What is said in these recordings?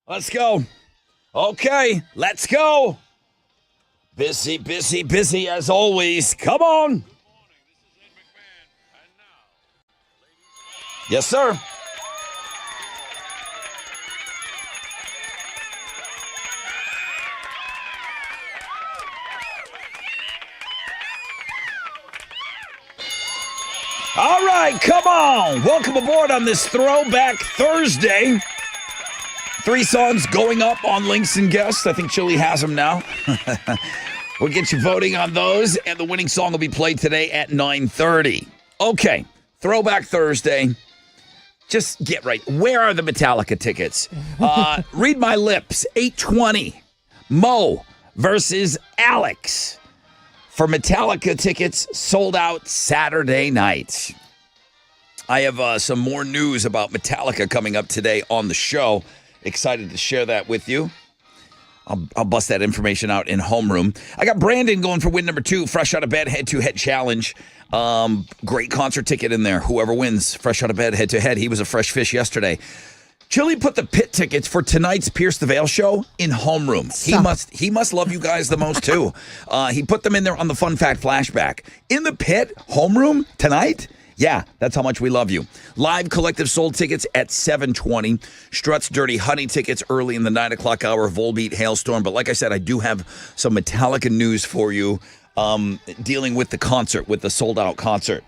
Let's go. Okay, let's go. Busy, busy, busy as always. Come on. Yes, sir. All right, come on. Welcome aboard on this Throwback Thursday. 3 songs going up on Links and Guests. I think Chili has them now. We'll get you voting on those, and the winning song will be played today at 9:30. Okay, Throwback Thursday. Just get right. Where are the Metallica tickets? Read my lips. 8:20. Mo versus Alex. For Metallica tickets, sold out Saturday night. I have some more news about Metallica coming up today on the show. Excited to share that with you. I'll bust that information out in homeroom. I got Brandon going for win number 2, fresh out of bed, head-to-head challenge. Great concert ticket in there. Whoever wins, fresh out of bed, head-to-head. He was a fresh fish yesterday. Chili put the pit tickets for tonight's Pierce the Veil show in homeroom. He must love you guys the most, too. He put them in there on the Fun Fact Flashback. In the pit, homeroom, tonight? Yeah, that's how much we love you. Live Collective sold tickets at 7:20. Strut's Dirty Honey tickets early in the 9 o'clock hour. Volbeat Hailstorm. But like I said, I do have some Metallica news for you dealing with the concert, with the sold-out concert.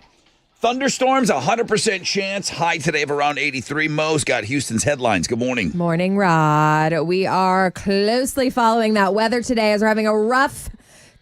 Thunderstorms, 100% chance. High today of around 83. Mo's got Houston's headlines. Good morning. Morning, Rod. We are closely following that weather today as we're having a rough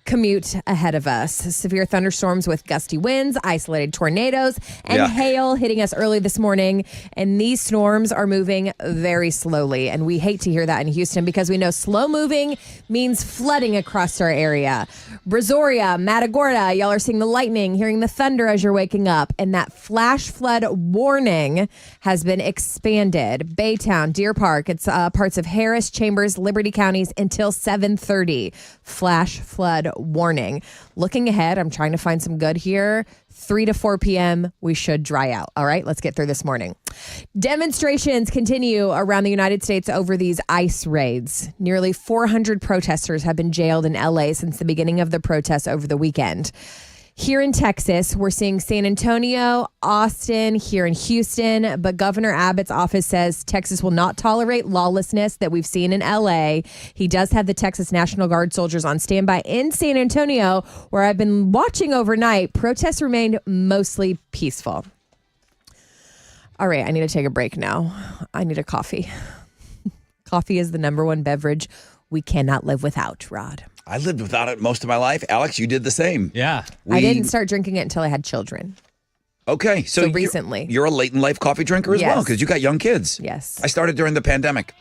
commute ahead of us. Severe thunderstorms with gusty winds, isolated tornadoes, and hail hitting us early this morning. And these storms are moving very slowly. And we hate to hear that in Houston because we know slow moving means flooding across our area. Brazoria, Matagorda, y'all are seeing the lightning, hearing the thunder as you're waking up. And that flash flood warning has been expanded. Baytown, Deer Park, it's parts of Harris, Chambers, Liberty counties until 7:30. Flash flood warning. Looking ahead, I'm trying to find some good here. 3 to 4 p.m., we should dry out. All right, let's get through this morning. Demonstrations continue around the United States over these ICE raids. Nearly 400 protesters have been jailed in L.A. since the beginning of the protests over the weekend. Here in Texas, we're seeing San Antonio, Austin, here in Houston, but Governor Abbott's office says Texas will not tolerate lawlessness that we've seen in L.A. He does have the Texas National Guard soldiers on standby in San Antonio, where I've been watching overnight. Protests remained mostly peaceful. All right, I need to take a break now. I need a coffee. Coffee is the number one beverage we cannot live without, Rod. I lived without it most of my life. Alex, you did the same. Yeah. I didn't start drinking it until I had children. Okay. So recently. You're a late in life coffee drinker as well because you got young kids. Yes. I started during the pandemic.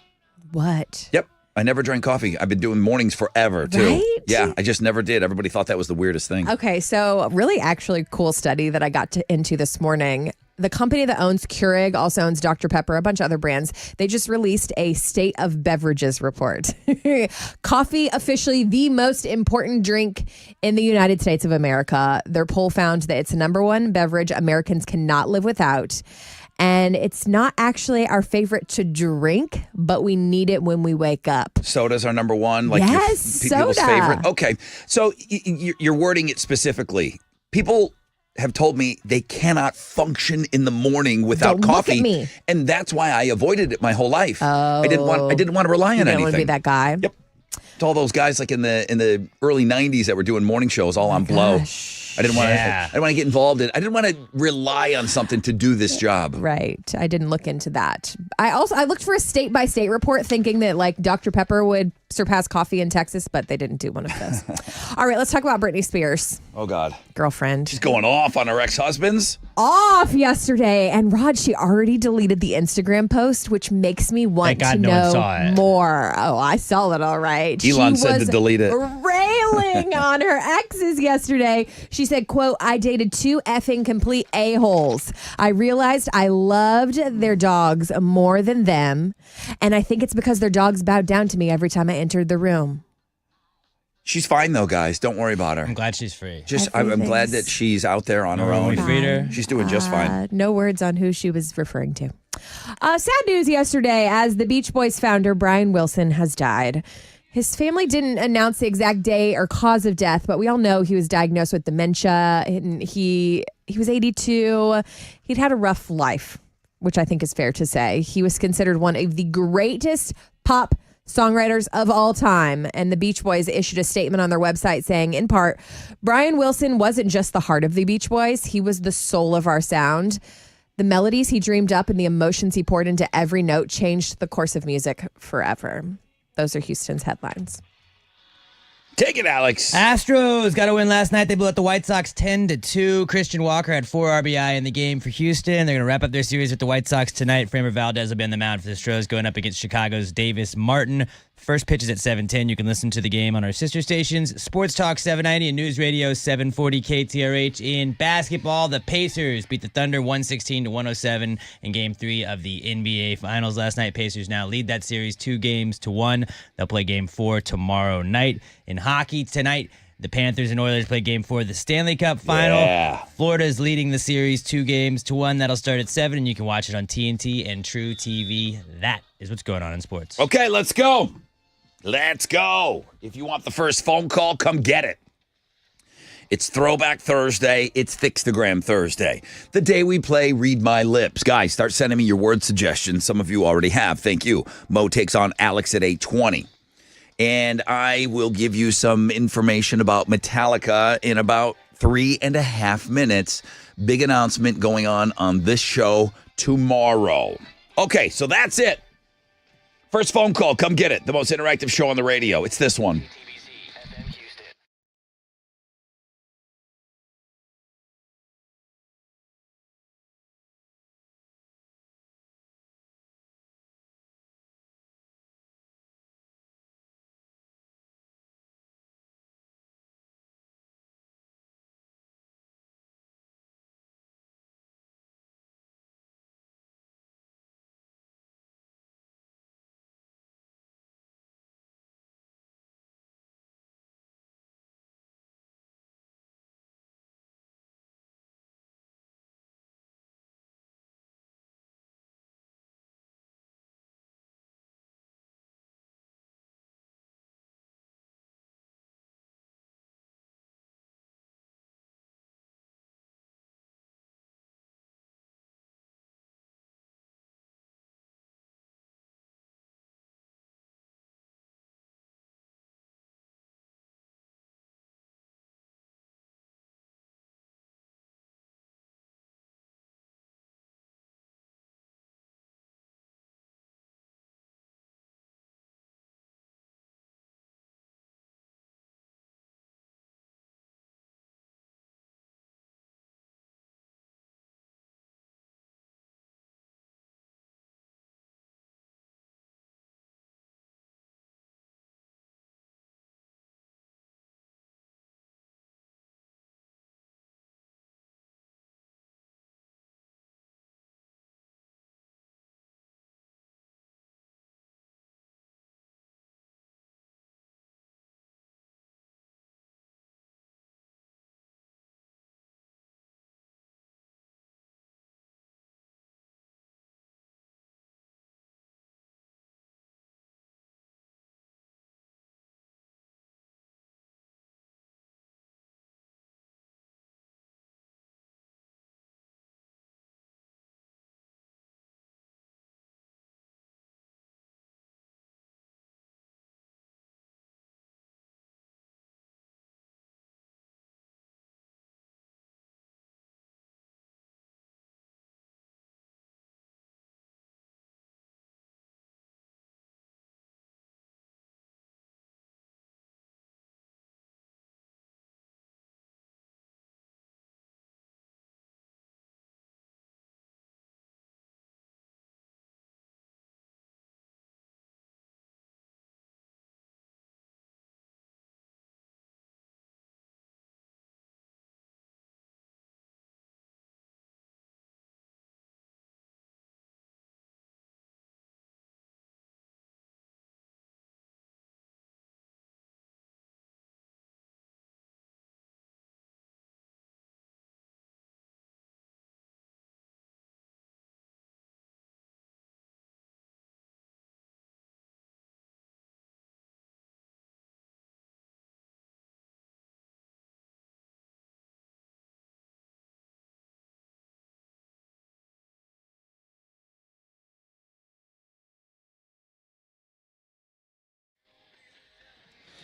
What? Yep. I never drank coffee. I've been doing mornings forever, too. Right? Yeah, I just never did. Everybody thought that was the weirdest thing. Okay, so really actually cool study that I got into this morning. The company that owns Keurig also owns Dr. Pepper, a bunch of other brands. They just released a state of beverages report. Coffee, officially the most important drink in the United States of America. Their poll found that it's the number one beverage Americans cannot live without. And it's not actually our favorite to drink, but we need it when we wake up. Soda's our number one? Like yes, people's soda. favorite? Okay, so you're wording it specifically. People have told me they cannot function in the morning without coffee. Look at me. And that's why I avoided it my whole life. Oh. I didn't want to rely on anything. You didn't want to be that guy? Yep. It's all those guys like in the early 90s that were doing morning shows all on blow. I didn't want to get involved in. I didn't want to rely on something to do this job. Right. I didn't look into that. I looked for a state by state report thinking that like Dr. Pepper would surpass coffee in Texas, but they didn't do one of those. All right, let's talk about Britney Spears. Oh God. Girlfriend. She's going off on her ex-husbands. Off yesterday. And Rod, she already deleted the Instagram post, which makes me want to know more. Oh, I saw it all right. Elon said to delete it. Railing on her exes yesterday. She said, quote, "I dated 2 effing complete a-holes. I realized I loved their dogs more than them. And I think it's because their dogs bowed down to me every time I entered the room." She's fine, though, guys. Don't worry about her. I'm glad she's free. I'm glad that she's out there on her own. We freed her. She's doing just fine. No words on who she was referring to. Sad news yesterday as the Beach Boys founder Brian Wilson has died. His family didn't announce the exact day or cause of death, but we all know he was diagnosed with dementia. And he was 82. He'd had a rough life, which I think is fair to say. He was considered one of the greatest pop songwriters of all time. And the Beach Boys issued a statement on their website saying, in part, Brian Wilson wasn't just the heart of the Beach Boys. He was the soul of our sound. The melodies he dreamed up and the emotions he poured into every note changed the course of music forever. Those are Houston's headlines. Take it, Alex. Astros got a win last night. They blew out the White Sox 10-2. Christian Walker had 4 RBI in the game for Houston. They're going to wrap up their series with the White Sox tonight. Framber Valdez will be on the mound for the Astros going up against Chicago's Davis Martin. First pitch is at 7:10. You can listen to the game on our sister stations, Sports Talk 790 and News Radio 740 KTRH. In basketball, the Pacers beat the Thunder 116-107 in Game 3 of the NBA Finals last night. Pacers now lead that series 2-1. They'll play Game 4 tomorrow night. In hockey tonight, the Panthers and Oilers play Game 4 of the Stanley Cup Final. Yeah. Florida is leading the series 2-1. That'll start at 7, and you can watch it on TNT and True TV. That is what's going on in sports. Okay, let's go. Let's go. If you want the first phone call, come get it. It's Throwback Thursday. It's Thickstagram Thursday. The day we play Read My Lips. Guys, start sending me your word suggestions. Some of you already have. Thank you. Mo takes on Alex at 8:20. And I will give you some information about Metallica in about 3.5 minutes. Big announcement going on this show tomorrow. Okay, so that's it. First phone call, come get it. The most interactive show on the radio. It's this one.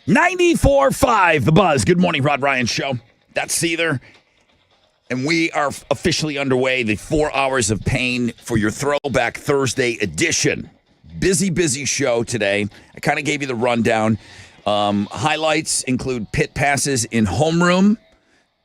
94.5 The Buzz. Good morning, Rod Ryan Show. That's Seether. And we are officially underway, the 4 hours of pain for your Throwback Thursday edition. Busy show today. I kind of gave you the rundown. Highlights include pit passes in homeroom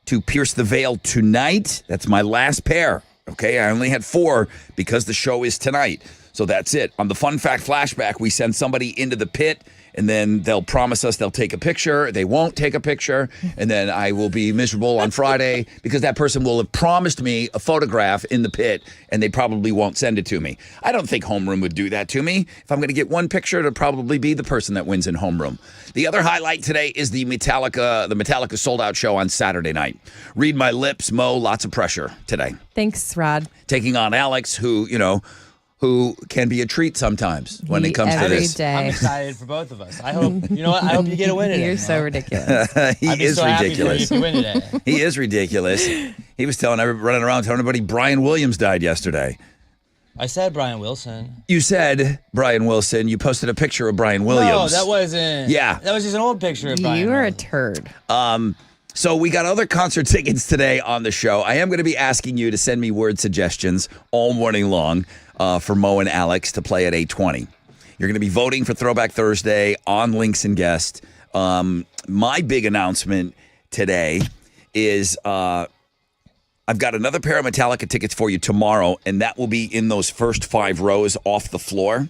to Pierce the Veil tonight. That's my last pair. Okay, I only had 4 because the show is tonight. So that's it. On the Fun Fact Flashback, we send somebody into the pit, and then they'll promise us they'll take a picture. They won't take a picture, and then I will be miserable on Friday because that person will have promised me a photograph in the pit, and they probably won't send it to me. I don't think homeroom would do that to me. If I'm going to get one picture, it'll probably be the person that wins in homeroom. The other highlight today is the Metallica sold-out show on Saturday night. Read my lips, Mo, lots of pressure today. Thanks, Rod. Taking on Alex, who can be a treat sometimes when it comes to this. Day. I'm excited for both of us. I hope you get a win today. You're so ridiculous. He is so ridiculous. Happy for you if you win today. He is ridiculous. He was running around telling everybody Brian Williams died yesterday. I said Brian Wilson. You said Brian Wilson. You posted a picture of Brian Williams. No, that wasn't. Yeah. That was just an old picture of Brian. You are a Wilson. turd. So we got other concert tickets today on the show. I am going to be asking you to send me word suggestions all morning long for Mo and Alex to play at 8:20. You're going to be voting for Throwback Thursday on Links and Guest. My big announcement today is I've got another pair of Metallica tickets for you tomorrow, and that will be in those first 5 rows off the floor.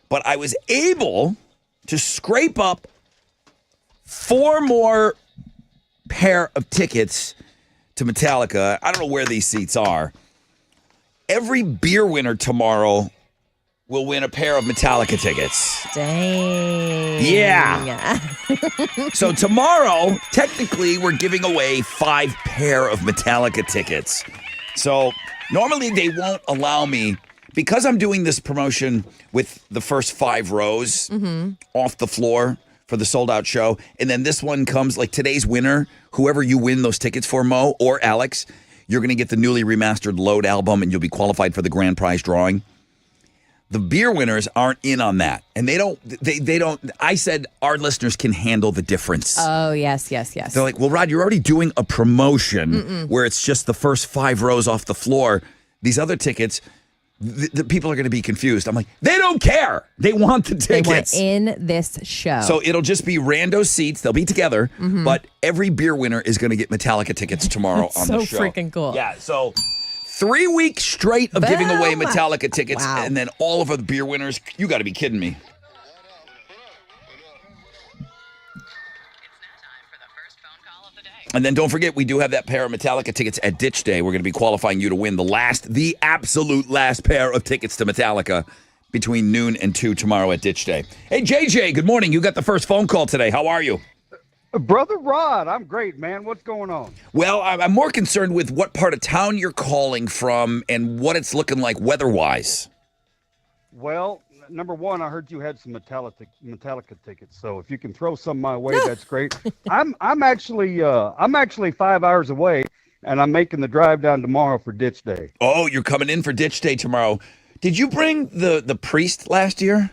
But I was able to scrape up 4 more pair of tickets to Metallica. I don't know where these seats are. Every beer winner tomorrow will win a pair of Metallica tickets. Dang. Yeah. So tomorrow, technically, we're giving away 5 pair of Metallica tickets. So normally they won't allow me, because I'm doing this promotion with the first 5 rows off the floor for the sold-out show, and then this one comes, like today's winner, whoever you win those tickets for, Mo or Alex, you're going to get the newly remastered Load album, and you'll be qualified for the grand prize drawing. The beer winners aren't in on that, and they don't. I said our listeners can handle the difference. Oh, yes. They're like, well, Rod, you're already doing a promotion where it's just the first 5 rows off the floor. These other tickets, the people are going to be confused. I'm like, they don't care. They want the tickets. They want in this show. So it'll just be rando seats. They'll be together, but every beer winner is going to get Metallica tickets tomorrow on the show. So freaking cool. Yeah, so 3 weeks straight of giving away Boom. Metallica tickets, Wow. and then all of the beer winners. You got to be kidding me. And then don't forget, we do have that pair of Metallica tickets at Ditch Day. We're going to be qualifying you to win the absolute last pair of tickets to Metallica between noon and 2 tomorrow at Ditch Day. Hey, JJ, good morning. You got the first phone call today. How are you? Brother Rod, I'm great, man. What's going on? Well, I'm more concerned with what part of town you're calling from and what it's looking like weather-wise. Well, number one, I heard you had some Metallica tickets, so if you can throw some my way, that's great. I'm actually 5 hours away, and I'm making the drive down tomorrow for Ditch Day. Oh, you're coming in for Ditch Day tomorrow. Did you bring the priest last year?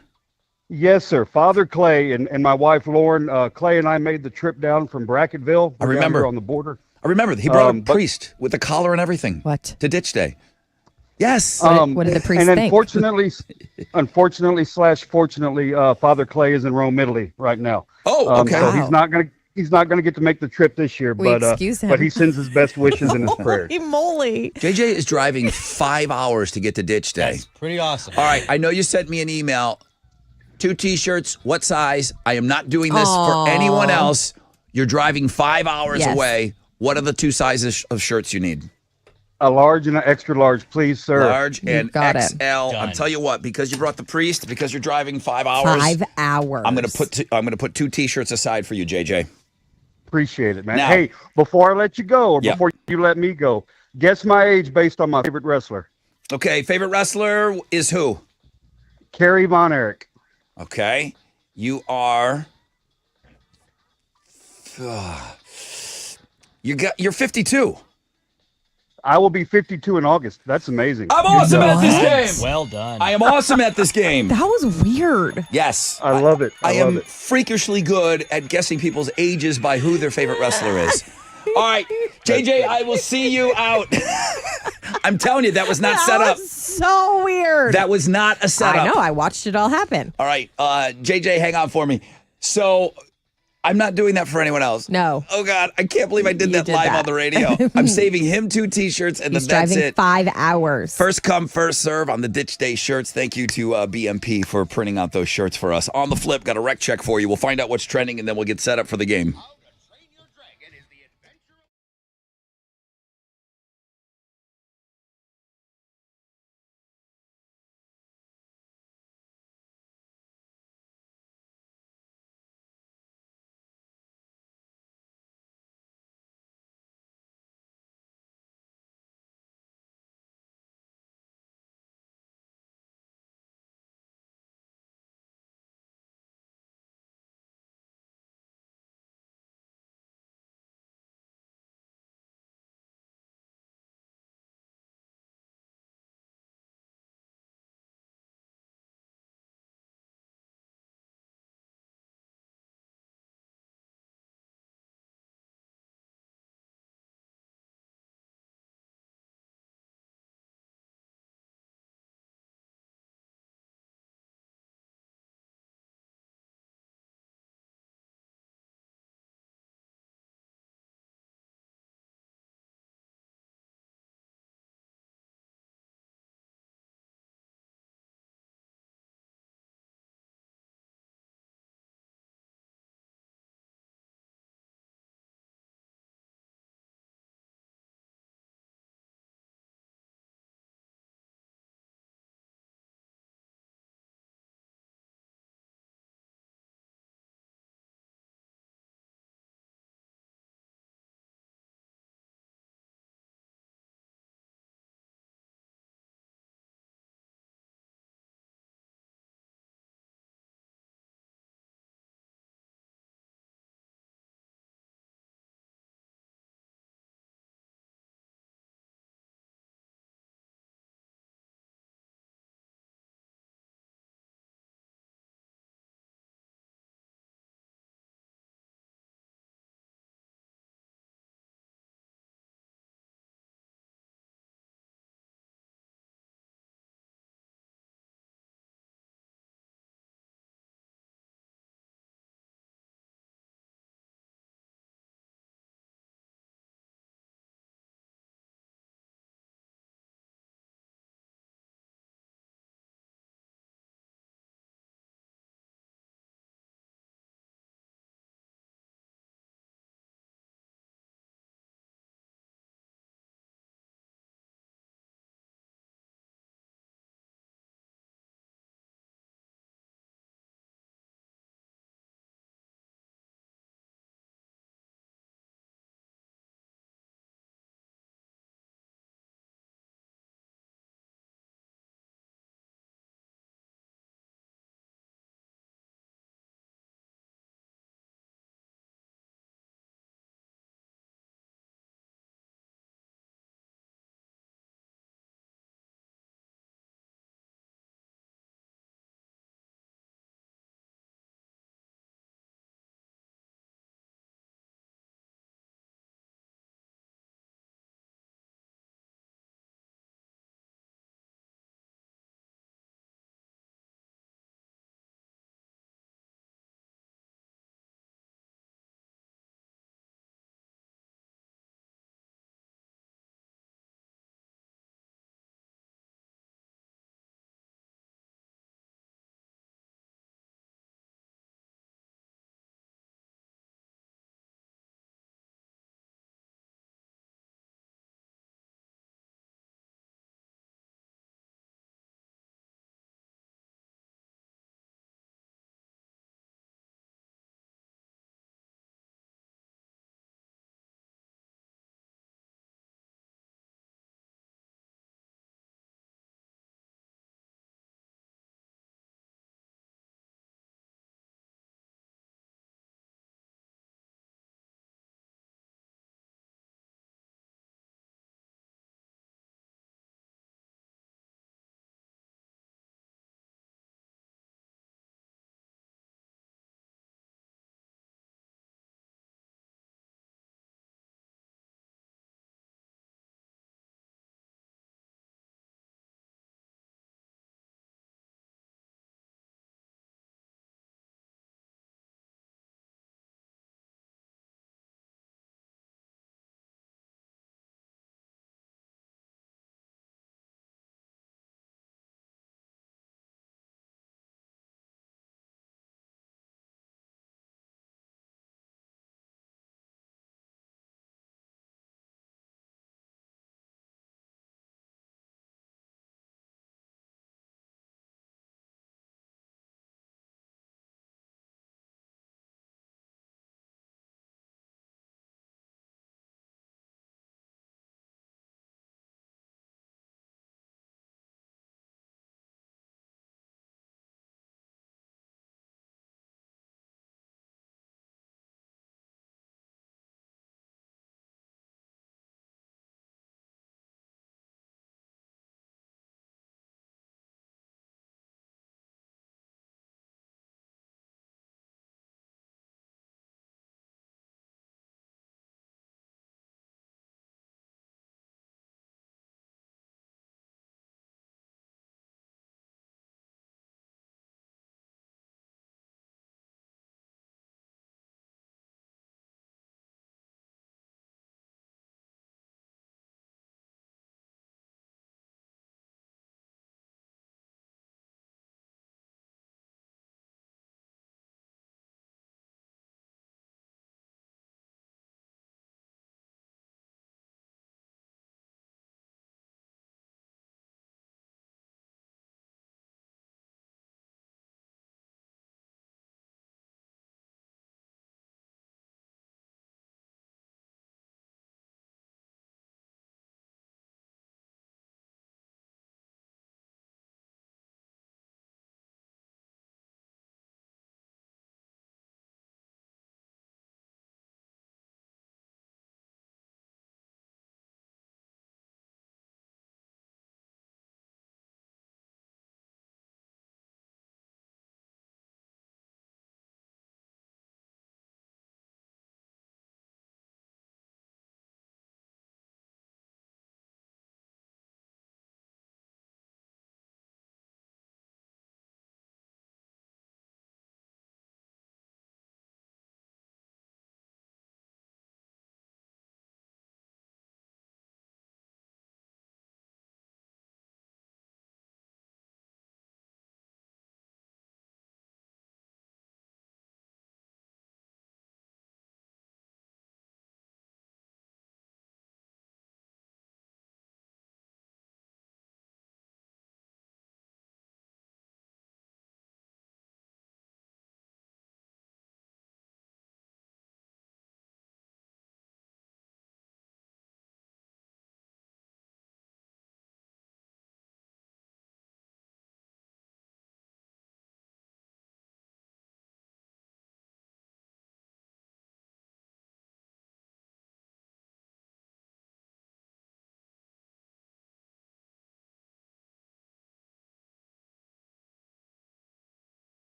Yes, sir. Father Clay and my wife Lauren. Clay and I made the trip down from Brackettville. I remember. Down here on the border. I remember. He brought a priest with a collar and everything. What? To Ditch Day. Yes. What did the priest and think? unfortunately, fortunately, Father Clay is in Rome, Italy right now. Oh, okay. So Wow. he's not gonna get to make the trip this year, We but excuse him. but he sends his best wishes and his prayers. Holy moly. JJ is driving 5 hours to get to Ditch Day. That's pretty awesome. All right. I know you sent me an email. 2 T-shirts. What size? I am not doing this for anyone else. You're driving 5 hours Yes. away. What are the 2 sizes of shirts you need? A large and an extra large, please, sir. Large and got it. XL. I'll Done. tell you what, because you brought the priest, because you're driving 5 hours. 5 hours. I'm gonna put 2 T-shirts aside for you, JJ. Appreciate it, man. Now- Hey, before I let you go, or Yeah. before you let me go, guess my age based on my favorite wrestler, Okay, favorite wrestler is who? Kerry Von Erich. Okay, you're 52. I will be 52 in August. That's amazing. I'm awesome at this game. Well done. I am awesome at this game. That was weird. Yes. I love it. I love am it. freakishly good at guessing people's ages by who their favorite wrestler is. All right, JJ, I will see you out. I'm telling you, that was not set up. That was so weird. That was not a setup. I know. I watched it all happen. All right, JJ, hang on for me. So I'm not doing that for anyone else. No. Oh, God, I can't believe I did that did live that. on the radio. I'm saving him 2 T-shirts, and He's then that's driving it. 5 hours. First come, first serve on the Ditch Day shirts. Thank you to BMP for printing out those shirts for us. On the flip, got a rec check for you. We'll find out what's trending, and then we'll get set up for the game.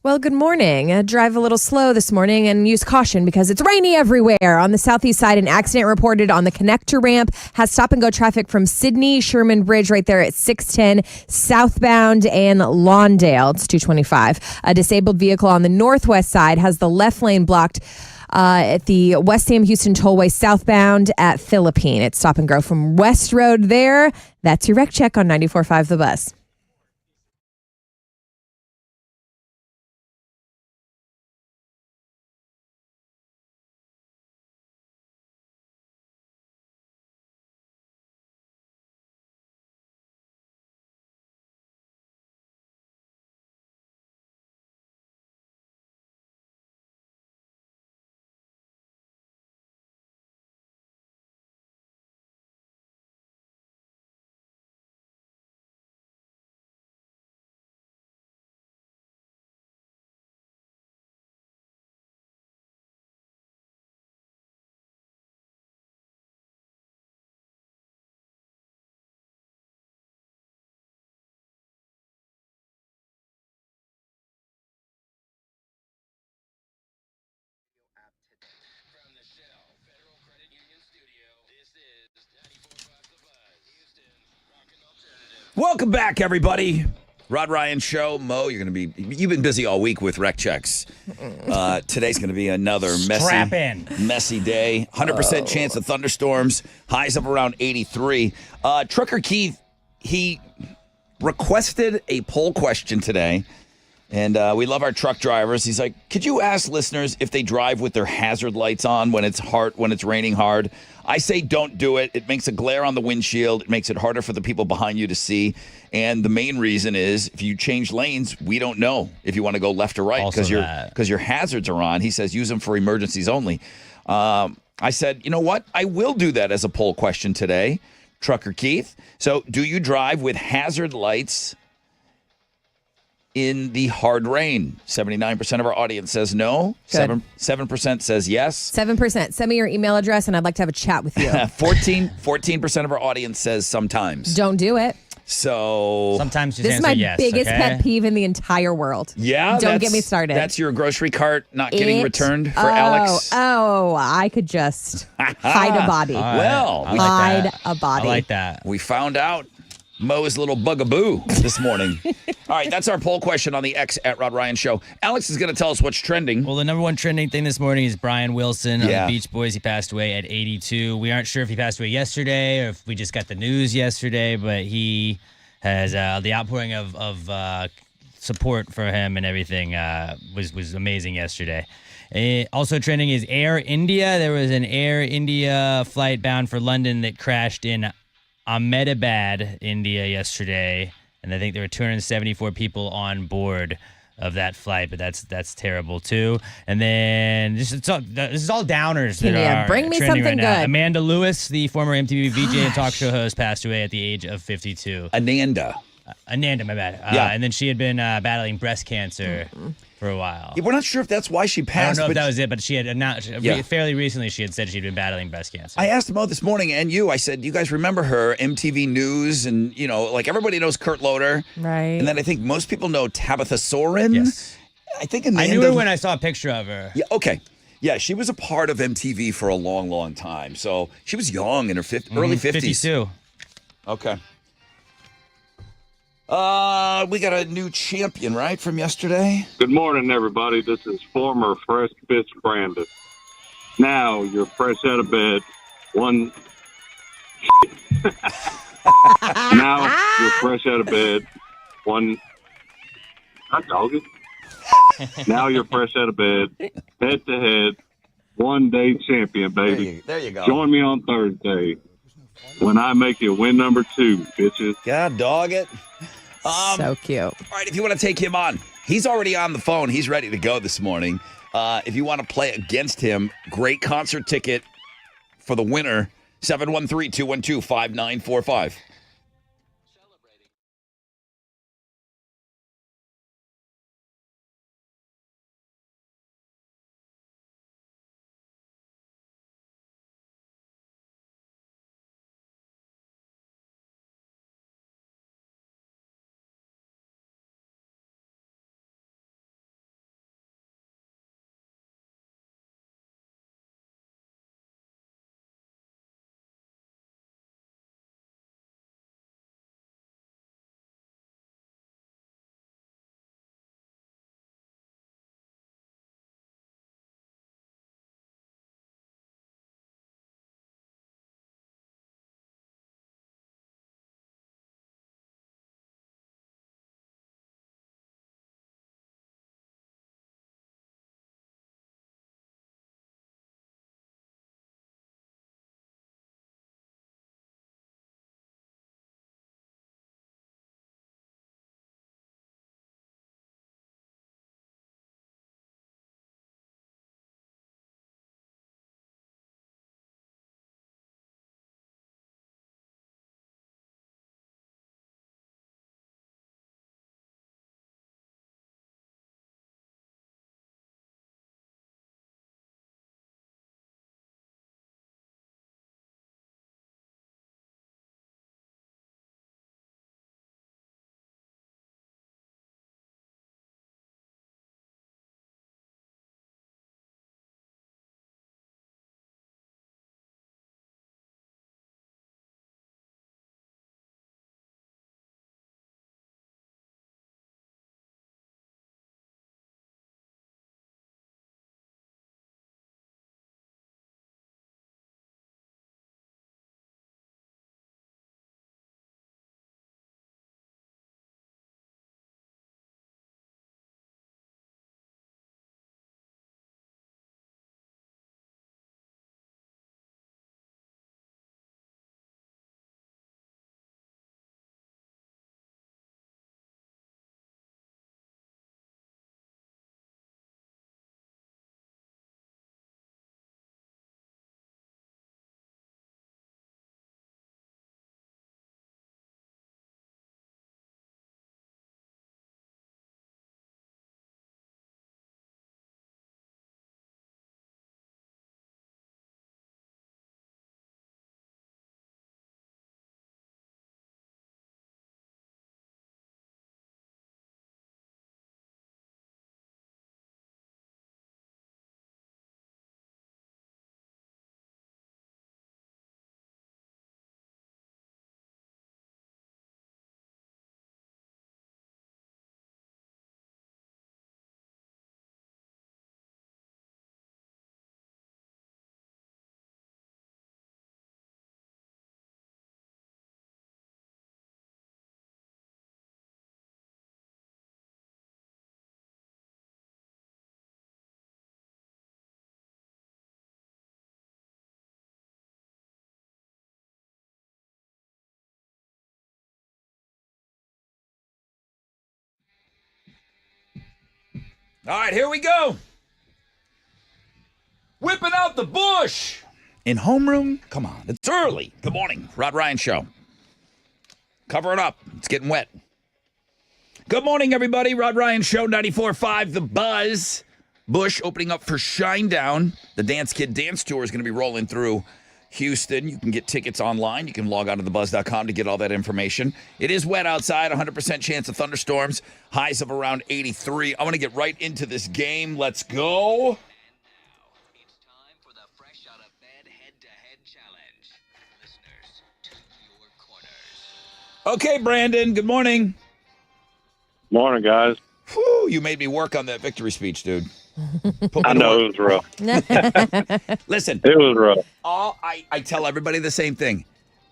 Well, good morning. Drive a little slow this morning and use caution because it's rainy everywhere. On the southeast side, an accident reported on the connector ramp has stop-and-go traffic from Sydney Sherman Bridge right there at 610 southbound and Lawndale. It's 225. A disabled vehicle on the northwest side has the left lane blocked at the West Sam Houston Tollway southbound at Philippine. It's stop and go from West Road there. That's your wreck check on 94.5 The Bus. Welcome back, everybody. Rod Ryan Show. Mo, you've been busy all week with rec checks. Today's going to be another messy day. 100% chance of thunderstorms. Highs up around 83. Trucker Keith, he requested a poll question today. And we love our truck drivers. He's like, could you ask listeners if they drive with their hazard lights on when it's raining hard? I say don't do it. It makes a glare on the windshield. It makes it harder for the people behind you to see. And the main reason is if you change lanes, we don't know if you want to go left or right because your hazards are on. He says use them for emergencies only. I said, you know what? I will do that as a poll question today, Trucker Keith. So do you drive with hazard lights in the hard rain? 79% of our audience says no. 7% says yes. 7%. Send me your email address and I'd like to have a chat with you. 14% of our audience says sometimes. Don't do it. So sometimes just this is my biggest pet peeve in the entire world. Yeah, don't get me started. That's your grocery cart not getting returned for Alex. Oh, I could just hide a body. Right. Well, hide a body. I like that. We found out Mo's little bugaboo this morning. All right, that's our poll question on the X at Rod Ryan Show. Alex is going to tell us what's trending. Well, the number one trending thing this morning is Brian Wilson of the Beach Boys. He passed away at 82. We aren't sure if he passed away yesterday or if we just got the news yesterday, but he has the outpouring of support for him and everything was amazing yesterday. Also trending is Air India. There was an Air India flight bound for London that crashed in Ahmedabad, India yesterday, and I think there were 274 people on board of that flight, but that's terrible too. And then this is all downers that are bring me trending something right now. good. Amanda Lewis, the former MTV VJ and talk show host, passed away at the age of 52. Ananda, my bad. And then she had been battling breast cancer for a while. Yeah, we're not sure if that's why she passed. I don't know if that was it, but she had announced fairly recently. She had said she'd been battling breast cancer. I asked Mo this morning and I said, you guys remember her, MTV News, and like everybody knows Kurt Loder, right? And then I think most people know Tabitha Soren. Yes, I think Amanda, I knew her when I saw a picture of her. Yeah, okay. Yeah, she was a part of MTV for a long, long time. So she was young in her early 50s. 52. Okay. We got a new champion, right, from yesterday? Good morning, everybody. This is former Fresh Bitch Brandon. Now you're fresh out of bed. Now you're fresh out of bed. Hot dog it. Now you're fresh out of bed. Head to head. One day champion, baby. There you go. Join me on Thursday when I make you win number 2, bitches. God dog it. So cute. All right, if you want to take him on, he's already on the phone. He's ready to go this morning. If you want to play against him, great concert ticket for the winner, 713-212-5945. All right, here we go. Whipping out the bush. In homeroom? Come on, it's early. Good morning, Rod Ryan Show. Cover it up. It's getting wet. Good morning, everybody. Rod Ryan Show, 94.5 The Buzz. Bush opening up for Shinedown. The Dance Kid Dance Tour is going to be rolling through Houston. You can get tickets online. You can log on to thebuzz.com to get all that information. It is wet outside, 100% chance of thunderstorms, highs of around 83. I want to get right into this game. Let's go. It's time for the Fresh Out of Bed Head-to-Head Challenge. Listeners, to your corners. Okay, Brandon, good morning. Morning, guys. Whew, you made me work on that victory speech, dude. I know it was rough. Listen, It was rough. I tell everybody the same thing.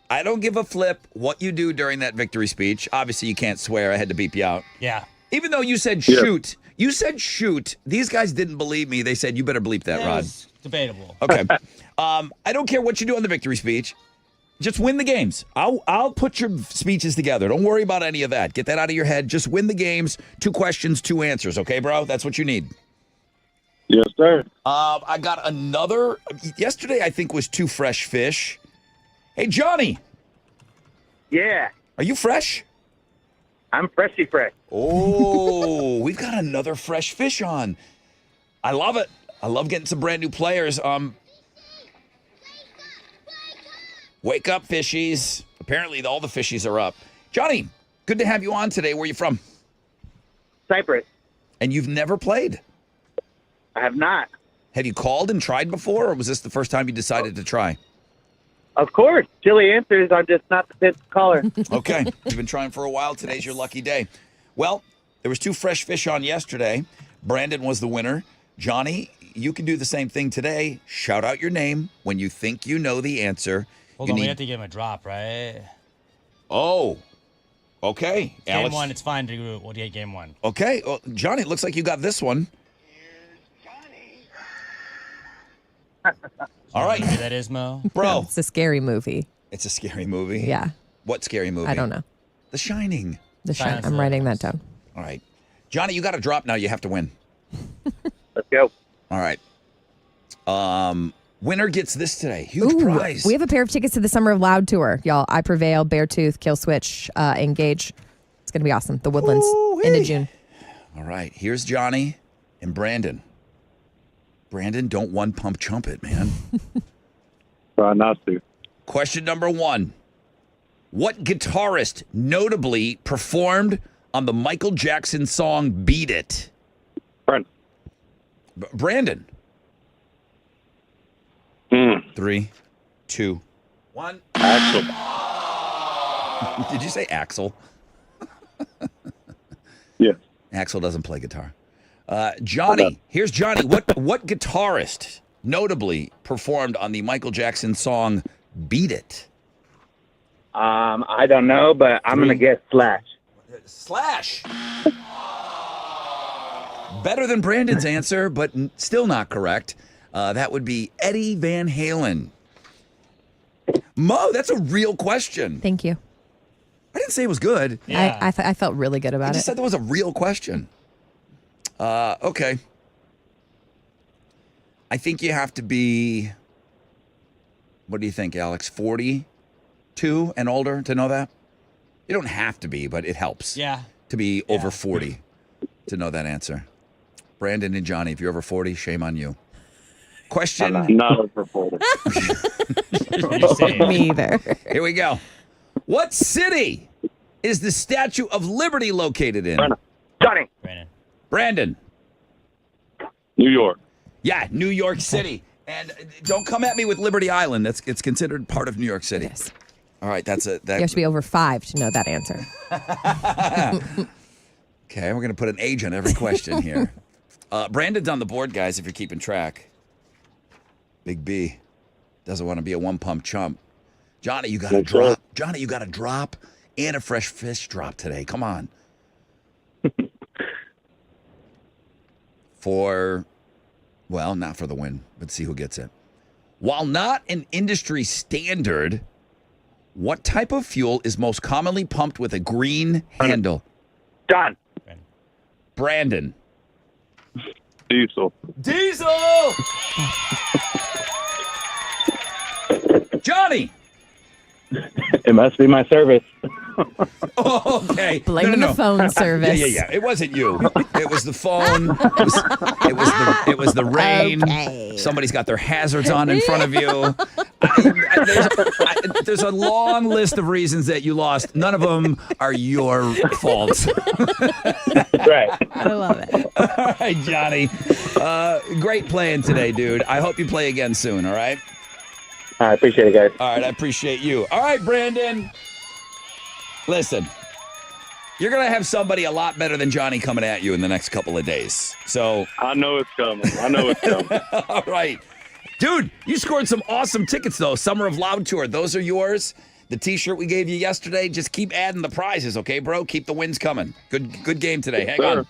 I don't give a flip what you do during that victory speech. Obviously, you can't swear. I had to beep you out. Yeah. Even though you said Yeah. shoot. You said shoot. These guys didn't believe me. They said, you better bleep that, Rod. was debatable. Okay. I don't care what you do on the victory speech. Just win the games. I'll put your speeches together. Don't worry about any of that. Get that out of your head. Just win the games. 2 questions, 2 answers. Okay, bro? That's what you need. Yes, sir. I got another. Yesterday, I think, was 2 fresh fish. Hey, Johnny, Yeah, are you fresh? I'm freshy fresh. Oh, we've got another fresh fish on. I love it. I love getting some brand new players. Wake up, fishies. Apparently, all the fishies are up. Johnny, good to have you on today. Where are you from? Cyprus. And you've never played. I have not. Have you called and tried before, or was this the first time you decided to try? Of course, Chili answers. I'm just not the fifth caller. Okay. You've been trying for a while. Today's your lucky day. Well, there was 2 fresh fish on yesterday. Brandon was the winner. Johnny, you can do the same thing today. Shout out your name when you think you know the answer. Hold You on, need- we have to give him a drop, right? Oh, okay. Game Alex. 1, it's fine to do. We'll get game 1. Okay. Well, Johnny, it looks like you got this one. All right. Maybe that is, Mo. Bro, It's a scary movie. it's a scary movie. Yeah. What scary movie? I don't know. The Shining. The Shine. Silence of I'm the writing Lambs. that down. All right. Johnny, you got to drop now. You have to win. Let's go. All right. Winner gets this today. Huge Ooh, prize. we have a pair of tickets to the Summer of Loud tour, y'all. I Prevail, Beartooth, Kill Switch, Engage. It's gonna be awesome. The Woodlands, end of June. All right. Here's Johnny and Brandon. Brandon, don't one pump chump it, man. Try not to. Question number 1. What guitarist notably performed on the Michael Jackson song Beat It? Brent. Brandon. Hmm. 3, 2, 1. Axel. Did you say Axel? Yes. Axel doesn't play guitar. Johnny, here's Johnny. What guitarist notably performed on the Michael Jackson song Beat It? I don't know, but I'm going to guess Slash. Slash. Better than Brandon's answer, but still not correct. That would be Eddie Van Halen. Mo, that's a real question. Thank you. I didn't say it was good. Yeah. I felt really good I about just it. said that was a real question. Okay. I think you have to be, what do you think, Alex? 42 and older to know that? You don't have to be, but it helps Yeah. to be over 40 to know that answer. Brandon and Johnny, if you're over 40, shame on you. Question, Not over 40. You're safe. Me either. here we go. What city is the Statue of Liberty located in? Johnny. Brandon. Brandon. New York. Yeah, New York City. And don't come at me with Liberty Island. It's considered part of New York City. Yes. All right, that's it. You have to be over 5 to know that answer. Okay, we're going to put an age on every question here. Brandon's on the board, guys, if you're keeping track. Big B doesn't want to be a one-pump chump. Johnny, you got to That's right. drop. Johnny, you got to drop and a fresh fish drop today. Come on. Well, not for the win, but see who gets it. While not an industry standard, what type of fuel is most commonly pumped with a green handle? John. Brandon. Diesel. Diesel! Johnny! It must be my service. Oh, okay. Blaming the phone service. Yeah. It wasn't you. It was the phone. It was the rain. Okay. Somebody's got their hazards on in front of you. There's a long list of reasons that you lost. None of them are your fault. Right. I love it. All right, Johnny. Great playing today, dude. I hope you play again soon, all right? I appreciate it, guys. All right, I appreciate you. All right, Brandon. Listen, you're going to have somebody a lot better than Johnny coming at you in the next couple of days. So, I know it's coming. all right. Dude, you scored some awesome tickets, though. Summer of Loud Tour. Those are yours. The T-shirt we gave you yesterday. Just keep adding the prizes, okay, bro? Keep the wins coming. Good game today. Hang on.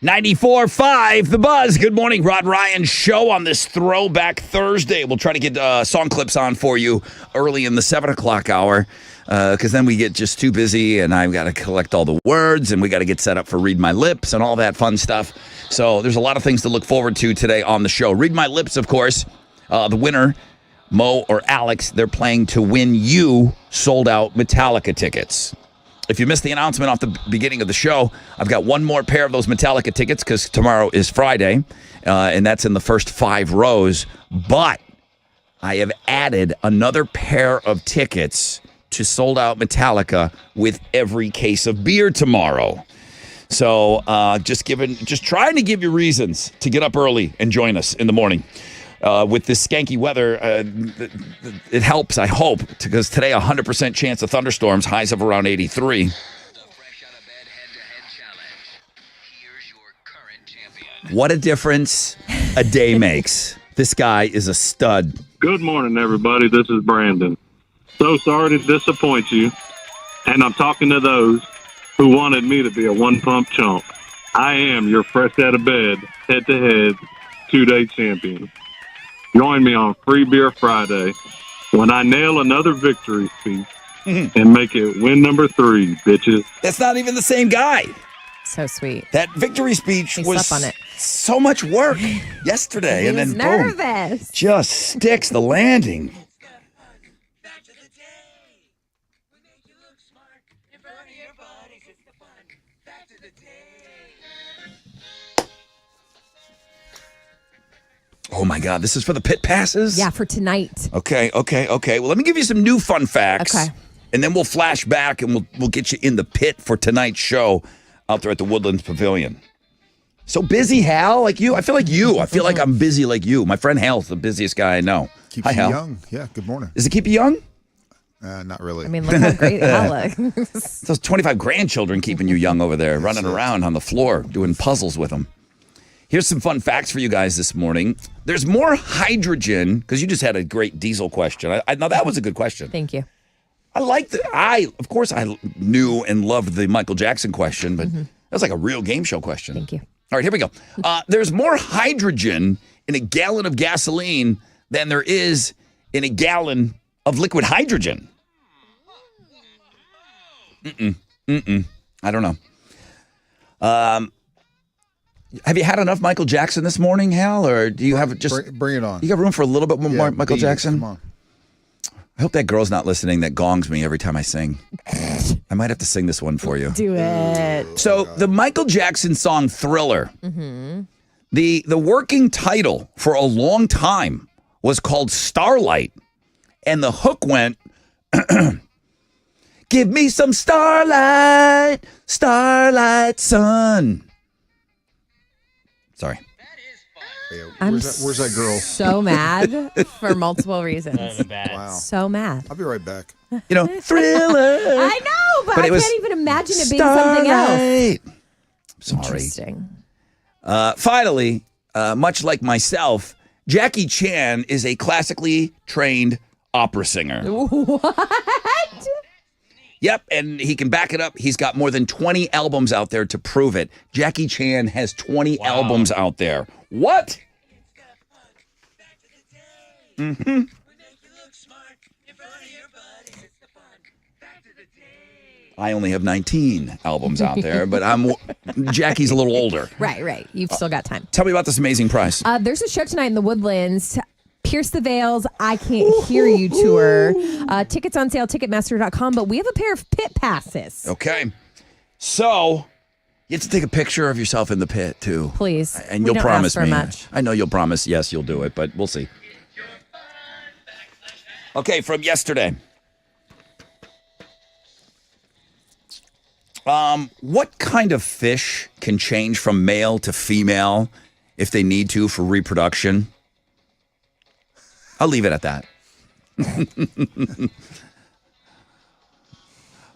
.94.5 The Buzz. Good morning, Rod Ryan Show on this Throwback Thursday. We'll try to get song clips on for you early in the 7 o'clock hour because then we get just too busy and I've got to collect all the words and we got to get set up for Read My Lips and all that fun stuff. So there's a lot of things to look forward to today on the show. Read My Lips, of course, the winner, Mo or Alex, they're playing to win you sold-out Metallica tickets. If you missed the announcement off the beginning of the show, I've got one more pair of those Metallica tickets because tomorrow is Friday, and that's in the first 5 rows. But I have added another pair of tickets to sold out Metallica with every case of beer tomorrow. So just trying to give you reasons to get up early and join us in the morning. With this skanky weather, it helps, I hope, because today 100% chance of thunderstorms, highs of around 83. The Fresh Out of Bed Head-to-Head Challenge. Here's your current champion. What a difference a day makes. This guy is a stud. Good morning, everybody. This is Brandon. So sorry to disappoint you. And I'm talking to those who wanted me to be a one-pump chump. I am your fresh out of bed, head-to-head, 2-day champion. Join me on Free Beer Friday when I nail another victory speech and make it win number 3, bitches. That's not even the same guy. So sweet. That victory speech He was slept on it. so much work yesterday. He and was then boom, nervous. just sticks the landing. Oh my God, this is for the pit passes? Yeah, for tonight. Okay. Well, let me give you some new fun facts. Okay. And then we'll flash back and we'll get you in the pit for tonight's show out there at the Woodlands Pavilion. So busy, Hal, like you. I feel like you. I feel like I'm busy like you. My friend Hal's the busiest guy I know. Keeps Hi, you Hal. young. Yeah, good morning. Does it keep you young? Not really. I mean, look how great Hal looks. Those 25 grandchildren keeping you young over there, running around on the floor, doing puzzles with them. Here's some fun facts for you guys this morning. There's more hydrogen, because you just had a great diesel question. Now, that was a good question. Thank you. Of course, I knew and loved the Michael Jackson question, but that was like a real game show question. Thank you. All right, here we go. There's more hydrogen in a gallon of gasoline than there is in a gallon of liquid hydrogen. I don't know. Have you had enough Michael Jackson this morning, Hal, or do you have just bring it on? You got room for a little bit more Michael beat, Jackson? Come on. I hope that girl's not listening that gongs me every time I sing. I might have to sing this one for you. Do it. So the Michael Jackson song Thriller, the working title for a long time was called Starlight. And the hook went, give me some starlight, starlight sun. Sorry. Where's that girl? So mad for multiple reasons. Wow. So mad. I'll be right back. You know, Thriller. I know, but I it was can't even imagine it being something else. Sorry. Interesting. Finally, much like myself, Jackie Chan is a classically trained opera singer. What? Yep, and he can back it up. He's got more than 20 albums out there to prove it. Jackie Chan has 20 albums out there. What? I only have 19 albums out there, but Jackie's a little older. Right. You've still got time. Tell me about this amazing prize. There's a show tonight in the Woodlands. Pierce the Veils, I Can't Hear You tour. Tickets on sale, Ticketmaster.com, but we have a pair of pit passes. Okay. So, you have to take a picture of yourself in the pit, too. Please. And We you'll don't promise ask for me. much. I know you'll promise, yes, you'll do it, but we'll see. Okay, from yesterday. What kind of fish can change from male to female if they need to for reproduction? I'll leave it at that.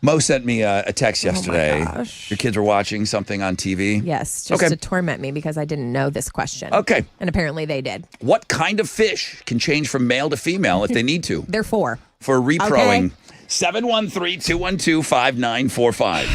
Mo sent me a text yesterday. gosh. Your kids were watching something on TV? Yes, just to torment me because I didn't know this question. Okay. And apparently they did. What kind of fish can change from male to female if they need to? They're 4. For reproing. Okay. 713-212-5945.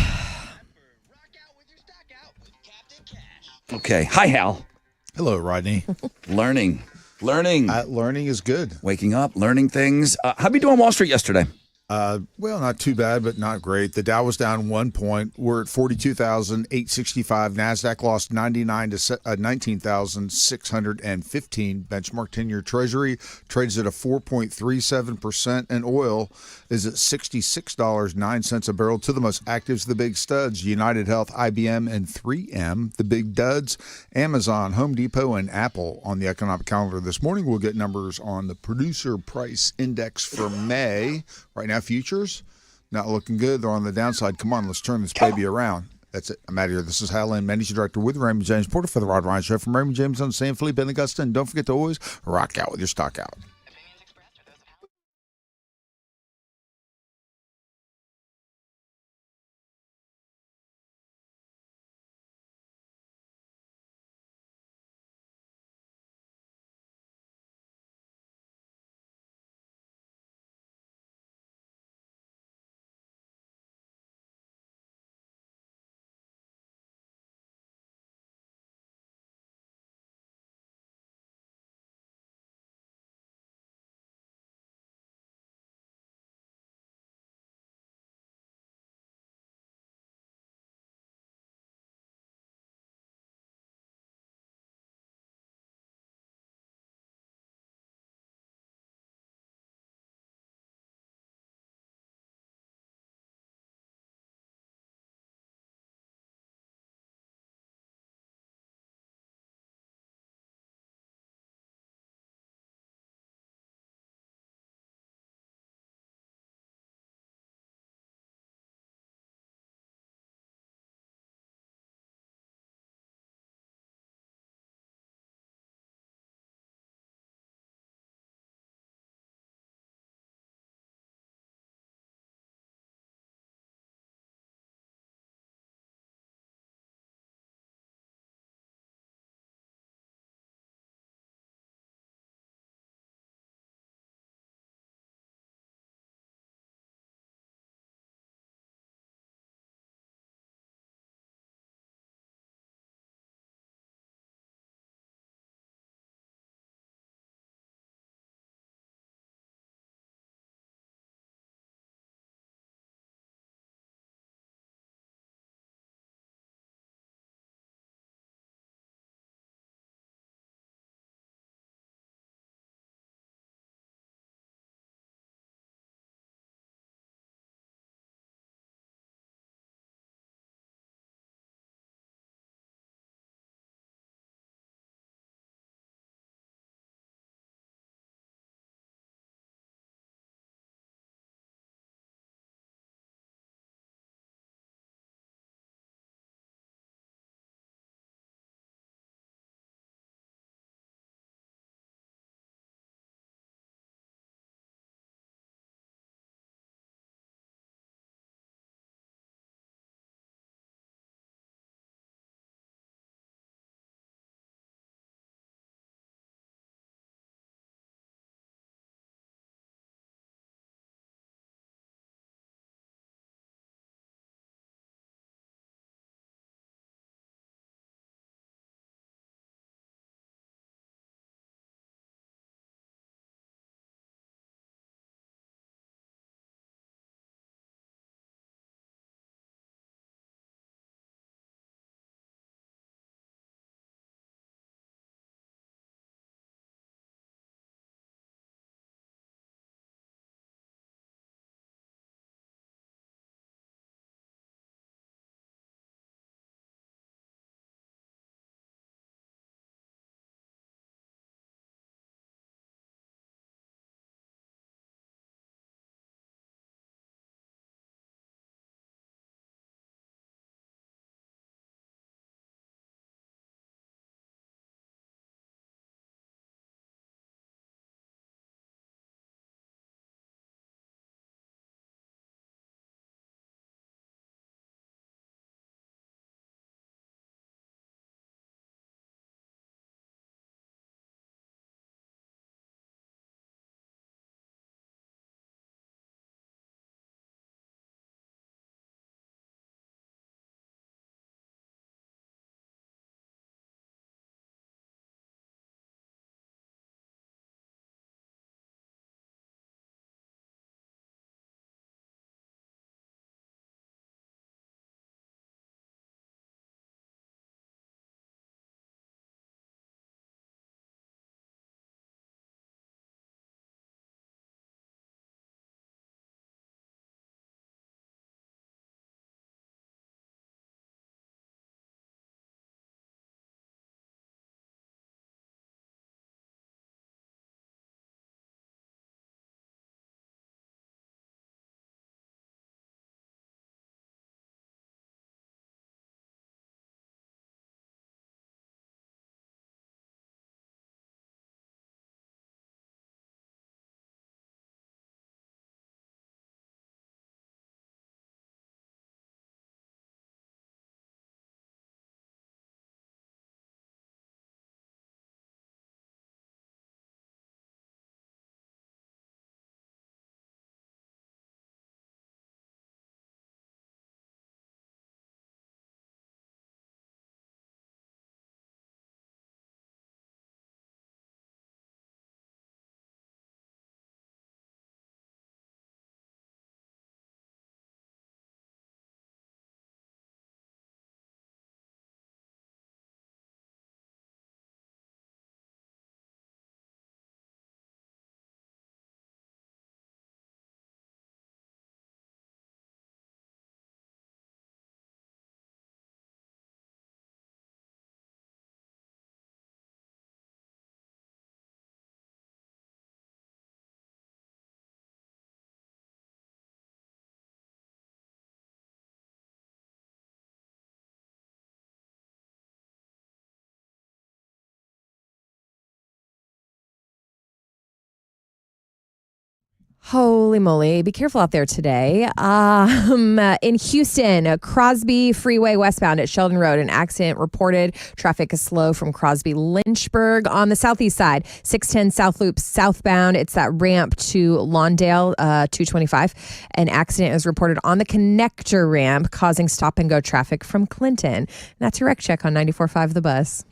Okay. Hi, Hal. Hello, Rodney. Learning. Learning is good. Waking up, learning things. How'd you do on Wall Street yesterday? Well, not too bad, but not great. The Dow was down 1 point. We're at 42,865. NASDAQ lost 99 to 19,615. Benchmark 10-year Treasury trades at a 4.37%, and oil is at $66.09 a barrel. To the most actives, the big studs, United Health, IBM, and 3M. The big duds, Amazon, Home Depot, and Apple on the economic calendar this morning. We'll get numbers on the Producer Price Index for May. Right now, futures, not looking good. They're on the downside. Come on, let's turn this baby around. That's it. I'm out of here. This is Hal Lynn, Managing Director with Raymond James Porter for the Rod Ryan Show. From Raymond James on San Felipe and Augusta. And don't forget to always rock out with your stock out. Holy moly. Be careful out there today. In Houston, Crosby Freeway westbound at Sheldon Road, an accident reported. Traffic is slow from Crosby Lynchburg. On the southeast side, 610 South Loop southbound. It's that ramp to Lawndale, 225. An accident is reported on the connector ramp, causing stop and go traffic from Clinton. And that's your wreck check on 94.5 The Buzz.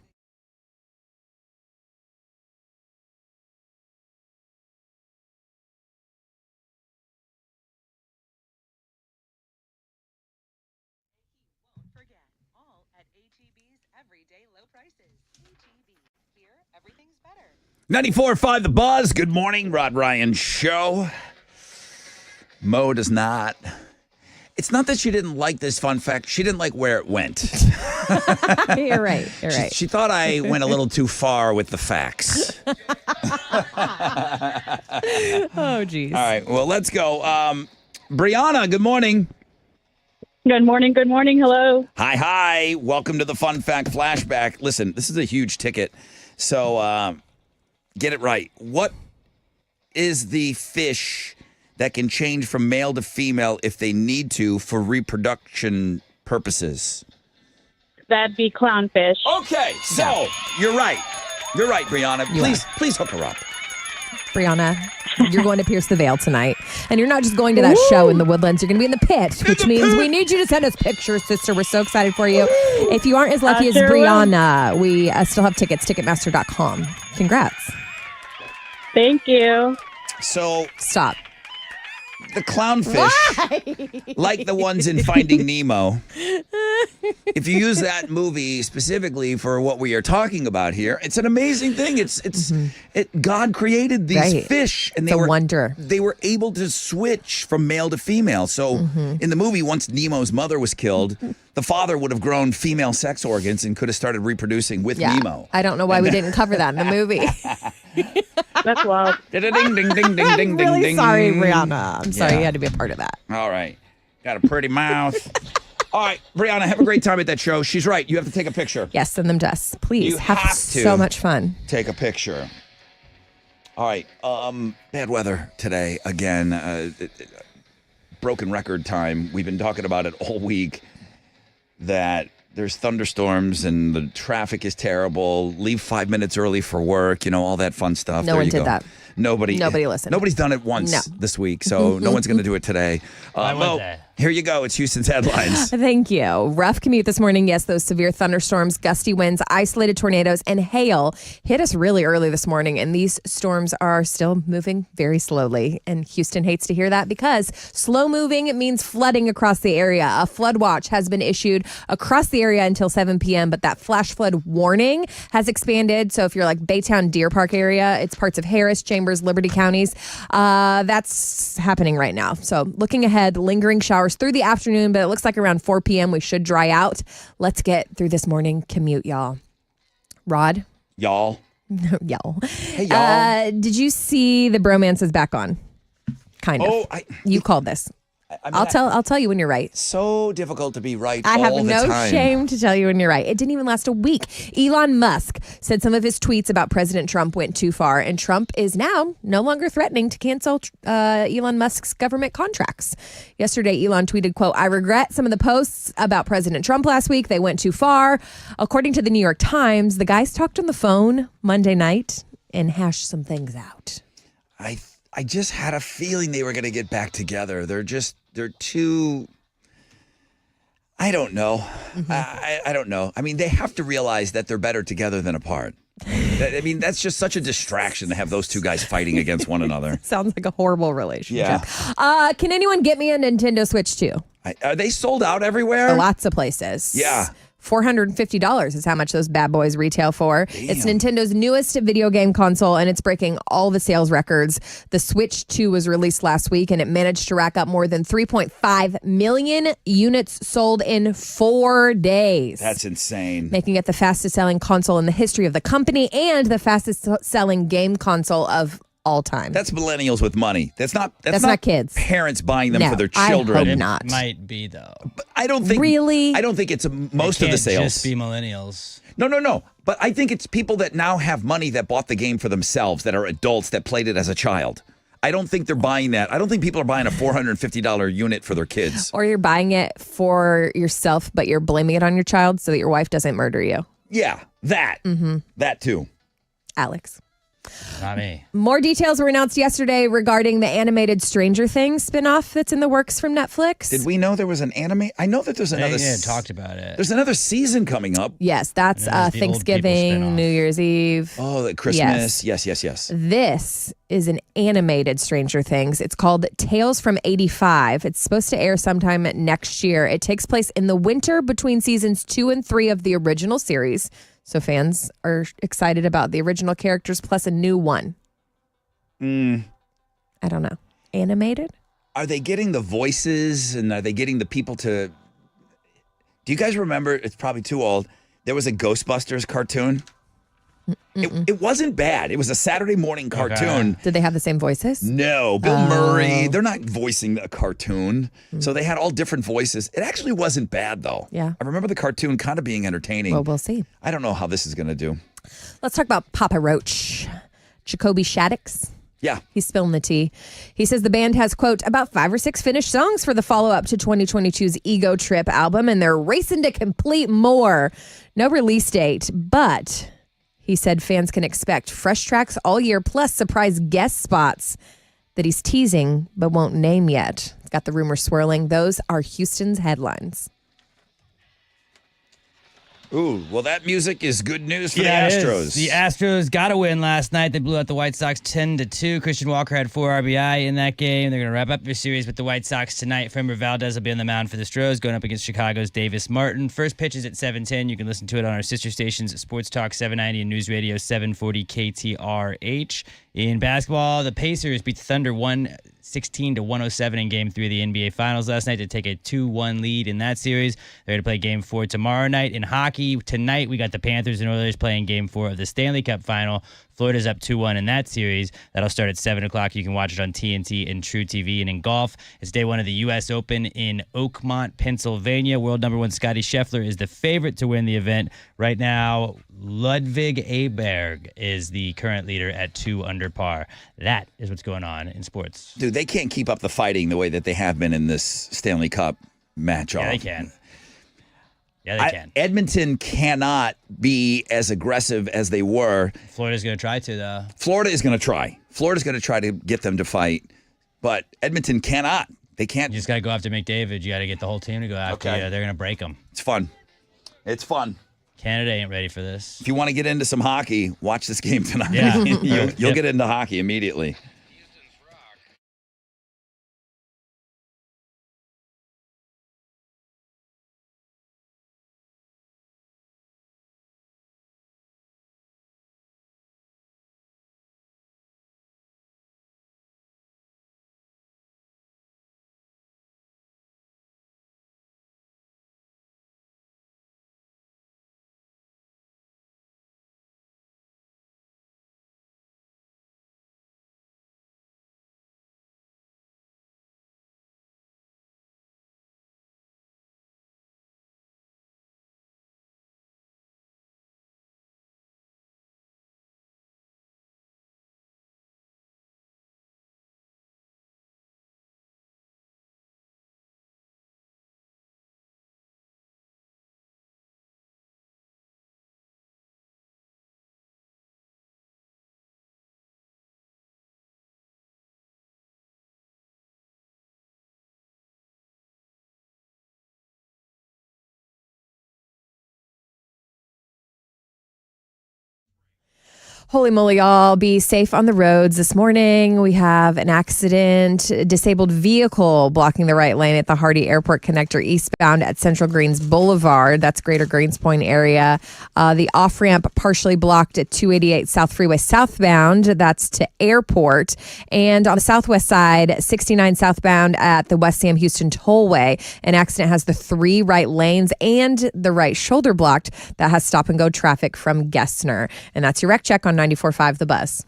Forget all at HEB's everyday low prices. HEB. Here, everything's better. 94.5 The Buzz. Good morning, Rod Ryan Show. Mo does not. It's not that she didn't like this fun fact. She didn't like where it went. You're right. You're right. She thought I went a little too far with the facts. Oh, geez. All right. Well, let's go. Brianna, good morning. Good morning. Good morning. Hello. Hi. Welcome to the Fun Fact Flashback. Listen, this is a huge ticket. So get it right. What is the fish that can change from male to female if they need to for reproduction purposes? That'd be clownfish. Okay, so you're right. You're right, Brianna. Please hook her up. Brianna, you're going to Pierce the Veil tonight. And you're not just going to that show in the Woodlands. You're going to be in the pit, which means we need you to send us pictures, sister. We're so excited for you. If you aren't as lucky as Brianna, we still have tickets, Ticketmaster.com. Congrats. Thank you. So stop. The clownfish, like the ones in Finding Nemo, if you use that movie specifically for what we are talking about here, it's an amazing thing. God created these fish, and they were a wonder. They were able to switch from male to female. So in the movie, once Nemo's mother was killed, the father would have grown female sex organs and could have started reproducing with Nemo. I don't know why we didn't cover that in the movie. That's wild. Ding, ding, ding, ding, ding, I'm really ding. sorry, Brianna. I'm sorry you had to be a part of that. All right. Got a pretty mouth. All right, Brianna, have a great time at that show. She's right. You have to take a picture. Yes, send them to us. Please. You have to so much fun. Take a picture. All right. Bad weather today again. Broken record time. We've been talking about it all week. That there's thunderstorms and the traffic is terrible. Leave 5 minutes early for work. All that fun stuff. No one did that. Nobody listened. Nobody's done it once this week, so no one's going to do it today. Here you go. It's Houston's headlines. Thank you. Rough commute this morning. Yes, those severe thunderstorms, gusty winds, isolated tornadoes, and hail hit us really early this morning, and these storms are still moving very slowly. And Houston hates to hear that because slow moving means flooding across the area. A flood watch has been issued across the area until 7 p.m., but that flash flood warning has expanded. So if you're like Baytown Deer Park area, it's parts of Harris, Chambers, Liberty counties. That's happening right now. So looking ahead, lingering showers through the afternoon, but it looks like around 4 p.m. we should dry out. Let's get through this morning commute, y'all. Rod? Y'all. Y'all. Hey, y'all. Did you see the bromance is back on? Kind of. You called this. I'll tell you when you're right. So difficult to be right. I have all the no time. shame to tell you when you're right. It didn't even last a week. Elon Musk said some of his tweets about President Trump went too far, and Trump is now no longer threatening to cancel Elon Musk's government contracts. Yesterday, Elon tweeted, quote, "I regret some of the posts about President Trump last week. They went too far." According to the New York Times, the guys talked on the phone Monday night and hashed some things out. I just had a feeling they were going to get back together. They're too, I don't know. I don't know. I mean, they have to realize that they're better together than apart. I mean, that's just such a distraction to have those two guys fighting against one another. Sounds like a horrible relationship. Yeah. Can anyone get me a Nintendo Switch 2? Are they sold out everywhere? Lots of places. Yeah. $450 is how much those bad boys retail for. Damn. It's Nintendo's newest video game console, and it's breaking all the sales records. The Switch 2 was released last week, and it managed to rack up more than 3.5 million units sold in 4 days. That's insane. Making it the fastest-selling console in the history of the company and the fastest-selling game console of all time. That's millennials with money. That's not kids. Parents buying them for their children. I hope not. It might be though. But I don't think really. I don't think it's most of the sales. Just be millennials. No. But I think it's people that now have money that bought the game for themselves that are adults that played it as a child. I don't think they're buying that. I don't think people are buying a $450 unit for their kids. Or you're buying it for yourself, but you're blaming it on your child so that your wife doesn't murder you. Yeah, that. Mm-hmm. That too. Alex. Not me. More details were announced yesterday regarding the animated Stranger Things spinoff that's in the works from Netflix. Did we know there was an anime? I know that there's another. They talked about it. There's another season coming up. Yes, that's And there's the old people Thanksgiving, spinoff. New Year's Eve. Oh, the Christmas. Yes. This is an animated Stranger Things. It's called Tales from 85. It's supposed to air sometime next year. It takes place in the winter between seasons 2 and 3 of the original series. So fans are excited about the original characters plus a new one. I don't know. Animated? Are they getting the voices and are they getting the people to... Do you guys remember, it's probably too old, there was a Ghostbusters cartoon? It wasn't bad. It was a Saturday morning cartoon. Did they have the same voices? No, Bill Murray. They're not voicing a cartoon. So they had all different voices. It actually wasn't bad, though. Yeah. I remember the cartoon kind of being entertaining. Well, we'll see. I don't know how this is going to do. Let's talk about Papa Roach. Jacoby Shaddix. Yeah. He's spilling the tea. He says the band has, quote, about 5 or 6 finished songs for the follow-up to 2022's Ego Trip album, and they're racing to complete more. No release date, but he said fans can expect fresh tracks all year, plus surprise guest spots that he's teasing but won't name yet. It's got the rumor swirling. Those are Houston's headlines. Ooh, well, that music is good news for it the Astros. is. The Astros got a win last night. They blew out the White Sox 10-2. Christian Walker had 4 RBI in that game. They're going to wrap up their series with the White Sox tonight. Framber Valdez will be on the mound for the Stros, going up against Chicago's Davis Martin. First pitch is at 7:10. You can listen to it on our sister stations, Sports Talk 790 and News Radio 740 KTRH. In basketball, the Pacers beat the Thunder 116-107 in Game 3 of the NBA Finals last night to take a 2-1 lead in that series. They're going to play Game 4 tomorrow night. In hockey, tonight we got the Panthers and Oilers playing Game 4 of the Stanley Cup Final. Florida's up 2-1 in that series. That'll start at 7 o'clock. You can watch it on TNT and True TV. And in golf, it's day 1 of the U.S. Open in Oakmont, Pennsylvania. World number 1 Scotty Scheffler is the favorite to win the event. Right now, Ludwig Aberg is the current leader at 2 under par. That is what's going on in sports. Dude, they can't keep up the fighting the way that they have been in this Stanley Cup match-off. Yeah, they can. Yeah, they can. Edmonton cannot be as aggressive as they were. Florida's going to try to, though. Florida is going to try. Florida's going to try to get them to fight, but Edmonton cannot. They can't. You just got to go after McDavid. You got to get the whole team to go after you. They're going to break them. It's fun. It's fun. Canada ain't ready for this. If you want to get into some hockey, watch this game tonight. Yeah. You'll get into hockey immediately. Holy moly, y'all. Be safe on the roads this morning. We have an accident, a disabled vehicle blocking the right lane at the Hardy Airport connector eastbound at Central Greens Boulevard. That's Greater Greens Point area. The off-ramp partially blocked at 288 South Freeway southbound. That's to Airport. And on the southwest side, 69 southbound at the West Sam Houston Tollway. An accident has the 3 right lanes and the right shoulder blocked. That has stop-and-go traffic from Gessner. And that's your wreck check on 94.5 The Buzz.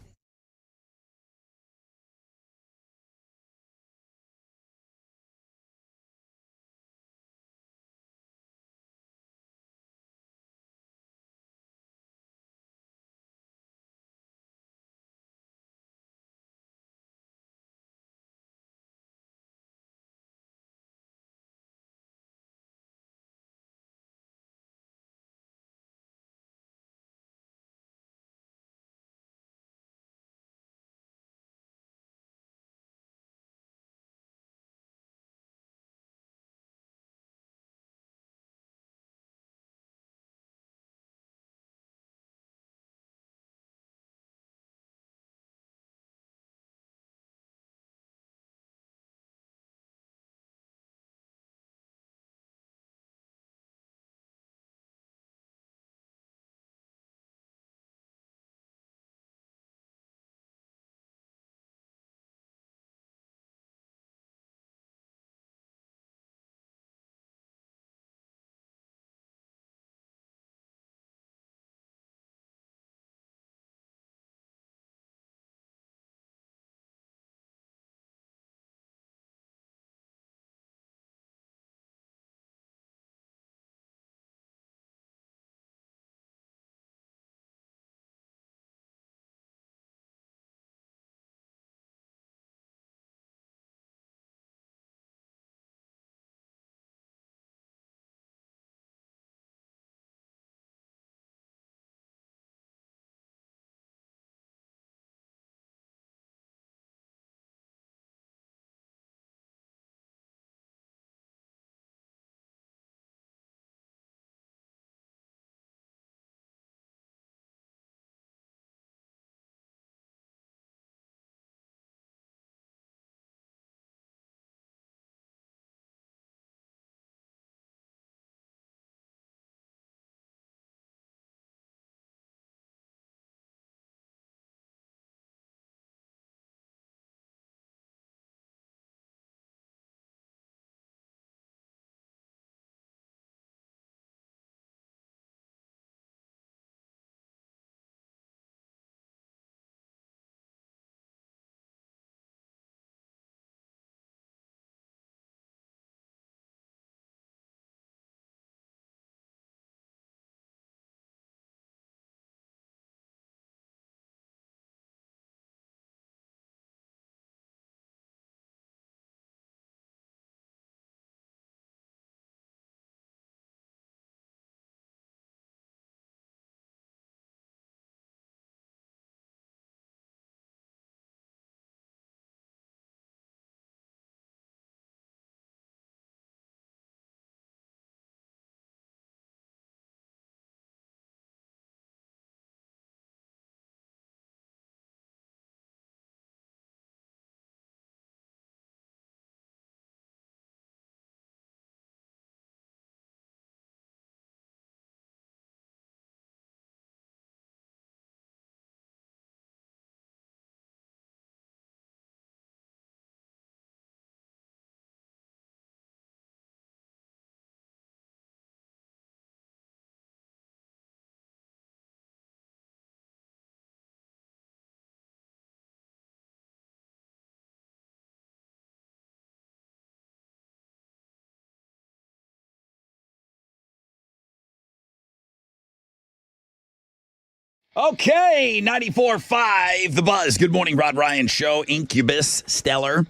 Okay, 94.5, The Buzz. Good morning, Rod Ryan Show, Incubus, Stellar.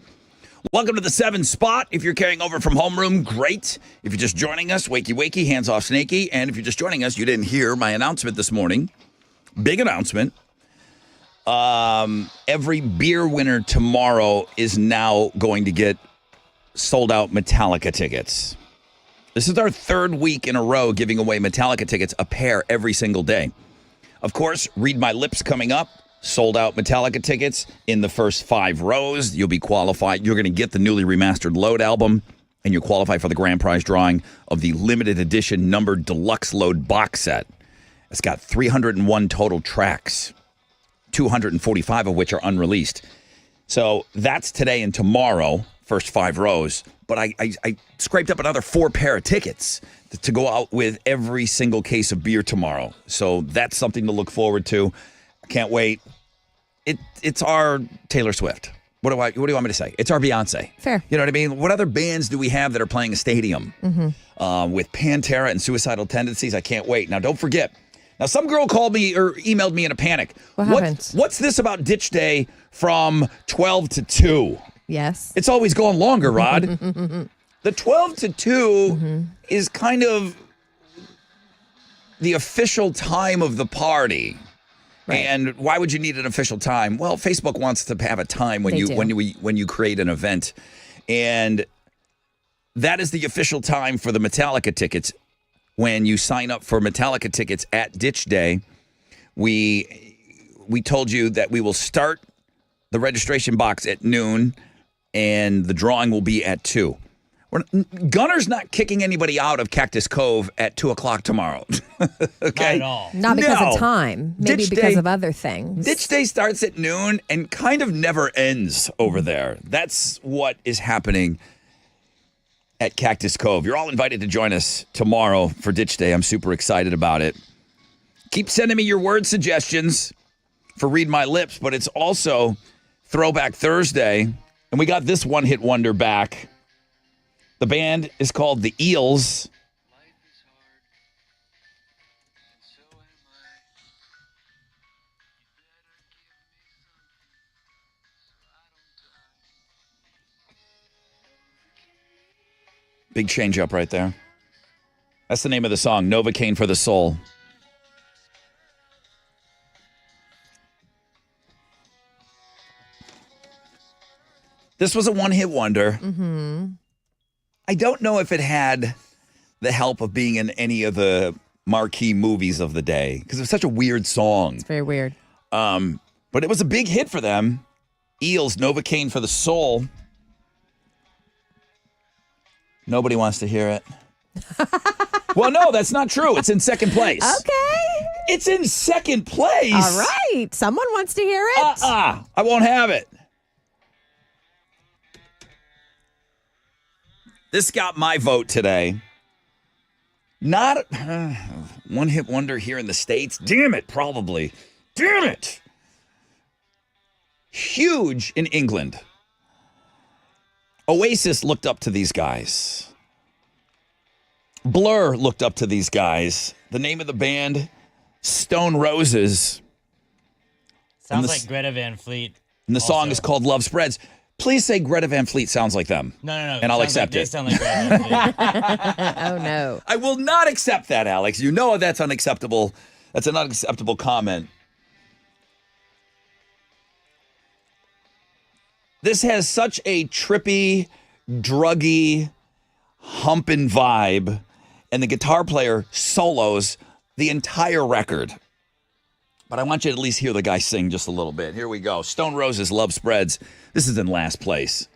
Welcome to the 7 spot. If you're carrying over from homeroom, great. If you're just joining us, wakey, wakey, hands off, snaky. And if you're just joining us, you didn't hear my announcement this morning. Big announcement. Every beer winner tomorrow is now going to get sold out Metallica tickets. This is our 3rd week in a row giving away Metallica tickets, a pair every single day. Of course, Read My Lips coming up. Sold out Metallica tickets in the first 5 rows. You'll be qualified. You're going to get the newly remastered Load album, and you qualify for the grand prize drawing of the limited edition numbered deluxe Load box set. It's got 301 total tracks, 245 of which are unreleased. So that's today and tomorrow, first 5 rows. But I scraped up another 4 pair of tickets to go out with every single case of beer tomorrow. So that's something to look forward to. I can't wait. It's our Taylor Swift. What do you want me to say? It's our Beyonce. Fair. You know what I mean? What other bands do we have that are playing a stadium with Pantera and Suicidal Tendencies? I can't wait. Now, don't forget. Now, some girl called me or emailed me in a panic. What happened? What's this about Ditch Day from 12 to 2? Yes. It's always going longer, Rod. The 12 to 2 is kind of the official time of the party. Right. And why would you need an official time? Well, Facebook wants to have a time when you create an event. And that is the official time for the Metallica tickets. When you sign up for Metallica tickets at Ditch Day, we told you that we will start the registration box at noon and the drawing will be at 2. Gunner's not kicking anybody out of Cactus Cove at 2 o'clock tomorrow. Okay? Not at all. Not because of time. Maybe because of other things. Ditch Day starts at noon and kind of never ends over there. That's what is happening at Cactus Cove. You're all invited to join us tomorrow for Ditch Day. I'm super excited about it. Keep sending me your word suggestions for Read My Lips, but it's also Throwback Thursday, and we got this one-hit wonder back. The band is called The Eels. Big change up right there. That's the name of the song, Novocaine for the Soul. This was a one-hit wonder. Mm-hmm. I don't know if it had the help of being in any of the marquee movies of the day because it was such a weird song. It's very weird. But it was a big hit for them. Eels, Novocaine for the Soul. Nobody wants to hear it. Well, no, that's not true. It's in second place. Okay. It's in second place. All right. Someone wants to hear it. I won't have it. This got my vote today. Not one-hit wonder here in the States. Damn it, probably. Damn it. Huge in England. Oasis looked up to these guys. Blur looked up to these guys. The name of the band, Stone Roses. Sounds like Greta Van Fleet. And the song is called Love Spreads. Please say Greta Van Fleet sounds like them. No. And I'll accept it. They sound like Greta Van Fleet. Oh, no. I will not accept that, Alex. You know that's unacceptable. That's an unacceptable comment. This has such a trippy, druggy, humping vibe, and the guitar player solos the entire record. But I want you to at least hear the guy sing just a little bit. Here we go. Stone Roses, Love Spreads. This is in last place.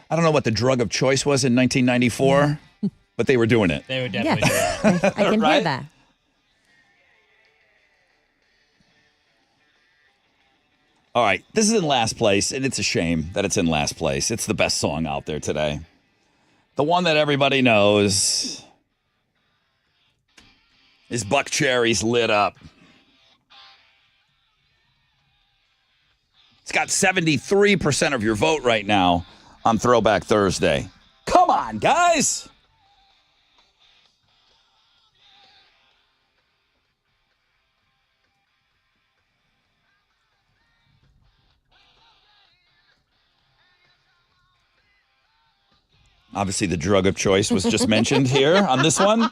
I don't know what the drug of choice was in 1994, but they were doing it. They were definitely doing it. I can Right? hear that. All right, this is in last place, and it's a shame that it's in last place. It's the best song out there today. The one that everybody knows is Buck Cherry's Lit Up. It's got 73% of your vote right now on Throwback Thursday. Come on, guys. Obviously, the drug of choice was just mentioned here on this one.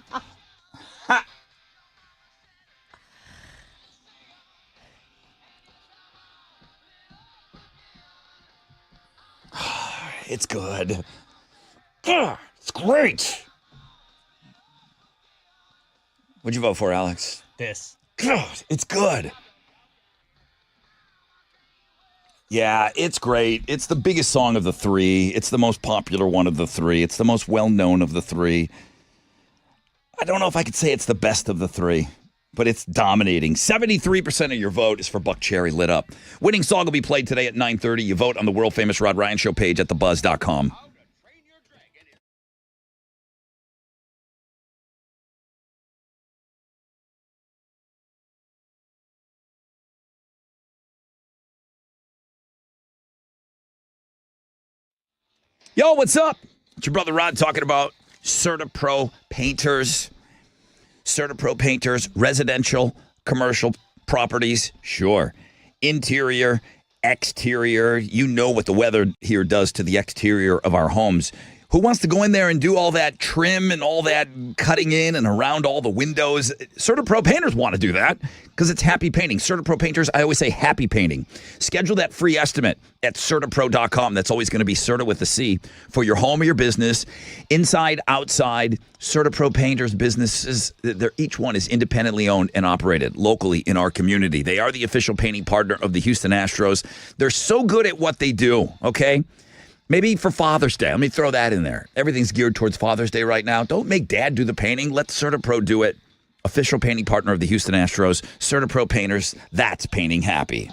It's good. It's great. What'd you vote for, Alex? This. God, it's good. Yeah, it's great. It's the biggest song of the three. It's the most popular one of the three. It's the most well-known of the three. I don't know if I could say it's the best of the three, but it's dominating. 73% of your vote is for Buck Cherry Lit Up. Winning song will be played today at 9:30. You vote on the world-famous Rod Ryan Show page at thebuzz.com. Yo, what's up? It's your brother Rod talking about CertaPro Painters. CertaPro Painters, residential, commercial properties, sure. Interior, exterior. You know what the weather here does to the exterior of our homes. Who wants to go in there and do all that trim and all that cutting in and around all the windows? CertaPro Painters want to do that because it's happy painting. CertaPro Painters, I always say happy painting. Schedule that free estimate at CertaPro.com. That's always going to be Certa with a C for your home or your business. Inside, outside, CertaPro Painters businesses, each one is independently owned and operated locally in our community. They are the official painting partner of the Houston Astros. They're so good at what they do, okay? Maybe for Father's Day. Let me throw that in there. Everything's geared towards Father's Day right now. Don't make Dad do the painting. Let CertaPro do it. Official painting partner of the Houston Astros. CertaPro Painters. That's painting happy.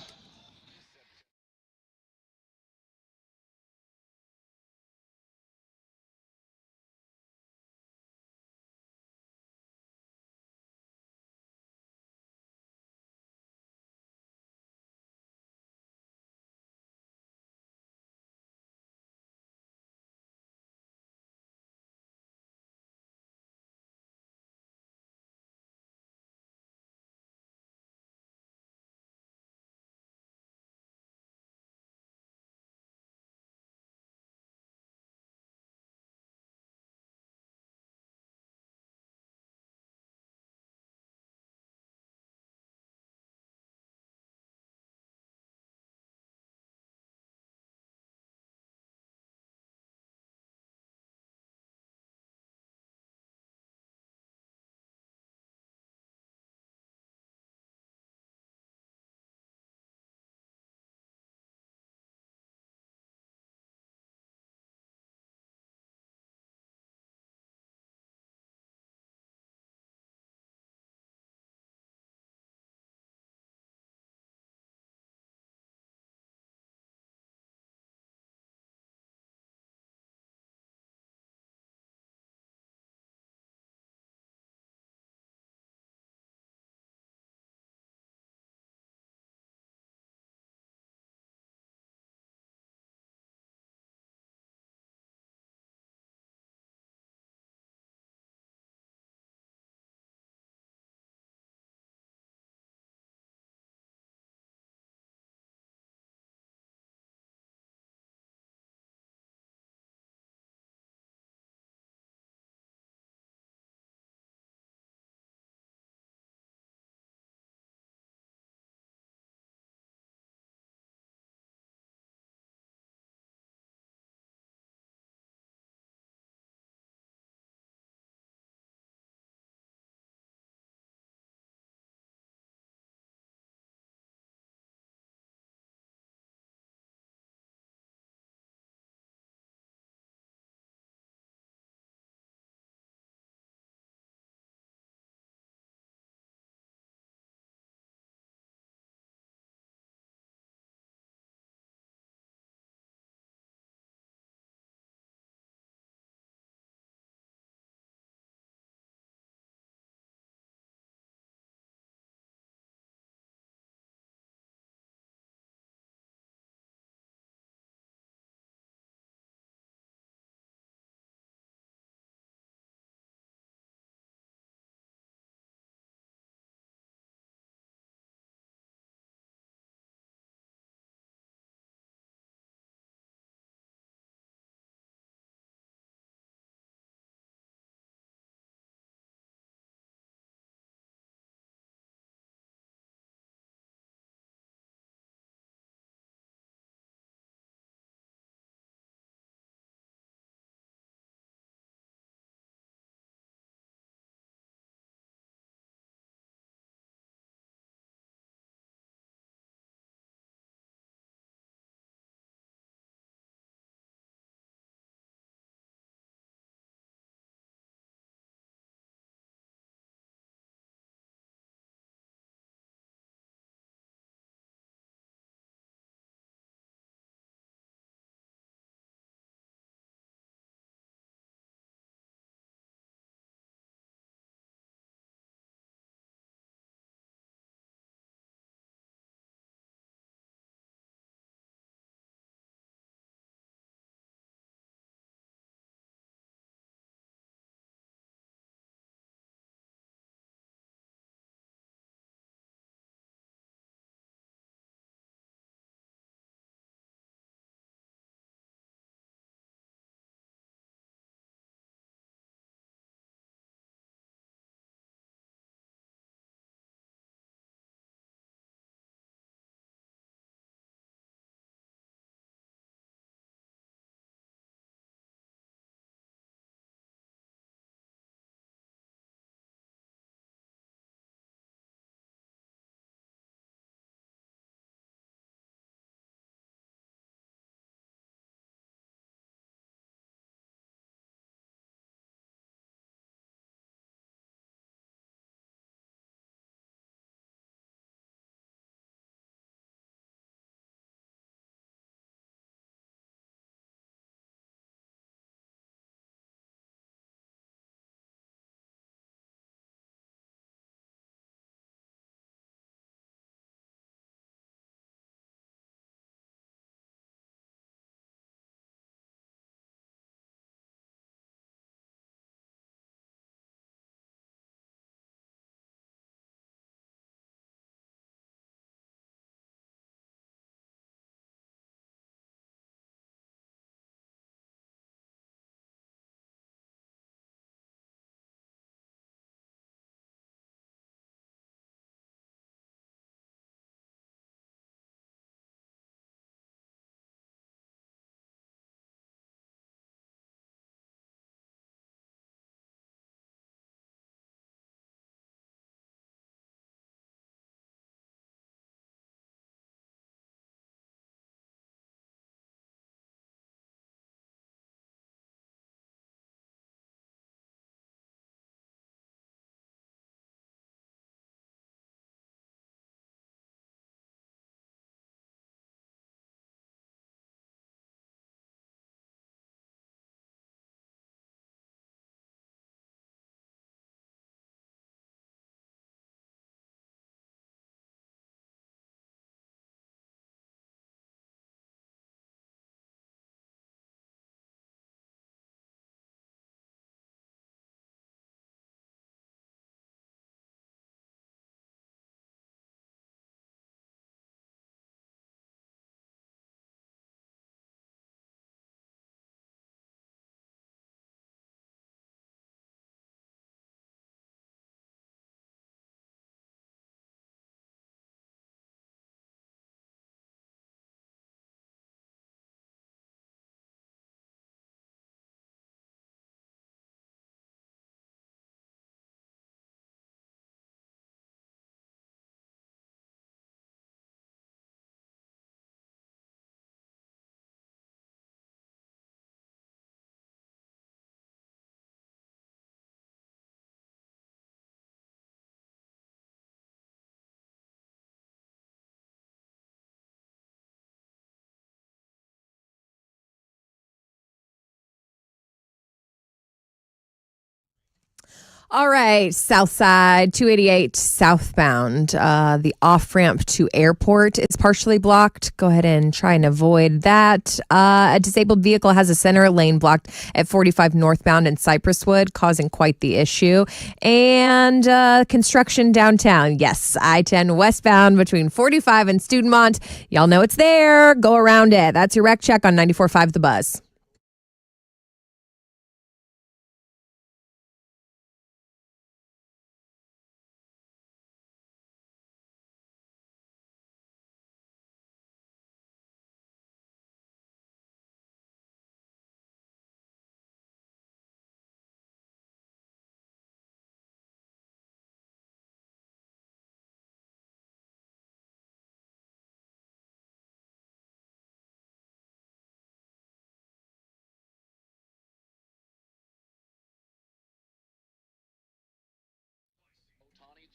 All right, South Side, 288 southbound. The off-ramp to airport is partially blocked. Go ahead and try and avoid that. A disabled vehicle has a center lane blocked at 45 northbound in Cypresswood, causing quite the issue. And construction downtown. Yes, I-10 westbound between 45 and Studentmont. Y'all know it's there. Go around it. That's your wreck check on 94.5 The Buzz.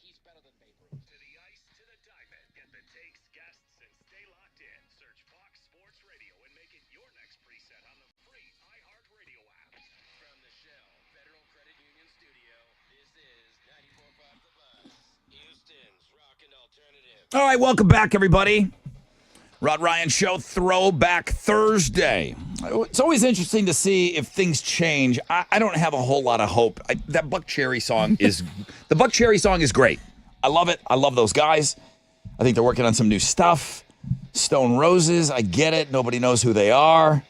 He's better than Babe Ruth. To the ice, to the diamond. Get the takes, guests, and stay locked in. Search Fox Sports Radio and make it your next preset on the free iHeartRadio app. From the Shell Federal Credit Union Studio, this is 94.5 The Buzz, Houston's rockin' alternative. All right, welcome back, everybody. Rod Ryan Show, Throwback Thursday. It's always interesting to see if things change. I don't have a whole lot of hope. That Buck Cherry song is the Buck Cherry song is great. I love it. I love those guys. I think they're working on some new stuff. Stone Roses, I get it. Nobody knows who they are.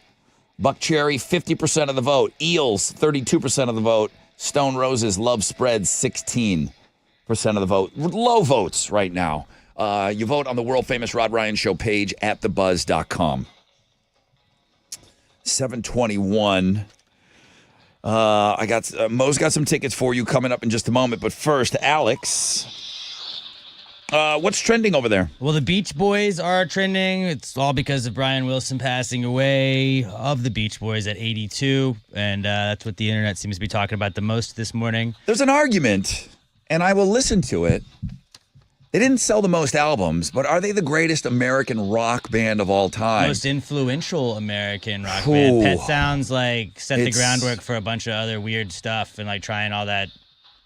Buck Cherry, 50% of the vote. Eels, 32% of the vote. Stone Roses, Love Spread, 16% of the vote. Low votes right now. You vote on the world-famous Rod Ryan Show page at thebuzz.com. 721. Mo's got some tickets for you coming up in just a moment. But first, Alex, what's trending over there? Well, the Beach Boys are trending. It's all because of Brian Wilson passing away of the Beach Boys at 82. And that's what the internet seems to be talking about the most this morning. There's an argument, and I will listen to it. They didn't sell the most albums, but are they the greatest American rock band of all time? Most influential American rock band. Pet Sounds set the groundwork for a bunch of other weird stuff and trying all that.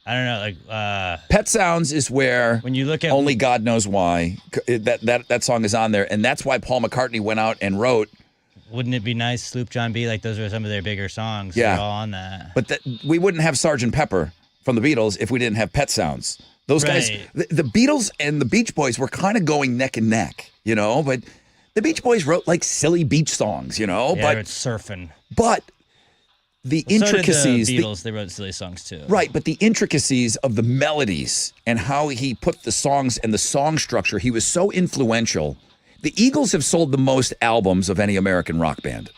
I don't know, Pet Sounds is where when you look at only God knows why that song is on there, and that's why Paul McCartney went out and wrote. Wouldn't it be nice, Sloop John B? Those are some of their bigger songs. Yeah, they're all on that. But we wouldn't have Sgt. Pepper from the Beatles if we didn't have Pet Sounds. Those guys, the Beatles and the Beach Boys were kind of going neck and neck, but the Beach Boys wrote silly beach songs, Yeah, but it's surfing. But the intricacies, so did the Beatles, they wrote silly songs too. Right, but the intricacies of the melodies and how he put the songs and the song structure, he was so influential. The Eagles have sold the most albums of any American rock band.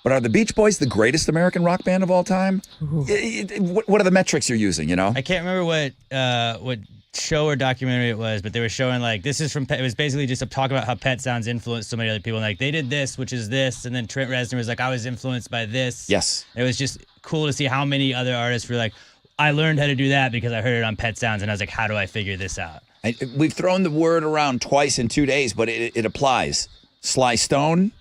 But are the Beach Boys the greatest American rock band of all time? What are the metrics you're using, I can't remember what show or documentary it was, but they were showing this is from Pet. It was basically just a talk about how Pet Sounds influenced so many other people. And they did this, which is this, and then Trent Reznor was I was influenced by this. Yes. It was just cool to see how many other artists were I learned how to do that because I heard it on Pet Sounds, and I was how do I figure this out? We've thrown the word around twice in 2 days, but it applies. Sly Stone,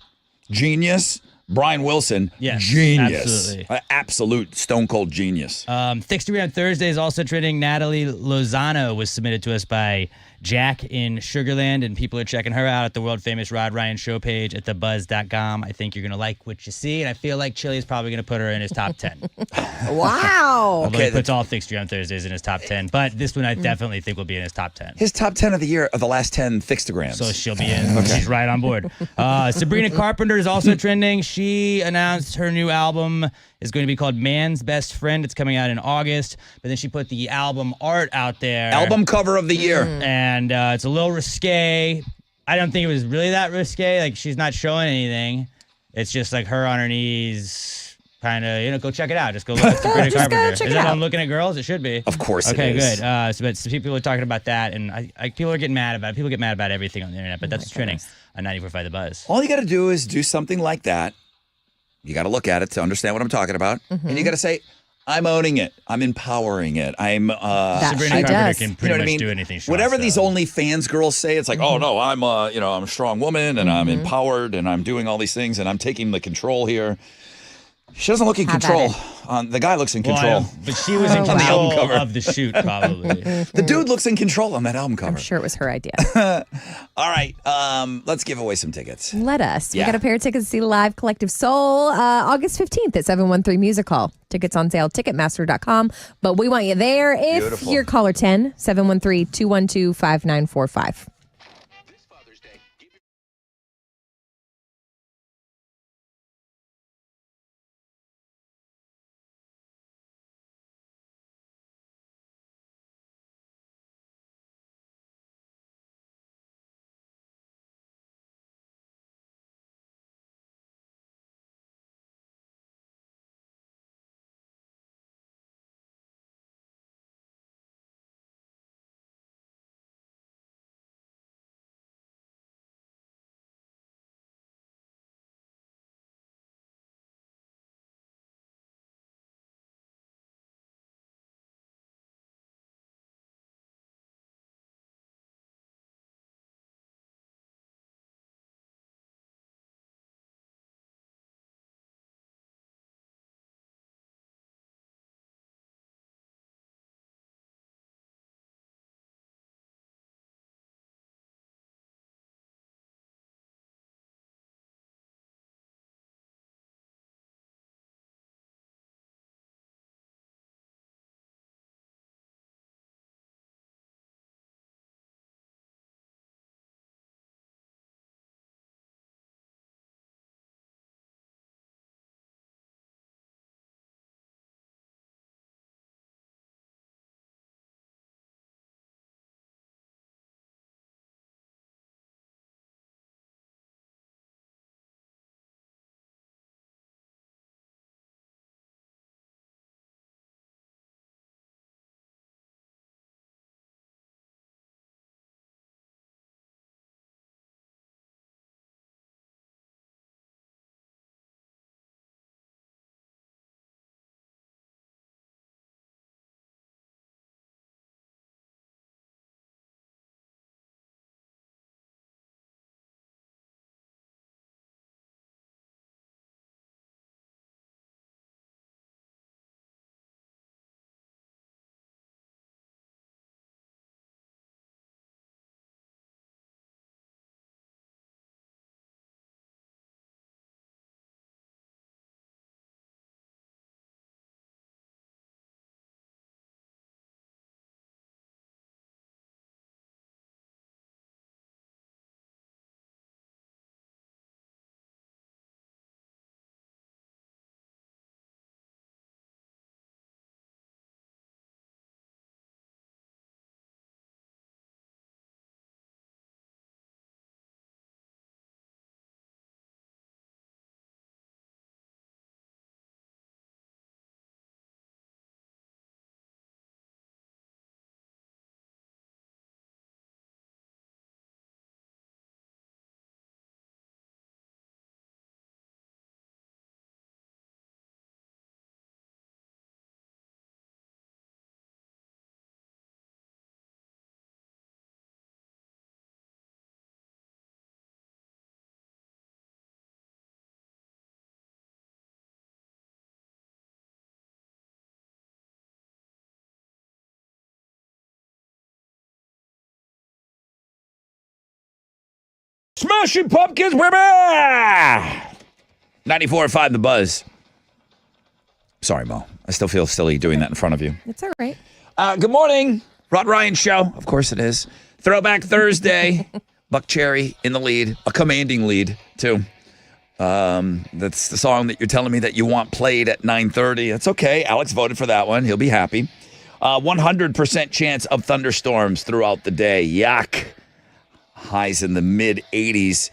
genius. Brian Wilson, genius. Absolutely. Absolute stone cold genius. Thickstagram Thursday is also trending. Natalie Lozano was submitted to us by Jack in Sugarland, and people are checking her out at the world famous Rod Ryan Show page at thebuzz.com. I think you're going to like what you see, and I feel like Chili's probably going to put her in his top 10. Wow. Although he puts all Thickstagram Thursdays in his top 10, but this one I definitely think will be in his top 10. His top 10 of the year of the last 10 Thickstagrams. So she'll be in. Okay. She's right on board. Sabrina Carpenter is also trending. She announced her new album is going to be called Man's Best Friend. It's coming out in August, but then she put the album art out there. Album cover of the year. And it's a little risque. I don't think it was really that risque. She's not showing anything. It's just her on her knees, kind of, go check it out. Just go look at Sabrina Carpenter. Is that how I'm looking at girls? It should be. Of course it is. Okay, good. But some people are talking about that, and people are getting mad about it. People get mad about everything on the internet, but that's trending on 94.5 The Buzz. All you got to do is do something like that. You got to look at it to understand what I'm talking about. Mm-hmm. And you got to say, I'm owning it. I'm empowering it. Sabrina Carpenter can pretty much do anything she whatever wants, these OnlyFans girls say, it's oh no, I'm I'm a strong woman and I'm empowered and I'm doing all these things and I'm taking the control here. She doesn't look in Have at control. it. The guy looks in Well, control. but she was in On the control album cover. of the shoot, probably. The dude looks in control on that album cover. I'm sure it was her idea. All right, let's give away some tickets. Let us. Yeah. We got a pair of tickets to see live Collective Soul August 15th at 713 Music Hall. Tickets on sale, Ticketmaster.com. But we want you there if Beautiful. you're caller 10, 713-212-5945. This Father's Day, give your Smashing Pumpkins, we're back! 94.5 The Buzz. Sorry, Mo. I still feel silly doing that in front of you. It's all right. Good morning. Rod Ryan Show. Of course it is. Throwback Thursday. Buck Cherry in the lead. A commanding lead, too. That's the song that you're telling me that you want played at 9:30. That's okay. Alex voted for that one. He'll be happy. 100% chance of thunderstorms throughout the day. Yuck. Highs in the mid-80s.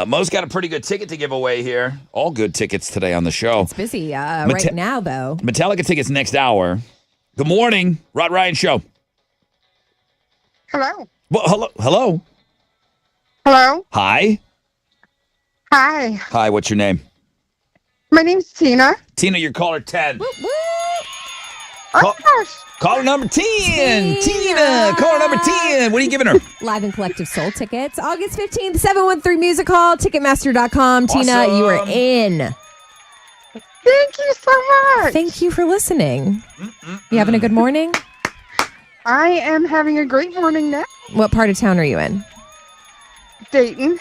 Mo's got a pretty good ticket to give away here. All good tickets today on the show. It's busy right now, though. Metallica tickets next hour. Good morning, Rod Ryan Show. Hello. Well, hello. Hello. Hi. Hi. Hi, what's your name? My name's Tina. Tina, you're caller 10. Whoop, whoop. Oh, gosh. Caller number 10. Tina, caller number 10. What are you giving her? Live and Collective Soul tickets. August 15th, 713 Music Hall, Ticketmaster.com. Tina, Awesome. you are in. Thank you so much. Thank you for listening. You having a good morning? I am having a great morning now. What part of town are you in? Dayton.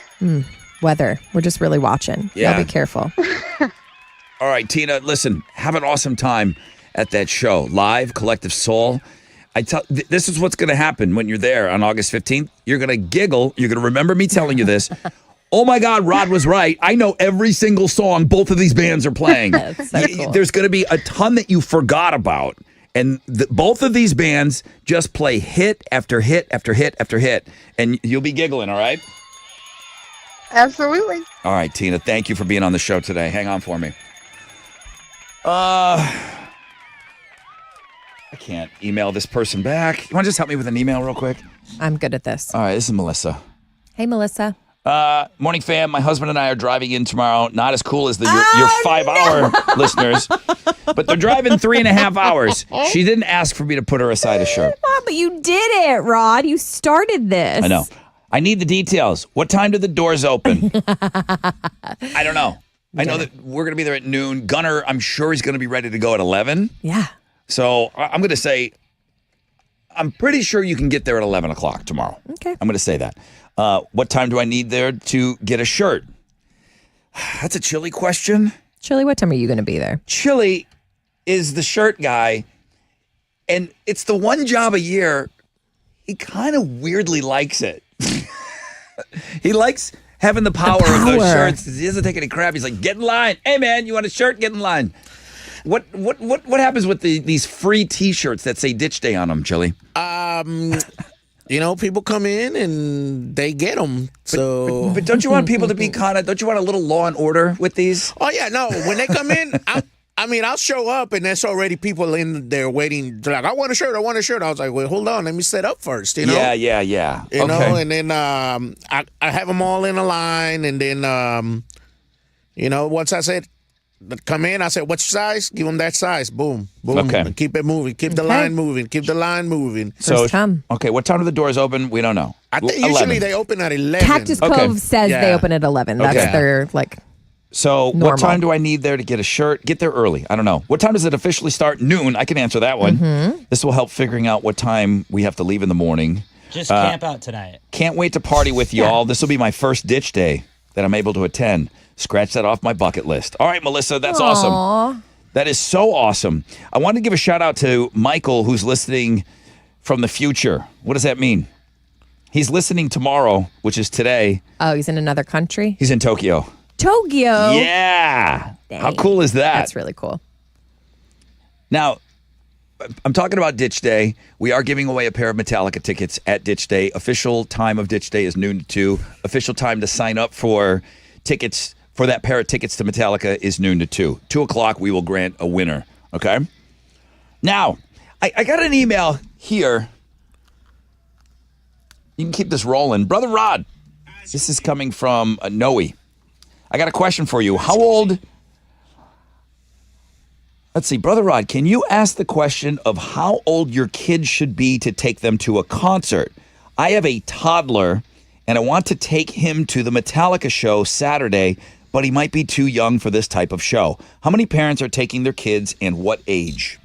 Weather. We're just really watching. Yeah. Y'all be careful. All right, Tina, listen, have an awesome time at that show. Live, Collective Soul. This is what's going to happen when you're there on August 15th. You're going to giggle. You're going to remember me telling you this. Oh, my God, Rod was right. I know every single song both of these bands are playing. That's so cool. There's going to be a ton that you forgot about. And both of these bands just play hit after hit after hit after hit. And you'll be giggling, all right? Absolutely. All right, Tina, thank you for being on the show today. Hang on for me. I can't email this person back. You want to just help me with an email real quick? I'm good at this. All right, this is Melissa. Hey, Melissa. Morning, fam. My husband and I are driving in tomorrow. Not as cool as your 5-hour listeners, but they're driving 3.5 hours. She didn't ask for me to put her aside a shirt. Oh, but you did it, Rod. You started this. I know. I need the details. What time do the doors open? I don't know. I know that we're going to be there at noon. Gunner, I'm sure he's going to be ready to go at 11. Yeah. So I'm going to say, I'm pretty sure you can get there at 11 o'clock tomorrow. Okay. I'm going to say that. What time do I need there to get a shirt? That's a Chili question. Chili, what time are you going to be there? Chili is the shirt guy, and it's the one job a year he kind of weirdly likes it. He likes having the power of those shirts. He doesn't take any crap. He's like, get in line. Hey, man, you want a shirt? Get in line. What happens with these free T-shirts that say Ditch Day on them, Chili? People come in and they get them. So, but don't you want people to be don't you want a little law and order with these? Oh yeah, no. When they come in, I'll show up and there's already people in there waiting. They're like, I want a shirt. I was like, well, hold on, let me set up first. Yeah. You know, and then I have them all in a line, and then once I said, come in, I said, what's your size? Give them that size. Boom, boom. Okay. And keep it moving. Keep the line moving. Keep the line moving. First time. Okay, what time do the doors open? We don't know. I think usually they open at 11. Cactus Cove says they open at 11. That's their, So normal. What time do I need there to get a shirt? Get there early. I don't know. What time does it officially start? Noon. I can answer that one. Mm-hmm. This will help figuring out what time we have to leave in the morning. Just camp out tonight. Can't wait to party with y'all. This will be my first ditch day that I'm able to attend. Scratch that off my bucket list. All right, Melissa, that's awesome. That is so awesome. I want to give a shout out to Michael, who's listening from the future. What does that mean? He's listening tomorrow, which is today. Oh, he's in another country? He's in Tokyo. Tokyo? Yeah. Dang. How cool is that? That's really cool. Now, I'm talking about Ditch Day. We are giving away a pair of Metallica tickets at Ditch Day. Official time of Ditch Day is noon to 2. Official time to sign up for tickets for that pair of tickets to Metallica is noon to 2. 2 o'clock, we will grant a winner. Okay? Now, I got an email here. You can keep this rolling. Brother Rod, this is coming from Noe. I got a question for you. How old... Let's see, Brother Rod, can you ask the question of how old your kids should be to take them to a concert? I have a toddler, and I want to take him to the Metallica show Saturday, but he might be too young for this type of show. How many parents are taking their kids, and what age?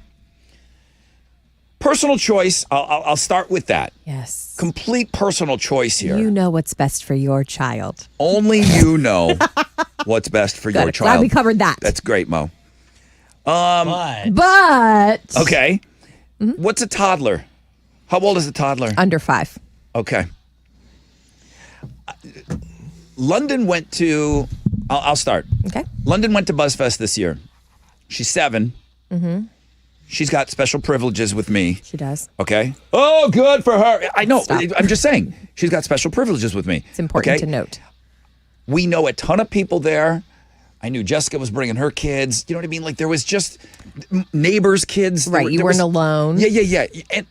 Personal choice, I'll start with that. Yes. Complete personal choice here. You know what's best for your child. Only you know what's best for your child. Glad we covered that. That's great, Mo. But okay. What's a toddler? How old is a toddler? Under 5. Okay. London went to... I'll start. Okay. London went to BuzzFest this year. She's 7. Mm-hmm. She's got special privileges with me. She does. Okay. Oh, good for her. I know. Stop. I'm just saying. She's got special privileges with me. It's important to note. We know a ton of people there. I knew Jessica was bringing her kids. You know what I mean? Like there was just neighbors' kids. Right. You weren't alone. Yeah.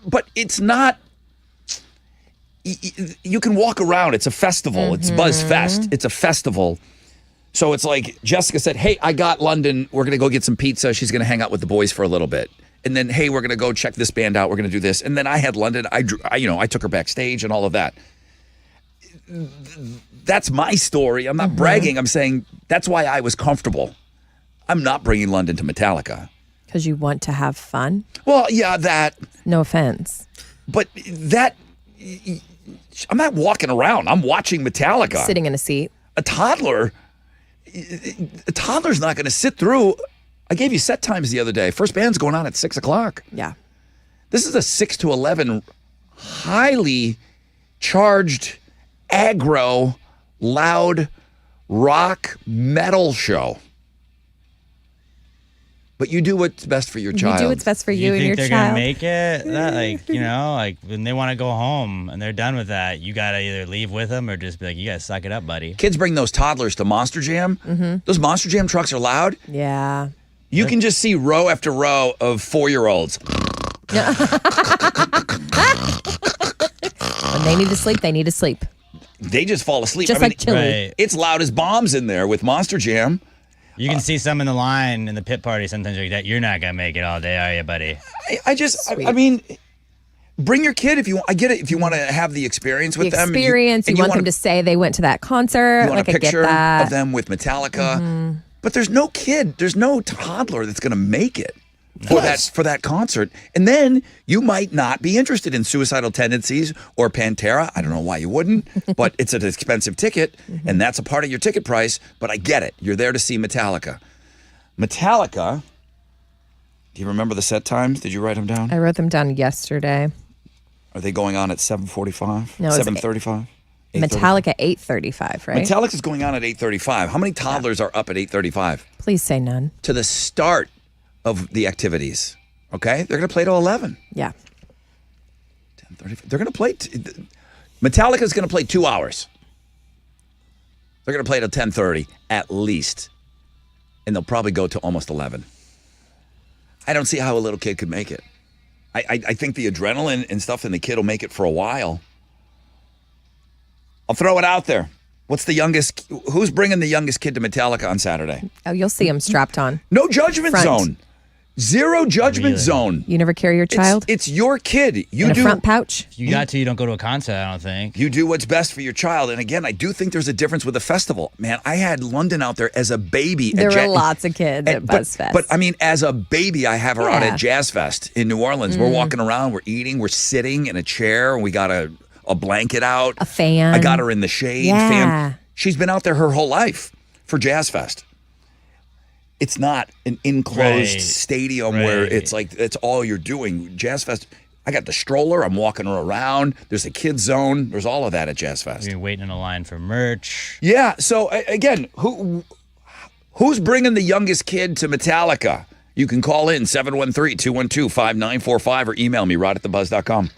But it's not... You can walk around. It's a festival. Mm-hmm. It's BuzzFest. It's a festival. So it's like Jessica said, hey, I got London. We're going to go get some pizza. She's going to hang out with the boys for a little bit. And then, hey, we're going to go check this band out. We're going to do this. And then I had London. I took her backstage and all of that. That's my story. I'm not bragging. I'm saying that's why I was comfortable. I'm not bringing London to Metallica. Because you want to have fun? Well, yeah, that. No offense. But that, I'm not walking around. I'm watching Metallica. Sitting in a seat. A toddler's not going to sit through. I gave you set times the other day. First band's going on at 6 o'clock. Yeah. This is a 6 to 11, highly charged, aggro, loud rock metal show. But you do what's best for your child. You do what's best for you and your think child. they're gonna make it? That, like, you know, like when they want to go home and they're done with that, you gotta either leave with them or just be like, you gotta suck it up, buddy. Kids bring those toddlers to Monster Jam. Mm-hmm. Those Monster Jam trucks are loud. Yeah. You can just see row after row of 4-year-olds. When they need to sleep, they need to sleep. They just fall asleep. Just like Chili. Right. It's loud as bombs in there with Monster Jam. You can see some in the line in the pit party sometimes like that. You're not gonna make it all day, are you, buddy? I mean, bring your kid if you want. I get it if you want to have the experience with them. You want them to say they went to that concert. You want like, a picture I get that. of them with Metallica. Mm-hmm. But there's no toddler that's going to make it for that concert. And then you might not be interested in Suicidal Tendencies or Pantera. I don't know why you wouldn't, but it's an expensive ticket, and that's a part of your ticket price. But I get it. You're there to see Metallica. Metallica, do you remember the set times? Did you write them down? I wrote them down yesterday. Are they going on at 7:45? No, it's 7:35? Metallica 8:35, right? Metallica's going on at 8:35. How many toddlers are up at 8:35? Please say none. To the start of the activities. Okay? They're going to play till 11. Yeah. 10:30. They're going to play. Metallica's going to play 2 hours. They're going to play till 10:30 at least. And they'll probably go to almost 11. I don't see how a little kid could make it. I think the adrenaline and stuff, and the kid will make it for a while. I'll throw it out there. What's the youngest? Who's bringing the youngest kid to Metallica on Saturday? Oh, you'll see them strapped on. No judgment Front. zone. Zero judgment zone. You never carry your child? It's your kid. You in do a front pouch? If you got to, you don't go to a concert, I don't think. You do what's best for your child. And again, I do think there's a difference with a festival. Man, I had London out there as a baby. There were lots of kids at BuzzFest. But I mean, as a baby, I have her out Yeah. at Jazz Fest in New Orleans. We're walking around, we're eating, we're sitting in a chair, and we got a blanket out. A fan. I got her in the shade. Yeah. Fan. She's been out there her whole life for Jazz Fest. It's not an enclosed stadium where it's like that's all you're doing. Jazz Fest, I got the stroller. I'm walking her around. There's a kids zone. There's all of that at Jazz Fest. You're waiting in a line for merch. Yeah. So again, who's bringing the youngest kid to Metallica? You can call in 713-212-5945 or email me rod@thebuzz.com.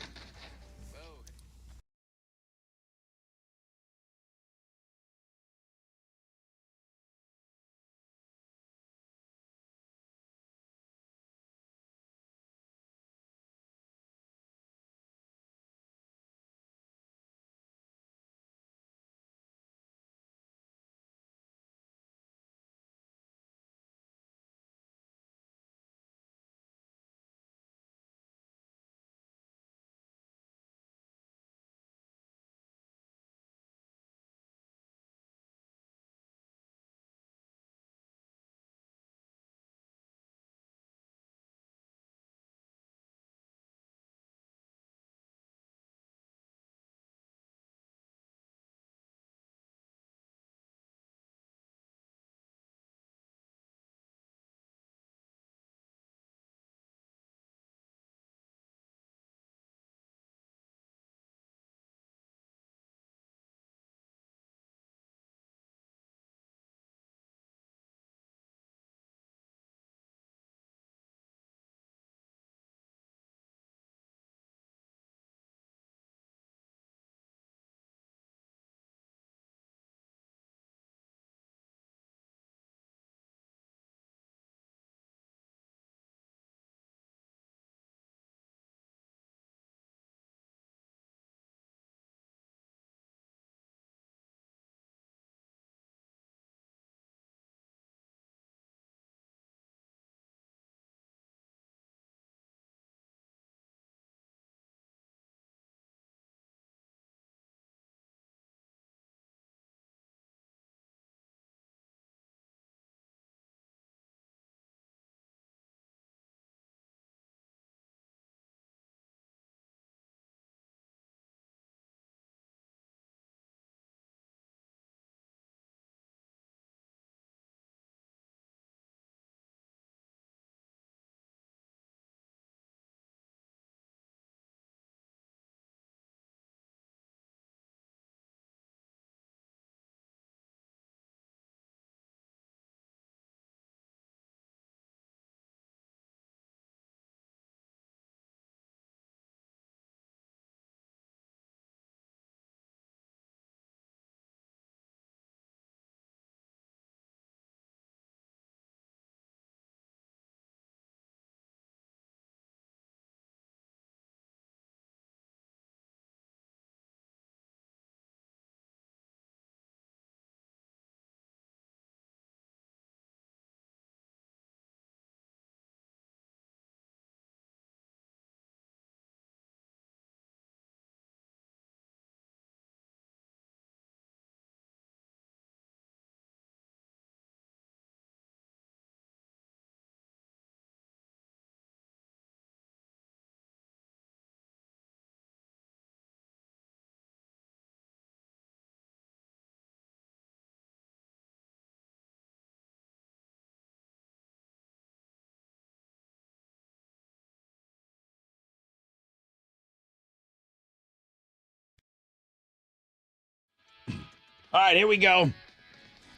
All right, here we go.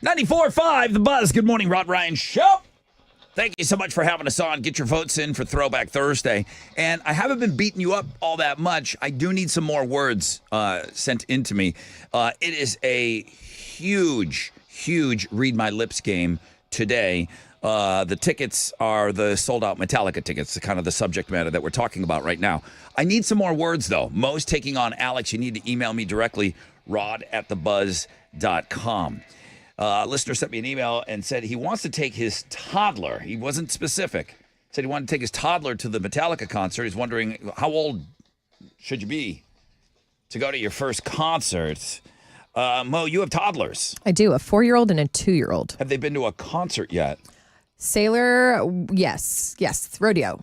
94.5, The Buzz. Good morning, Rod Ryan Show. Thank you so much for having us on. Get your votes in for Throwback Thursday. And I haven't been beating you up all that much. I do need some more words sent in to me. It is a huge Read My Lips game today. The tickets are the sold-out Metallica tickets, kind of the subject matter that we're talking about right now. I need some more words, though. Mo's taking on Alex. You need to email me directly, rod@thebuzz.com. Listener sent me an email and said he wants to take his toddler. He wasn't specific. Said he wanted to take his toddler to the Metallica concert. He's wondering, how old should you be to go to your first concert? Mo, you have toddlers. I do, a 4-year-old and a 2-year-old. Have they been to a concert yet? Sailor, yes, rodeo.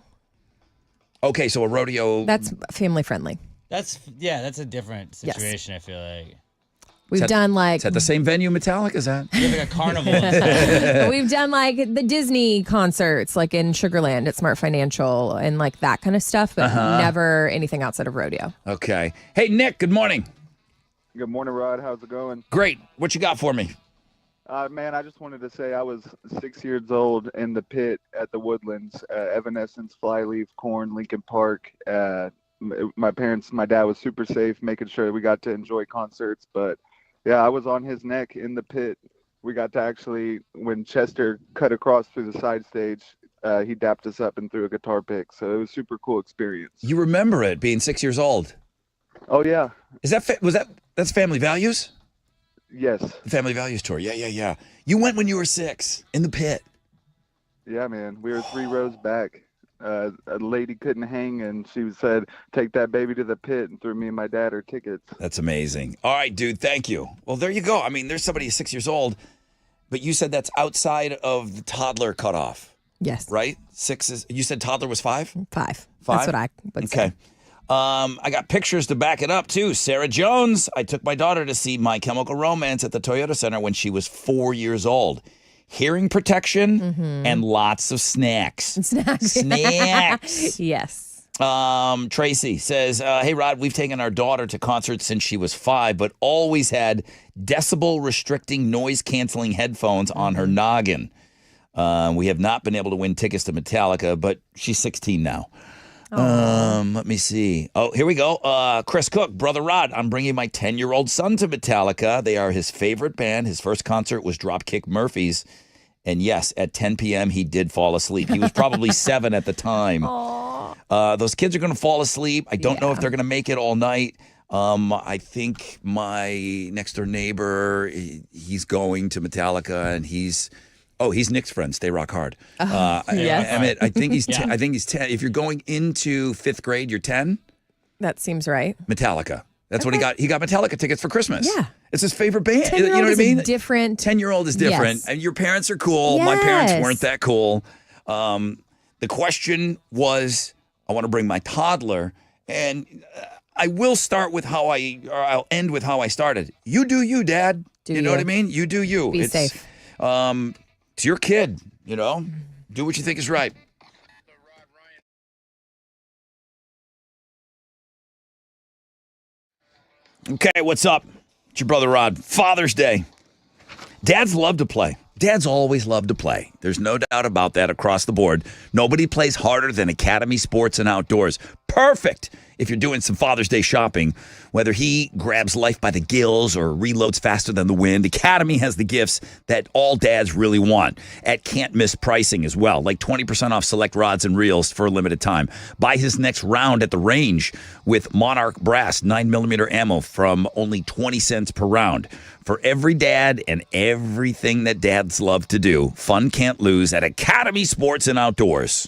Okay, so a rodeo. That's family friendly. That's a different situation, I feel like. We've done like... Is that the same venue Metallica is at? It's like a carnival. We've done like the Disney concerts, like in Sugarland at Smart Financial and like that kind of stuff, but never anything outside of rodeo. Okay. Hey, Nick, good morning. Good morning, Rod. How's it going? Great. What you got for me? Man, I just wanted to say I was 6 years old in the pit at the Woodlands, Evanescence, Flyleaf, Corn, Lincoln Park. My dad was super safe, making sure we got to enjoy concerts, but yeah, I was on his neck in the pit. We got to actually, when Chester cut across through the side stage, he dapped us up and threw a guitar pick. So it was a super cool experience. You remember it being 6 years old? Oh yeah. That's Family Values? Yes. The Family Values tour. Yeah. You went when you were 6 in the pit. Yeah, man. We were 3 rows back. A lady couldn't hang, and she said, "Take that baby to the pit," and threw me and my dad our tickets. That's amazing. All right, dude. Thank you. Well, there you go. I mean, there's somebody 6 years old, but you said that's outside of the toddler cutoff. Yes. Right? 6 is. You said toddler was 5? 5. 5? That's what I would say. Okay. I got pictures to back it up, too. Sarah Jones. I took my daughter to see My Chemical Romance at the Toyota Center when she was 4 years old. Hearing protection and lots of snacks. Snacks. Yes. Tracy says, hey, Rod, we've taken our daughter to concerts since she was 5, but always had decibel-restricting, noise-canceling headphones on her noggin. We have not been able to win tickets to Metallica, but she's 16 now. Let me see. Oh, here we go. Chris Cook, Brother Rod, I'm bringing my 10-year-old son to Metallica. They are his favorite band. His first concert was Dropkick Murphys. And yes, at 10 p.m., he did fall asleep. He was probably 7 at the time. Those kids are going to fall asleep. I don't know if they're going to make it all night. I think my next-door neighbor, he's going to Metallica, and he's Nick's friend. Stay Rock Hard. Yes. I think he's 10. I think he's 10. If you're going into 5th grade, you're 10. That seems right. Metallica. That's what he got. He got Metallica tickets for Christmas. Yeah. It's his favorite band. 10-year-old you know what I mean? Is different. 10-year-old is different. Yes. And your parents are cool. Yes. My parents weren't that cool. The question was, I want to bring my toddler. And I will start with I'll end with how I started. You do you, Dad. Do you know what I mean? You do you. Be safe. It's your kid, you know? Do what you think is right. Okay, what's up? It's your brother Rod. Father's Day. Dads love to play. Dads always love to play. There's no doubt about that across the board. Nobody plays harder than Academy Sports and Outdoors. Perfect if you're doing some Father's Day shopping. Whether he grabs life by the gills or reloads faster than the wind, Academy has the gifts that all dads really want at can't-miss pricing as well, like 20% off select rods and reels for a limited time. Buy his next round at the range with Monarch Brass 9mm ammo from only 20 cents per round. For every dad and everything that dads love to do, fun can't lose at Academy Sports and Outdoors.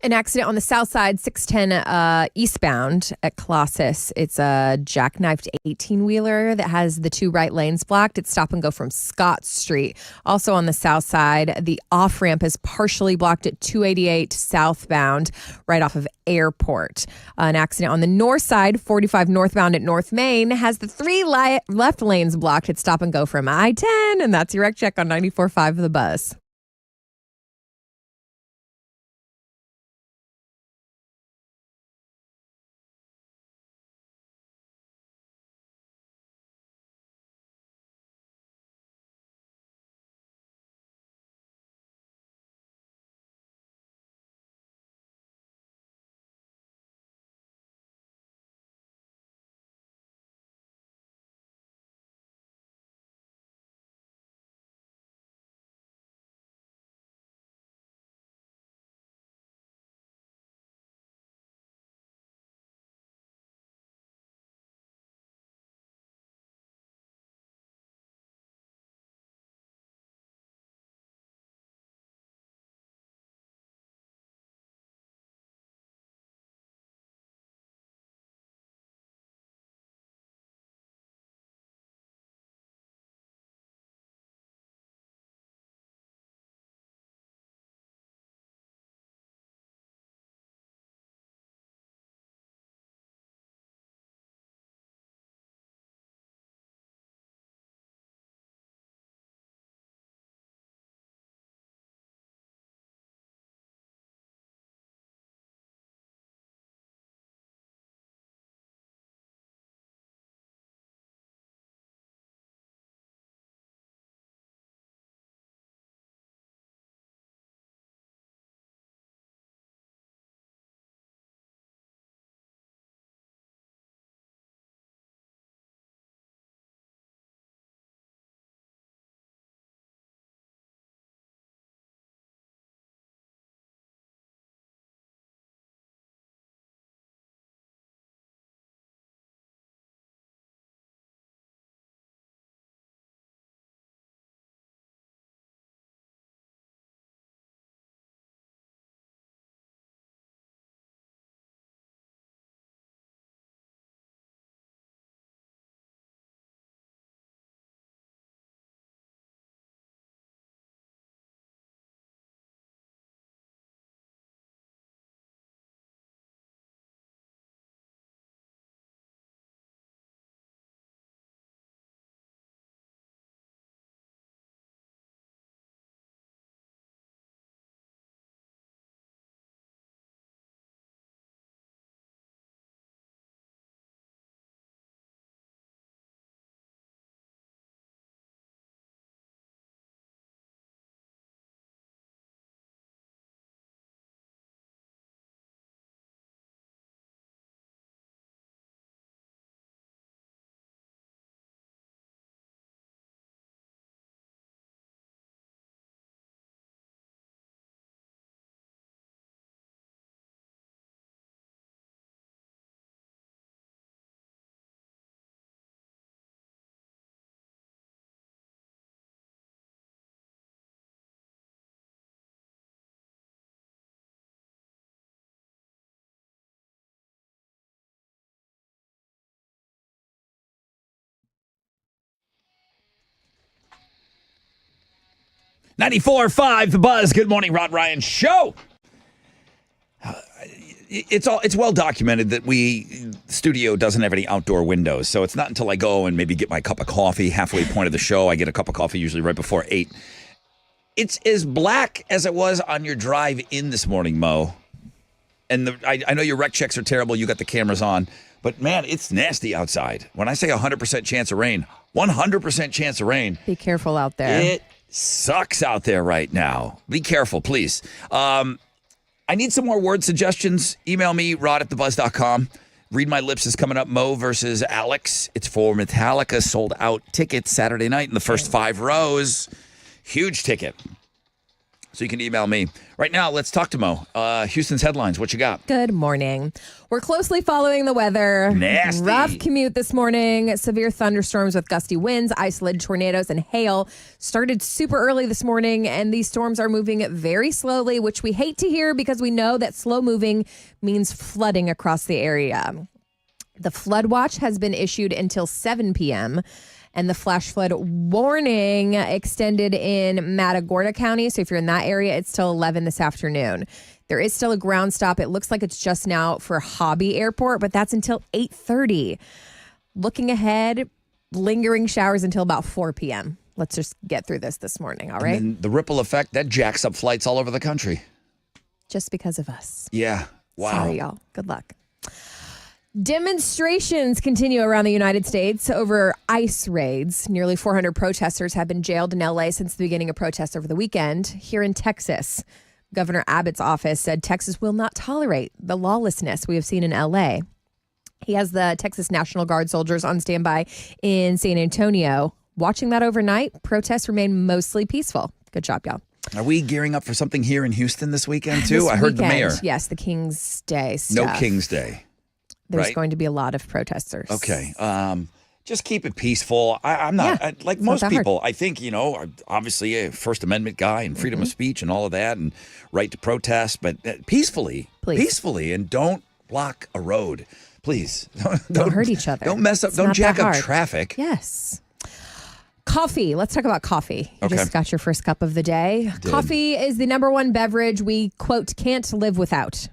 An accident on the south side, 610 eastbound at Colossus. It's a jackknifed 18-wheeler that has the two right lanes blocked. It's stop and go from Scott Street. Also on the south side, the off-ramp is partially blocked at 288 southbound, right off of Airport. An accident on the north side, 45 northbound at North Main, has the three left lanes blocked. It's stop and go from I-10, and that's your wreck check on 94.5 The Buzz. .94.5 The Buzz. Good morning, Rod Ryan Show. It's well documented that studio doesn't have any outdoor windows, so it's not until I go and maybe get my cup of coffee halfway point of the show. I get a cup of coffee usually right before 8. It's as black as it was on your drive in this morning, Mo. And I know your rec checks are terrible. You got the cameras on. But, man, it's nasty outside. When I say 100% chance of rain, 100% chance of rain. Be careful out there. It sucks out there right now. Be careful, please. I need some more word suggestions. Email me, rod@thebuzz.com. Read My Lips is coming up. Mo versus Alex. It's for Metallica. Sold out tickets Saturday night in the first 5 rows. Huge ticket. So you can email me. Right now, let's talk to Mo. Houston's headlines. What you got? Good morning. We're closely following the weather. Nasty. Rough commute this morning. Severe thunderstorms with gusty winds, isolated tornadoes, and hail started super early this morning, and these storms are moving very slowly, which we hate to hear because we know that slow moving means flooding across the area. The flood watch has been issued until 7 p.m., and the flash flood warning extended in Matagorda County. So if you're in that area, it's till 11 this afternoon. There is still a ground stop. It looks like it's just now for Hobby Airport, but that's until 8:30. Looking ahead, lingering showers until about 4 p.m. Let's just get through this morning, all right? And then the ripple effect, that jacks up flights all over the country. Just because of us. Yeah. Wow. Sorry, y'all. Good luck. Demonstrations continue around the United States over ICE raids. Nearly 400 protesters have been jailed in LA since the beginning of protests over the weekend. Here in Texas, Governor Abbott's office said Texas will not tolerate the lawlessness we have seen in LA. He has the Texas National Guard soldiers on standby in San Antonio. Watching that overnight, protests remain mostly peaceful. Good job, y'all. Are we gearing up for something here in Houston this weekend, too? This I heard the weekend, mayor. Yes, the King's Day stuff. No King's Day. There's right? going to be a lot of protesters. Okay. Just keep it peaceful. I'm not, Yeah, like it's most not that people, I think, I'm obviously a First Amendment guy and freedom of speech and all of that and right to protest, but peacefully. Please. Peacefully, and don't block a road. Please. Don't hurt each other. Don't mess up. It's Don't not jack that up hard. traffic. Yes. Coffee. Let's talk about coffee. You Okay. just got your first cup of the day. Did. Coffee is the number one beverage we, quote, can't live without.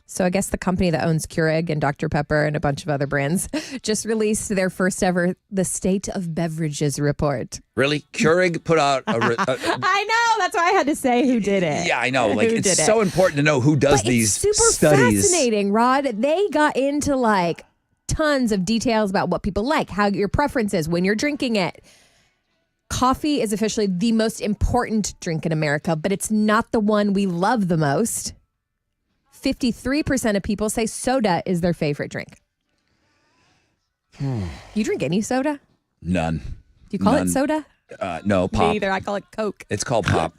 So I guess the company that owns Keurig and Dr. Pepper and a bunch of other brands just released their first ever The State of Beverages report. Really? Keurig put out a I know. That's why I had to say who did it. yeah, I know. Like, Who it's did it. so important to know who does But these it's super studies. fascinating, Rod. They got into like tons of details about what people like, how your preference is when you're drinking it. Coffee is officially the most important drink in America, but it's not the one we love the most. 53% of people say soda is their favorite drink. You drink any soda? None. Do you call None. it soda? No, pop. Me either. I call it Coke. It's called pop.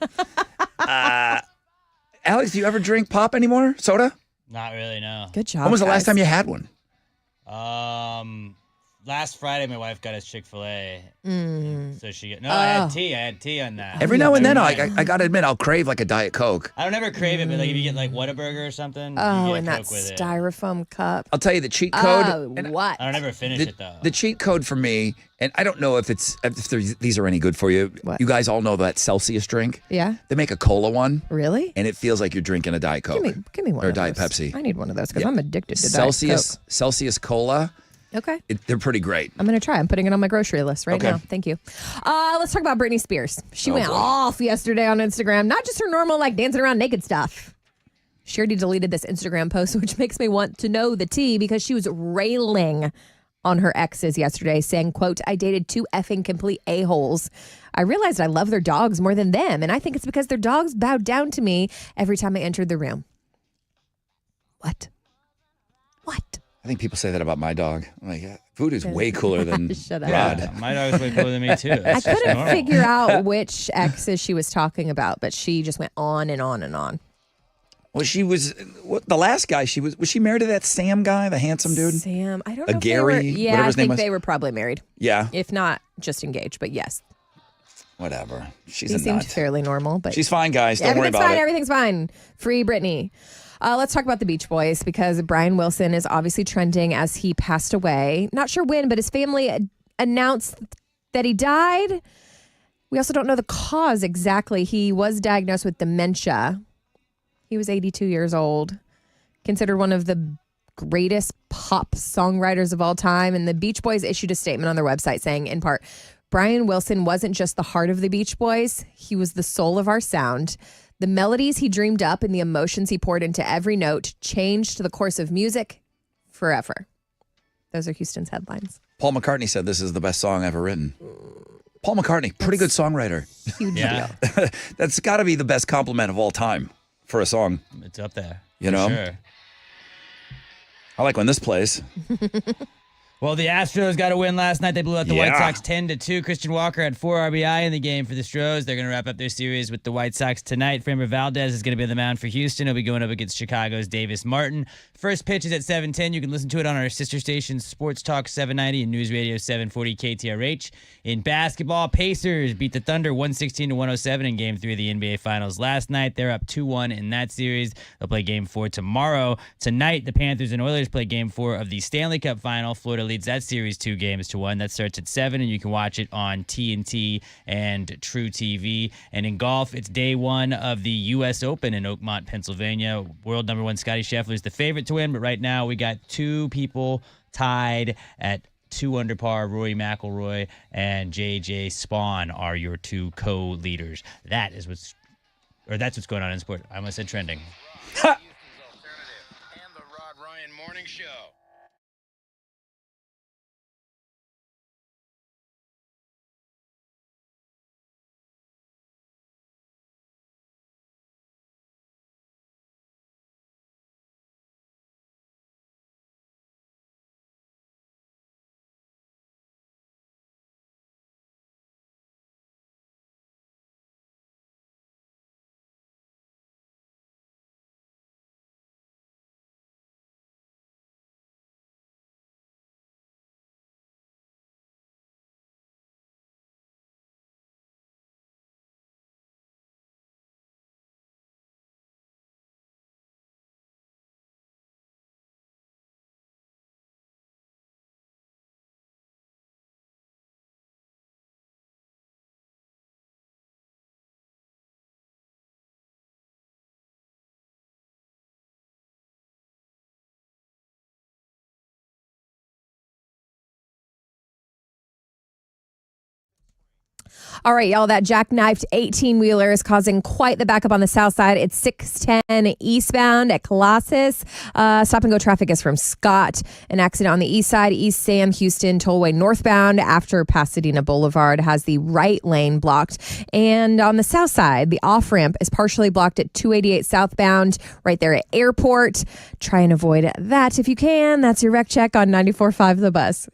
Alex, do you ever drink pop anymore? Soda? Not really, no. Good job. When was the last guys. time you had one? Last Friday, my wife got us Chick-fil-A. So she I Oh. had tea. I had tea on that. Every now and then, Every I night. got to admit, I'll crave like a Diet Coke. I don't ever crave it, but like if you get like Whataburger or something, Oh, you and get a that Coke with it. styrofoam cup. I'll tell you the cheat code. Oh, what? I don't ever finish it though. The cheat code for me, and I don't know if these are any good for you. What? You guys all know that Celsius drink. Yeah. They make a cola one, Really? and it feels like you're drinking a Diet Coke. Give me one or of Diet those. Pepsi. I need one of those because Yeah. I'm addicted to Celsius Diet Celsius Cola. Coke. Okay. They're pretty great. I'm going to try. I'm putting it on my grocery list right Okay. now. Thank you. Let's talk about Britney Spears. She Oh, went boy. off yesterday on Instagram. Not just her normal, like, dancing around naked stuff. She already deleted this Instagram post, which makes me want to know the tea because she was railing on her exes yesterday, saying, quote, "I dated two effing complete a-holes. I realized I love their dogs more than them, and I think it's because their dogs bowed down to me every time I entered the room." What? I think people say that about my dog. I'm like, yeah, Voodoo's way cooler than Shut up. Rod. Yeah, my dog's way cooler than me too. I That's just couldn't normal. figure out which exes she was talking about, but she just went on and on and on. Well, she was the last guy. Was she married to that Sam guy, the handsome dude? Sam, I don't A know. Gary, If they were, yeah, whatever I his name think was? they were probably married. Yeah, If not, just engaged. But yes, whatever. She's he a seemed nut. fairly normal. But She's fine, guys. Don't worry everything's about fine. it. Everything's fine. Free Britney. Let's talk about the Beach Boys because Brian Wilson is obviously trending as he passed away. Not sure when, but his family announced that he died. We also don't know the cause exactly. He was diagnosed with dementia. He was 82 years old, considered one of the greatest pop songwriters of all time. And the Beach Boys issued a statement on their website saying, in part, Brian Wilson wasn't just the heart of the Beach Boys. He was the soul of our sound. The melodies he dreamed up and the emotions he poured into every note changed the course of music forever. Those are Houston's headlines. Paul McCartney said this is the best song ever written. Paul McCartney, pretty good songwriter. Huge Yeah. deal. That's got to be the best compliment of all time for a song. It's up there. You for know? Sure. I like when this plays. Well, Well, the Astros got a win last night. They blew out the White Yeah. Sox 10-2. Christian Walker had 4 RBI in the game for the Stros. They're going to wrap up their series with the White Sox tonight. Framber Valdez is going to be on the mound for Houston. He'll be going up against Chicago's Davis Martin. First pitch is at 7:10. You can listen to it on our sister stations, Sports Talk 790 and News Radio 740 KTRH. In basketball, Pacers beat the Thunder 116-107 in Game 3 of the NBA Finals last night. They're up 2-1 in that series. They'll play Game 4 tomorrow. Tonight, the Panthers and Oilers play Game 4 of the Stanley Cup Final. Florida leads that series 2-1. That starts at 7, and you can watch it on TNT and True TV. And in golf, it's day 1 of the U.S. Open in Oakmont, Pennsylvania. World number 1 Scottie Scheffler is the favorite to win, but right now we got 2 people tied at 2 under par. Rory McIlroy and JJ Spawn are your 2 co-leaders. That's what's going on in sport. I almost said trending. And the Rod Ryan Morning Show. All right, y'all, that jackknifed 18-wheeler is causing quite the backup on the south side. It's 610 eastbound at Colossus. Stop-and-go traffic is from Scott. An accident on the east side, East Sam Houston Tollway northbound after Pasadena Boulevard has the right lane blocked. And on the south side, the off-ramp is partially blocked at 288 southbound right there at Airport. Try and avoid that if you can. That's your wreck check on 94.5 The Bus.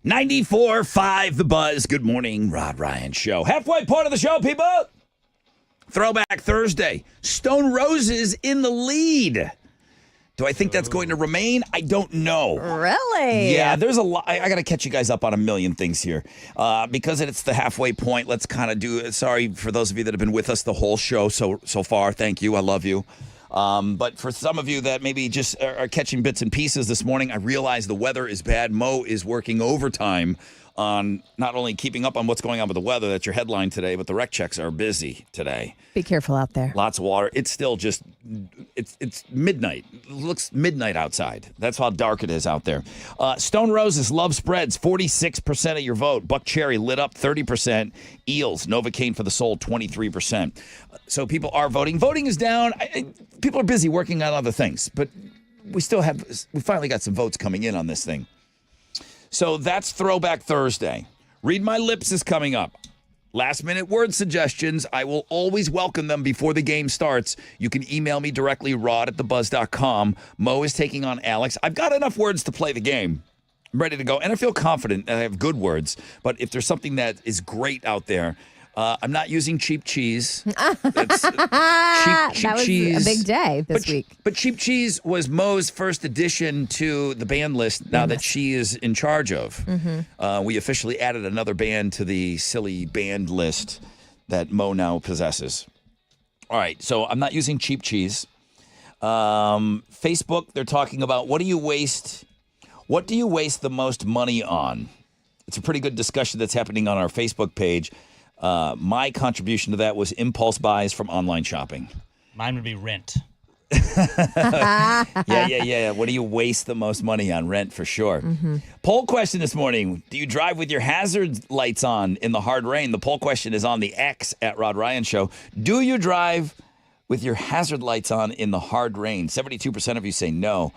94.5 The Buzz. Good morning, Rod Ryan Show. Halfway point of the show, people. Throwback Thursday. Stone Roses in the lead. Do I think that's going to remain? I don't know. Really? Yeah, there's a lot. I got to catch you guys up on a million things here. Because it's the halfway point, let's kind of do it. Sorry for those of you that have been with us the whole show so far. Thank you. I love you. But for some of you that maybe just are catching bits and pieces this morning, I realize the weather is bad. Mo is working overtime on not only keeping up on what's going on with the weather, that's your headline today, but the rec checks are busy today. Be careful out there. Lots of water. It's still just, it's midnight. It looks midnight outside. That's how dark it is out there. Stone Roses, Love Spreads, 46% of your vote. Buck Cherry lit up 30%. Eels, Novocaine for the Soul, 23%. So people are voting. Voting is down. People are busy working on other things, but we finally got some votes coming in on this thing. So that's Throwback Thursday. Read My Lips is coming up. Last minute word suggestions. I will always welcome them before the game starts. You can email me directly, rod@thebuzz.com. Mo is taking on Alex. I've got enough words to play the game. I'm ready to go. And I feel confident that I have good words. But if there's something that is great out there, I'm not using cheap cheese. That's cheap was cheese. a big day this week. But cheap cheese was Mo's first addition to the band list now that she is in charge of. We officially added another band to the silly band list that Mo now possesses. All right, so I'm not using cheap cheese. Facebook, they're talking about what do you waste the most money on? It's a pretty good discussion that's happening on our Facebook page. My contribution to that was impulse buys from online shopping. Mine would be rent. Yeah. What do you waste the most money on? Rent, for sure. Poll question this morning. Do you drive with your hazard lights on in the hard rain? The poll question is on the X at Rod Ryan Show. Do you drive with your hazard lights on in the hard rain? 72% of you say no.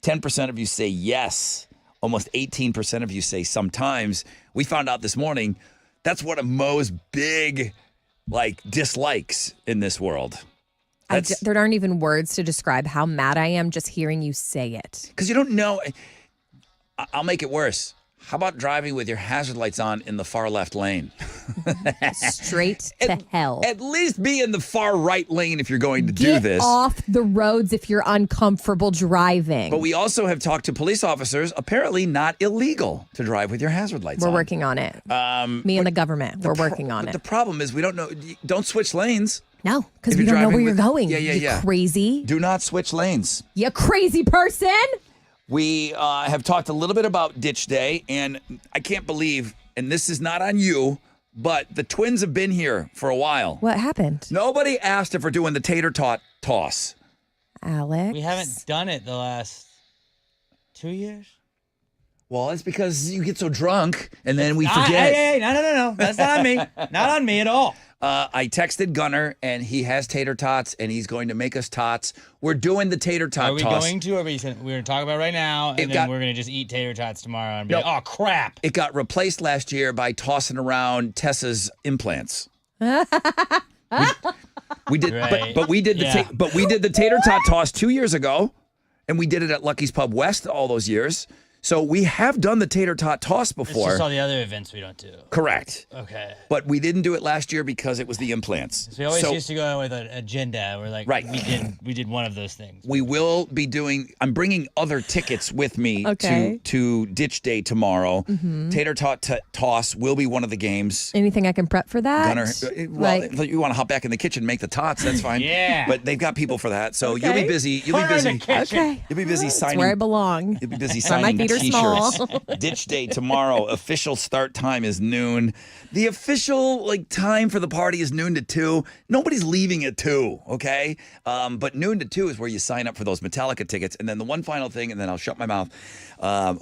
10% of you say yes. Almost 18% of you say sometimes. We found out this morning that's one of Mo's big, dislikes in this world. There aren't even words to describe how mad I am just hearing you say it. Because you don't know. I'll make it worse. How about driving with your hazard lights on in the far left lane? Straight to hell. At least be in the far right lane if you're going to do this. Get off the roads if you're uncomfortable driving. But we also have talked to police officers. Apparently not illegal to drive with your hazard lights on. We're working on it. Me and the government. We're working on it. The problem is we don't know. Don't switch lanes. No, because we don't know where you're going. Yeah. You crazy. Do not switch lanes. You crazy person. We have talked a little bit about Ditch Day, and I can't believe, and this is not on you, but the twins have been here for a while. What happened? Nobody asked if we're doing the tater tot toss. Alex? We haven't done it the last 2 years. Well, it's because you get so drunk, and then we forget. Hey, no. That's not on me. Not on me at all. I texted Gunner, and he has tater tots, and he's going to make us tots. We're doing the tater tot Are we toss. going to? Or we're going to talk about it right now, and then we're going to just eat tater tots tomorrow and be like, oh, crap. It got replaced last year by tossing around Tessa's implants. we did, Right. but we did the tater tot toss 2 years ago, and we did it at Lucky's Pub West all those years. So we have done the tater tot toss before. It's just all the other events we don't do. Correct. Okay. But we didn't do it last year because it was the implants. So we always used to go with an agenda. We're like, right. We did one of those things. We will be doing. I'm bringing other tickets with me to Ditch Day tomorrow. Tater tot toss will be one of the games. Anything I can prep for that? Gunner, if you want to hop back in the kitchen and make the tots, that's fine. Yeah. But they've got people for that, so you'll be busy. You'll be Put her busy. in the kitchen. Okay. You'll be busy signing. That's where I belong. You'll be busy My signing feet are t-shirts. small. Ditch Day tomorrow. Official start time is noon. The official time for the party is noon to 2. Nobody's leaving at 2, okay? But noon to 2 is where you sign up for those Metallica tickets. And then the one final thing, and then I'll shut my mouth. No,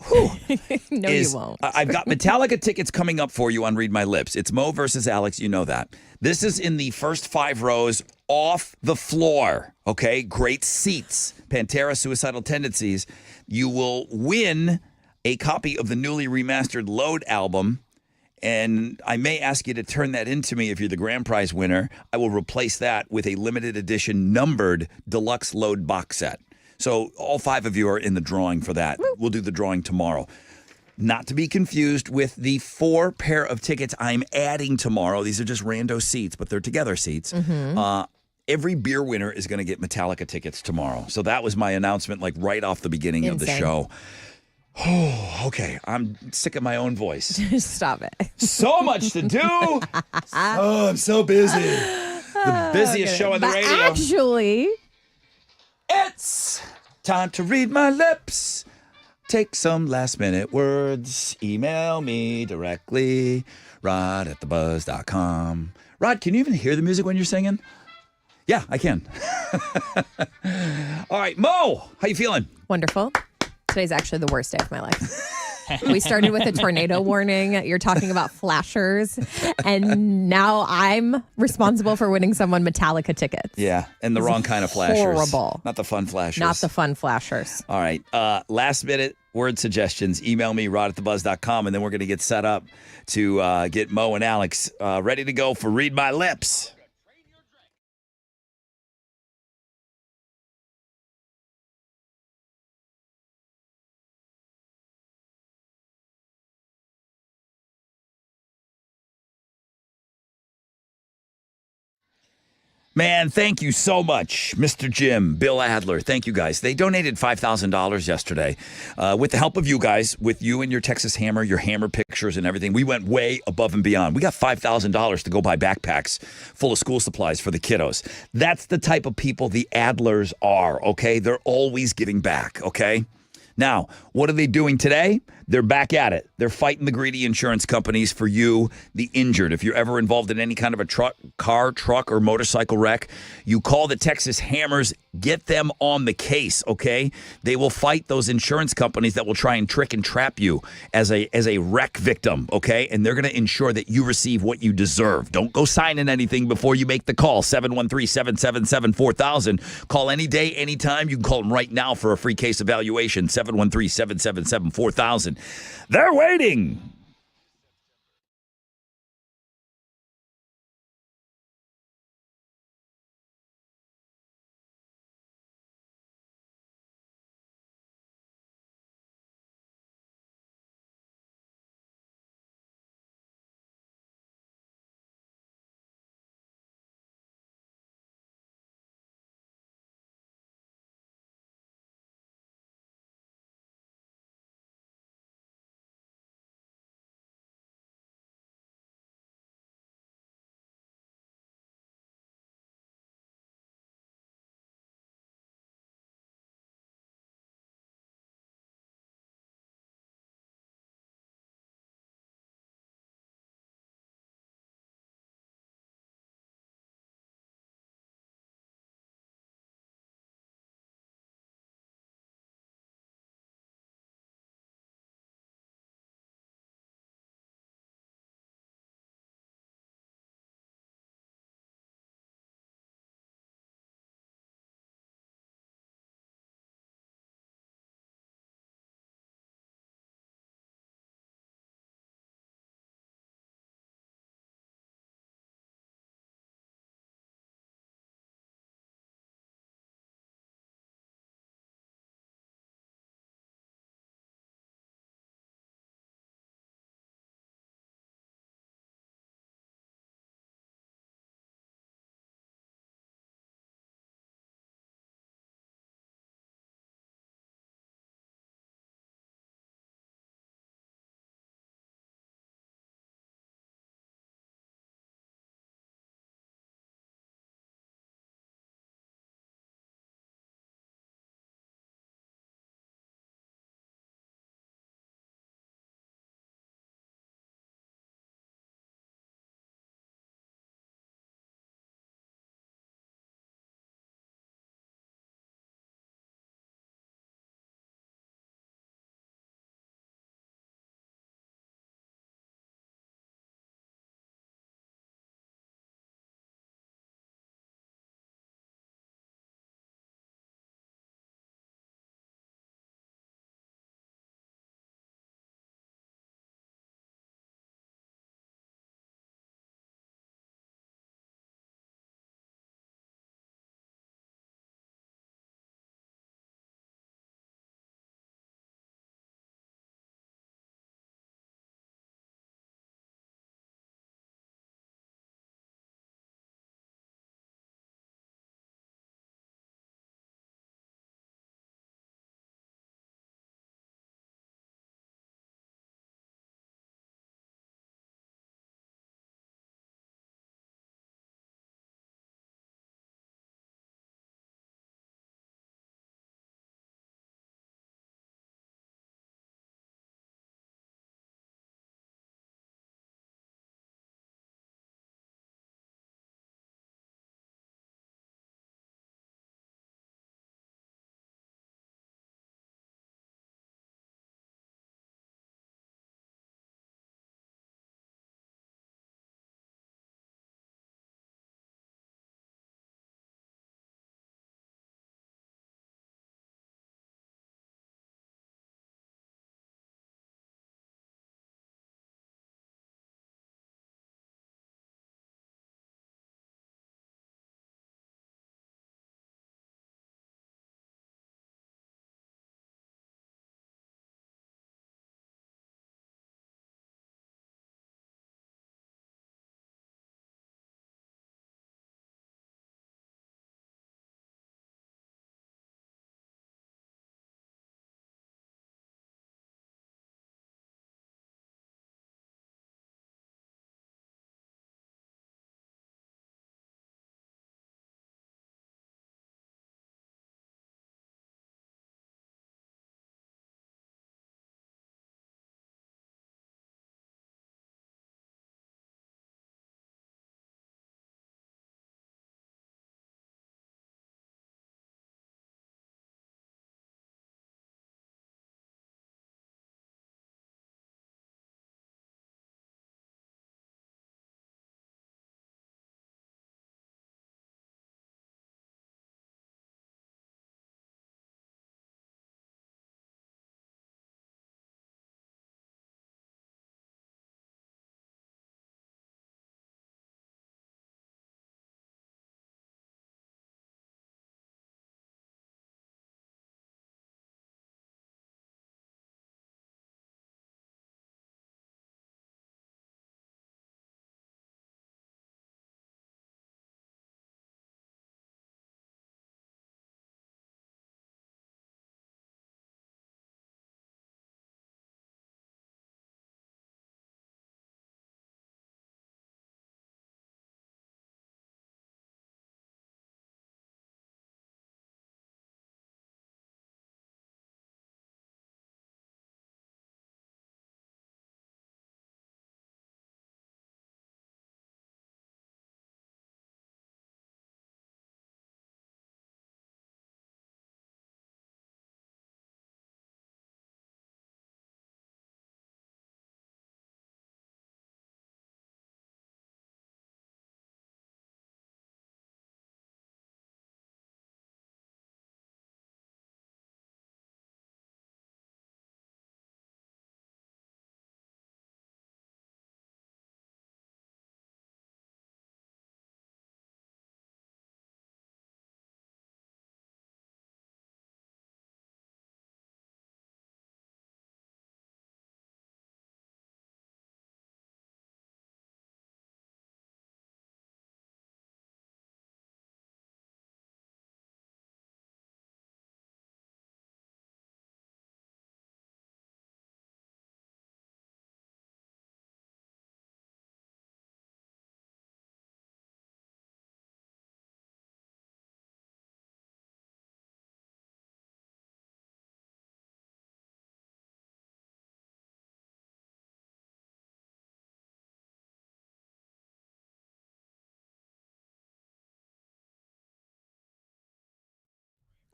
you won't. I've got Metallica tickets coming up for you on Read My Lips. It's Mo versus Alex. You know that. This is in the first 5 rows off the floor, okay? Great seats. Pantera, Suicidal Tendencies. You will win a copy of the newly remastered Load album, and I may ask you to turn that into me if you're the grand prize winner. I will replace that with a limited edition numbered deluxe Load box set. So all 5 of you are in the drawing for that. We'll do the drawing tomorrow. Not to be confused with the 4 pair of tickets I'm adding tomorrow. These are just rando seats, but they're together seats. Every beer winner is going to get Metallica tickets tomorrow. So that was my announcement, like right off the beginning of the show. Oh, okay. I'm sick of my own voice. Stop it. So much to do. I'm so busy. The busiest show on the radio. Actually, it's time to read my lips. Take some last-minute words. Email me directly. Rod@thebuzz.com. Rod, can you even hear the music when you're singing? Yeah, I can. All right, Mo, how you feeling? wonderful. Today's actually the worst day of my life. We started with a tornado warning. You're talking about flashers. And now I'm responsible for winning someone Metallica tickets. Yeah, and the wrong kind of flashers. Horrible. Not the fun flashers. Not the fun flashers. All right. Last minute word suggestions. Email me, rod@thebuzz.com, and then we're going to get set up to get Mo and Alex ready to go for Read My Lips. Man, thank you so much, Mr. Jim, Bill Adler. Thank you, guys. They donated $5,000 yesterday. With the help of you guys, with you and your Texas Hammer, your hammer pictures and everything, we went way above and beyond. We got $5,000 to go buy backpacks full of school supplies for the kiddos. That's the type of people the Adlers are, okay? They're always giving back, okay? Now, what are they doing today? They're back at it. They're fighting the greedy insurance companies for you, the injured. If you're ever involved in any kind of a car, truck, or motorcycle wreck, you call the Texas Hammers. Get them on the case, okay? They will fight those insurance companies that will try and trick and trap you as a wreck victim, okay? And they're going to ensure that you receive what you deserve. Don't go signing anything before you make the call. 713-777-4000. Call any day, anytime. You can call them right now for a free case evaluation. 713-777-4000. They're waiting.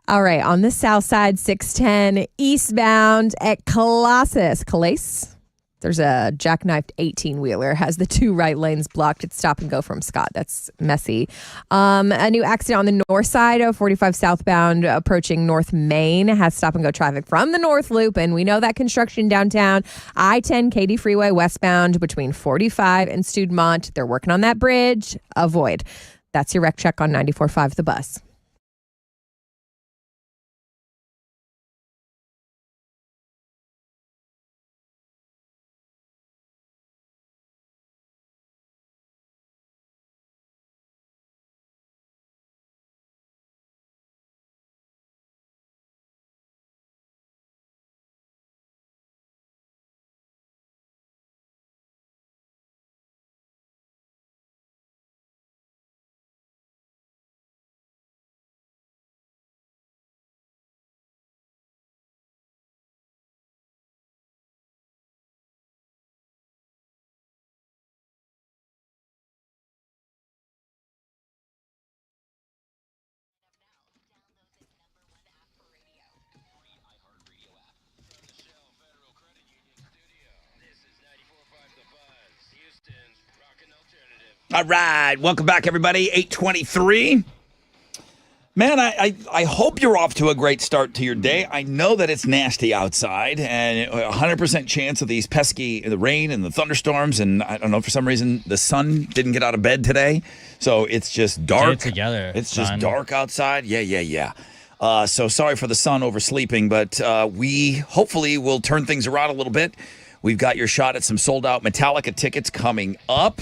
All right, on the south side, 610 eastbound at Calais. There's a jackknifed 18-wheeler, has the two right lanes blocked. It's stop and go from Scott. That's messy. A new accident on the north side of 45 southbound approaching North Main has stop and go traffic from the North Loop. And we know that construction downtown, I-10 Katy Freeway westbound between 45 and Studemont. They're working on that bridge. Avoid. That's your wreck check on 94.5 The Buzz. All right. Welcome back, everybody. 8:23. Man, I hope you're off to a great start to your day. I know that it's nasty outside and 100% chance of these the rain and the thunderstorms. And I don't know, for some reason, the sun didn't get out of bed today. So it's just dark. Get it together. It's son. just dark outside. Yeah. So sorry for the sun oversleeping, but we hopefully will turn things around a little bit. We've got your shot at some sold out Metallica tickets coming up.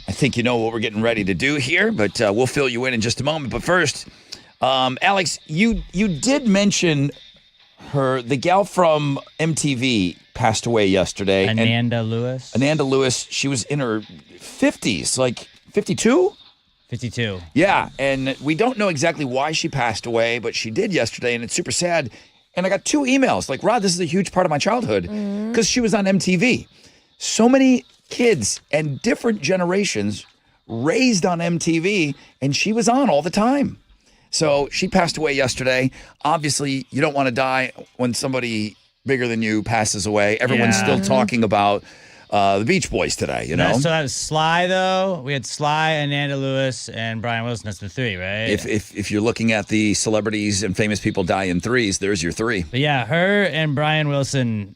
I think you know what we're getting ready to do here, but we'll fill you in just a moment. But first, Alex, you did mention the gal from MTV passed away yesterday. Ananda Lewis. Ananda Lewis, she was in her 50s, like 52? 52. Yeah, and we don't know exactly why she passed away, but she did yesterday, and it's super sad. And I got 2 emails like, Rod, this is a huge part of my childhood because she was on MTV. So many kids and different generations raised on MTV, and she was on all the time. So she passed away yesterday. Obviously, you don't want to die when somebody bigger than you passes away. Everyone's still talking about the Beach Boys today, you know? So that was Sly, though. We had Sly, Ananda Lewis, and Brian Wilson. That's the 3, right? If you're looking at the celebrities and famous people die in 3s, there's your 3. But yeah, her and Brian Wilson,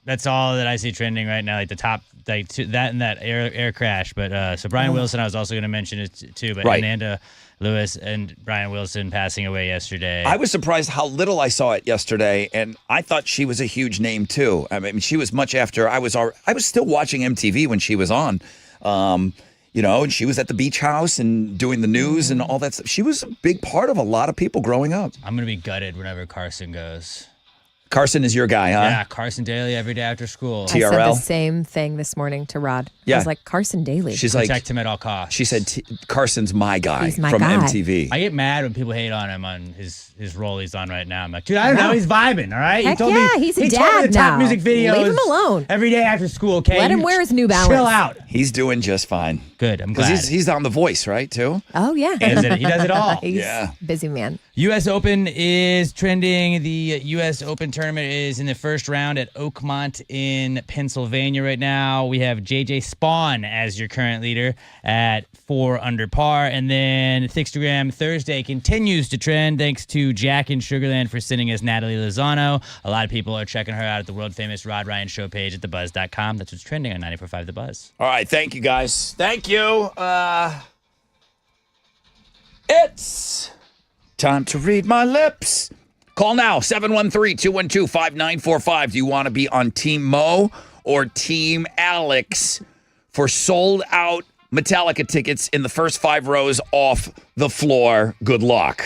that's all that I see trending right now, like the top, like that and that air crash. But so Brian Wilson, I was also going to mention it too, but Ananda Lewis and Brian Wilson passing away yesterday. I was surprised how little I saw it yesterday, and I thought she was a huge name too. I mean, she was much after I was still watching MTV when she was on. You know, and she was at the beach house and doing the news and all that stuff. She was a big part of a lot of people growing up. I'm going to be gutted whenever Carson goes. Carson is your guy, huh? Yeah, Carson Daly every day after school. TRL. I said the same thing this morning to Rod. Yeah. I was like, Carson Daly. She's Protect him at all costs. She said, Carson's my guy He's my from guy. MTV. I get mad when people hate on him on his role he's on right now. I'm like, dude, I don't know. He's vibing, all right? Heck he told yeah, me, he's a he told me dad the top now. music videos. Leave him alone. Every day after school, okay? Let him wear his New Balance. Chill out. He's doing just fine. Good, I'm glad. Because he's on The Voice, right, too? Oh, yeah. He does it all. He's Yeah. busy man. U.S. Open is trending. The U.S. Open tournament is in the first round at Oakmont in Pennsylvania right now. We have J.J. Spawn as your current leader at 4 under par. And then Thickstagram Thursday continues to trend thanks to Jack in Sugarland for sending us Natalie Lozano. A lot of people are checking her out at the world-famous Rod Ryan show page at thebuzz.com. That's what's trending on 94.5 The Buzz. All right, thank you, guys. Thank you. It's time to read my lips. Call now, 713-212-5945. Do you want to be on Team Mo or Team Alex for sold-out Metallica tickets in the first 5 rows off the floor? Good luck.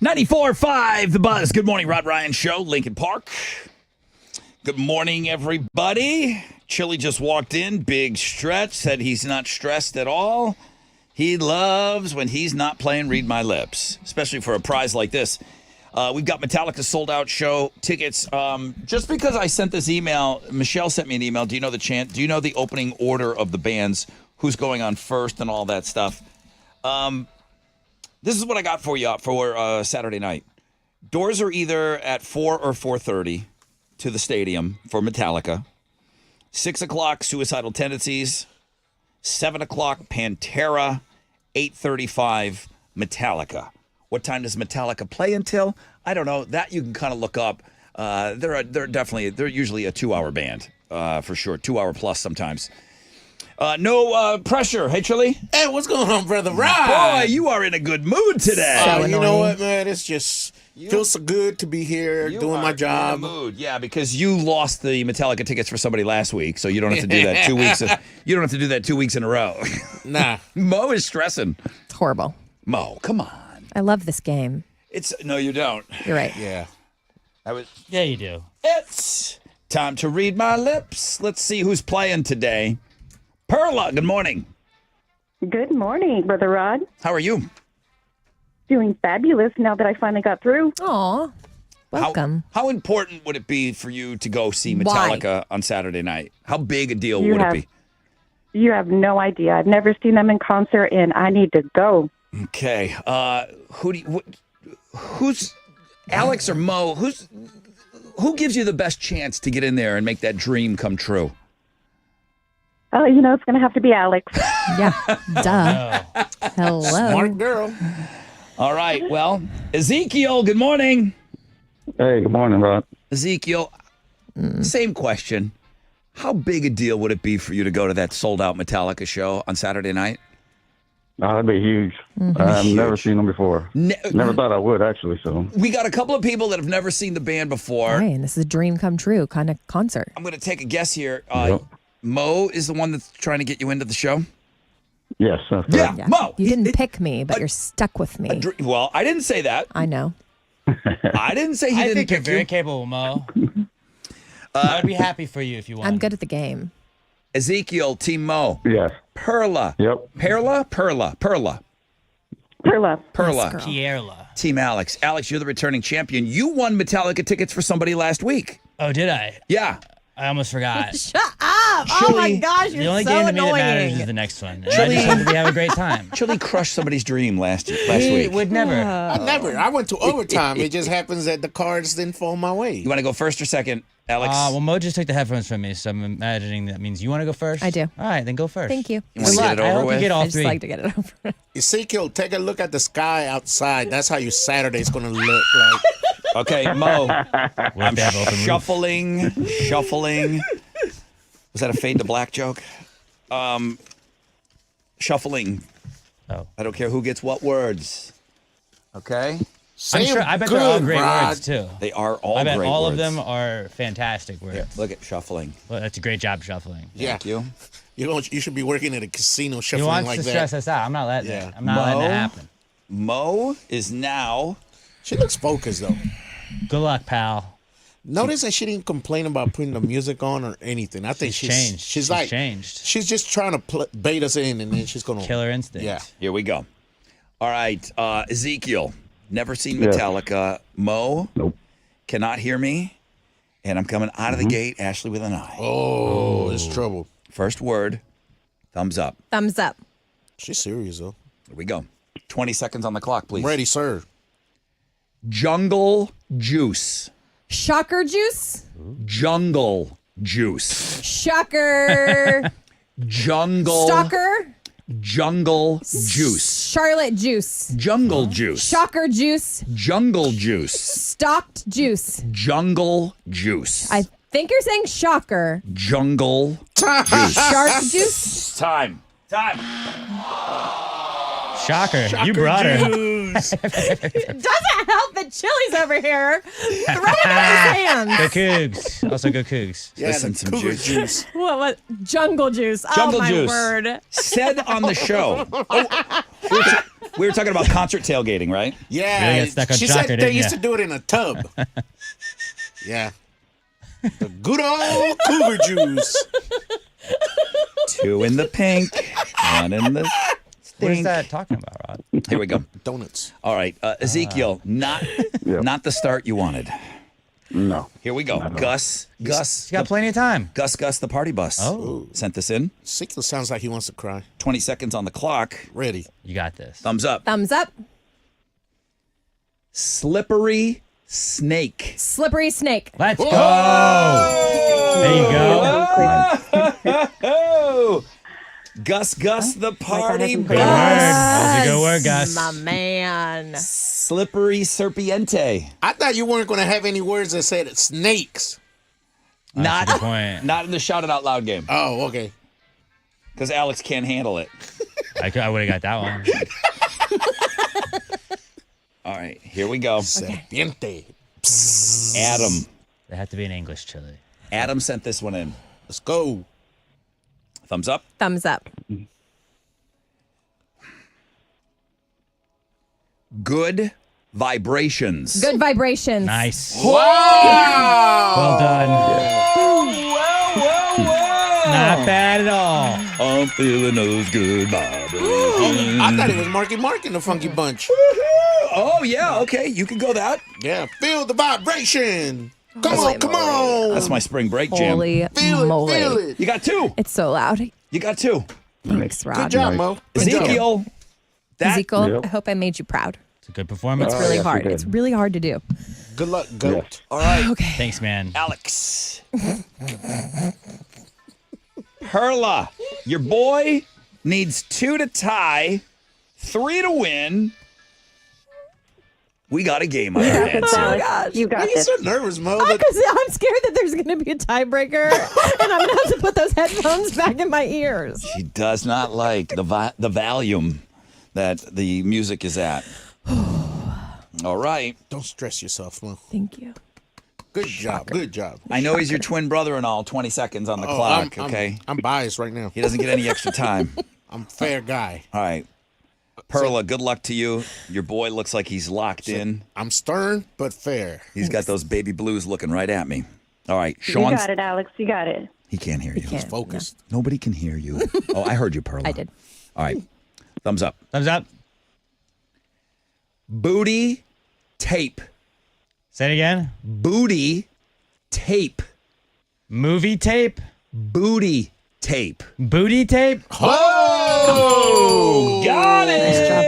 94.5 The Buzz. Good morning, Rod Ryan Show, Lincoln Park. Good morning, everybody. Chili just walked in. Big stretch. Said he's not stressed at all. He loves when he's not playing Read My Lips, especially for a prize like this. We've got Metallica sold-out show tickets. Just because I sent this email, Michelle sent me an email. Do you know the chant? Do you know the opening order of the bands? Who's going on first and all that stuff? This is what I got for you for Saturday night. Doors are either at 4 or 4:30 to the stadium for Metallica. 6 o'clock, Suicidal Tendencies. 7 o'clock, Pantera. 8:35, Metallica. What time does Metallica play until? I don't know. That you can kind of look up. They're usually a 2-hour band for sure. 2 hour plus sometimes. No pressure. Hey, Chili. Hey, what's going on, brother Rod? Boy, you are in a good mood today. You know what, man? It's just feels so good to be here doing my job. In a mood. Yeah, because you lost the Metallica tickets for somebody last week, so you don't have to do that 2 weeks. You don't have to do that 2 weeks in a row. Nah. Mo is stressing. It's horrible. Mo, come on. I love this game. No, you don't. You're right. Yeah. Yeah, you do. It's time to read my lips. Let's see who's playing today. Perla, good morning. Good morning, Brother Rod. How are you? Doing fabulous now that I finally got through. Aw, welcome. How important would it be for you to go see Metallica on Saturday night? How big a deal would it be? You have no idea. I've never seen them in concert, and I need to go. Okay. Who's Alex or Mo? Who gives you the best chance to get in there and make that dream come true? Oh, it's going to have to be Alex. Yeah, duh. Hello. Smart girl. All right. Well, Ezekiel, good morning. Hey, good morning, Rod. Ezekiel, same question. How big a deal would it be for you to go to that sold-out Metallica show on Saturday night? Oh, that'd be huge. I've never seen them before. Never thought I would, actually. So we got a couple of people that have never seen the band before. Right, and this is a dream come true kind of concert. I'm going to take a guess here. Mo is the one that's trying to get you into the show? Yes. That's right. Yeah. Mo. You didn't pick me, but you're stuck with me. Well, I didn't say that. I know. I didn't say he didn't think pick you're very you. capable, Mo. I would be happy for you if you won. I'm good at the game. Ezekiel, Team Mo. Yes. Perla. Yep. Perla. Perla. Pierla. Team Alex. Alex, you're the returning champion. You won Metallica tickets for somebody last week. Oh, did I? Yeah. I almost forgot. Shut up! Oh my gosh, you're The only so game to me that annoying. matters is the next one. And I just hope we have a great time. Chili crushed somebody's dream last He week. would never. I never. I went to overtime. It just happens that the cards didn't fall my way. You want to go first or second, Alex? Well, Mo just took the headphones from me, so I'm imagining that means you want to go first? I do. All right, then go first. Thank you. You want to get it I over hope with? you get all I just three. like to get it over. Ezekiel, take a look at the sky outside. That's how your Saturday's going to look like. Okay, Mo. I'm They have open roof. shuffling. Was that a fade to black joke? Shuffling. Oh. I don't care who gets what words. Okay? I'm sure. I bet they're all great words too. They are all I bet great all words. of them are fantastic words. Here, look at shuffling. Well, that's a great job shuffling. Yeah. Thank you. You should be working at a casino He shuffling wants like to that. stress us out. I'm not letting Yeah. it. I'm not letting it happen. Mo is now. She looks focused, though. Good luck, pal. Notice that she didn't complain about putting the music on or anything. I think she's changed. She's like changed. She's just trying to bait us in, and then she's gonna Killer instinct. Yeah. Here we go. All right, Ezekiel. Never seen Yes. Metallica. Mo. Nope. Cannot hear me. And I'm coming out of the gate, Ashley with an eye. Oh, it's trouble. First word. Thumbs up. Thumbs up. She's serious though. Here we go. 20 seconds on the clock, please. I'm ready, sir. Jungle juice. Shocker juice. Jungle juice. Shocker. Jungle. Stalker. Jungle juice. Charlotte juice. Jungle juice. Shocker juice. Jungle juice. Stocked juice. Jungle juice. I think you're saying shocker. Jungle juice. Shark juice. Time. Shocker. You brought her. It doesn't help that Chili's over here throwing it in his hands. Go Cougs. Also go Cougs. Yeah, Listen, the some cougar juice. What? Jungle juice. Jungle oh, my juice. word. Said on the show. We were talking about concert tailgating, right? Yeah, Really got stuck on she chocolate, said they didn't used ya? to do it in a tub. Yeah. The good old cougar juice. 2 in the pink, 1 in the stink. What is that talking about, Rod? Here we go. Donuts. All right, Ezekiel, not the start you wanted. No. Here we go. Gus, He's got plenty of time. Gus, the party bus. Oh. Sent this in. Ezekiel sounds like he wants to cry. 20 seconds on the clock. Ready. You got this. Thumbs up. Thumbs up. Slippery snake. Slippery snake. Let's go. There you go. Oh! Gus, the party Good word. That was a good word, Gus. My man. Slippery serpiente. I thought you weren't going to have any words that said snakes. Not, That's a good point. not in the shout it out loud game. Oh, okay. Because Alex can't handle it. I would have got that one. All right, here we go. Serpiente. Adam. They have to be an English chili. Adam sent this one in. Let's go. Thumbs up. Thumbs up. Good vibrations. Good vibrations. Nice. Wow. Well done. Well. Not bad at all. I'm feeling those good vibrations. I thought it was Marky Mark in the Funky Bunch. Oh, yeah, okay. You can go that. Yeah, feel the vibration. Come Holy on, come moly. on. That's my spring break jam. Holy Feel moly. it, feel it. You got 2. It's so loud. You got 2. Thanks, Rod. Good job, Mo. Good job. Ezekiel. Ezekiel, Yep. I hope I made you proud. It's a good performance. It's really yes, you hard. did. It's really hard to do. Good luck, goat. All right, Okay. Thanks, man. Alex. Perla, your boy needs 2 to tie, 3 to win. We got a game on our hands Oh, here. gosh. You Why got are you this. so nervous, Mo? Because I'm scared that there's going to be a tiebreaker and I'm going to have to put those headphones back in my ears. She does not like the volume that the music is at. All right. Don't stress yourself, Mo. Thank you. Good job. Good job. I know he's your twin brother and all. 20 seconds on the Oh, clock, I'm okay? I'm biased right now. He doesn't get any extra time. I'm a fair guy. All right. Perla, good luck to you. Your boy looks like he's locked in. I'm stern but fair. He's got those baby blues looking right at me. All right, You Sean. got it, Alex. You got it. He can't hear you. can't. Focused. Nobody can hear you. Oh, I heard you, Perla. I did. All right. Thumbs up. Thumbs up. Booty tape. Say it again. Booty tape. Movie tape. Booty tape. Booty tape. Oh, got it. Nice job.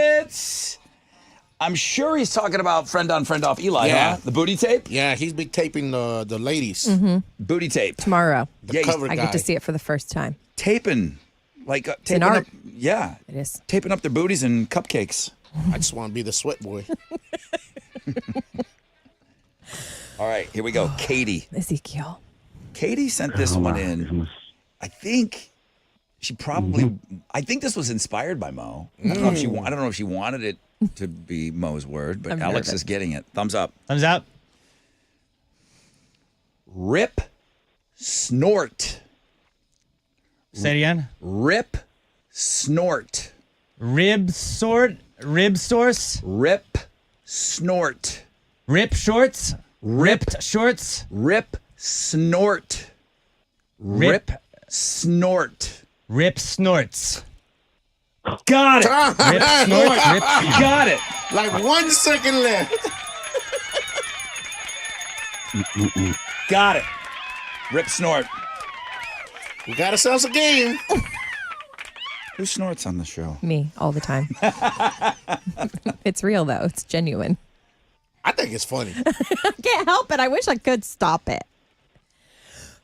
I'm sure he's talking about friend on friend off Eli, Yeah. huh? The booty tape? Yeah, he's been taping the ladies. Booty tape. Tomorrow. Yeah, he's cover I guy. get to see it for the first time. taping. Like taping an art. up. Yeah. It is. Taping up their booties and cupcakes. I just want to be the sweat boy. All right, here we go. Katie. Ezekiel. Katie sent this Oh, one my in. goodness. I think she probably. I think this was inspired by Mo. I don't know if she. I don't know if she wanted it to be Mo's word, but I'm Alex nervous. is getting it. Thumbs up. Thumbs up. Rip, snort. Say it again. Rip, snort. Rib sort. Rib source. Rip, snort. Rip shorts. Ripped shorts. Rip, snort. Rip, snort. Rip snorts. Got it. Rip snorts. Rip. Got it. Like 1 second left. Got it. Rip, snort. We got ourselves a game. Who snorts on the show? Me all the time. It's real though. It's genuine. I think it's funny. I can't help it. I wish I could stop it.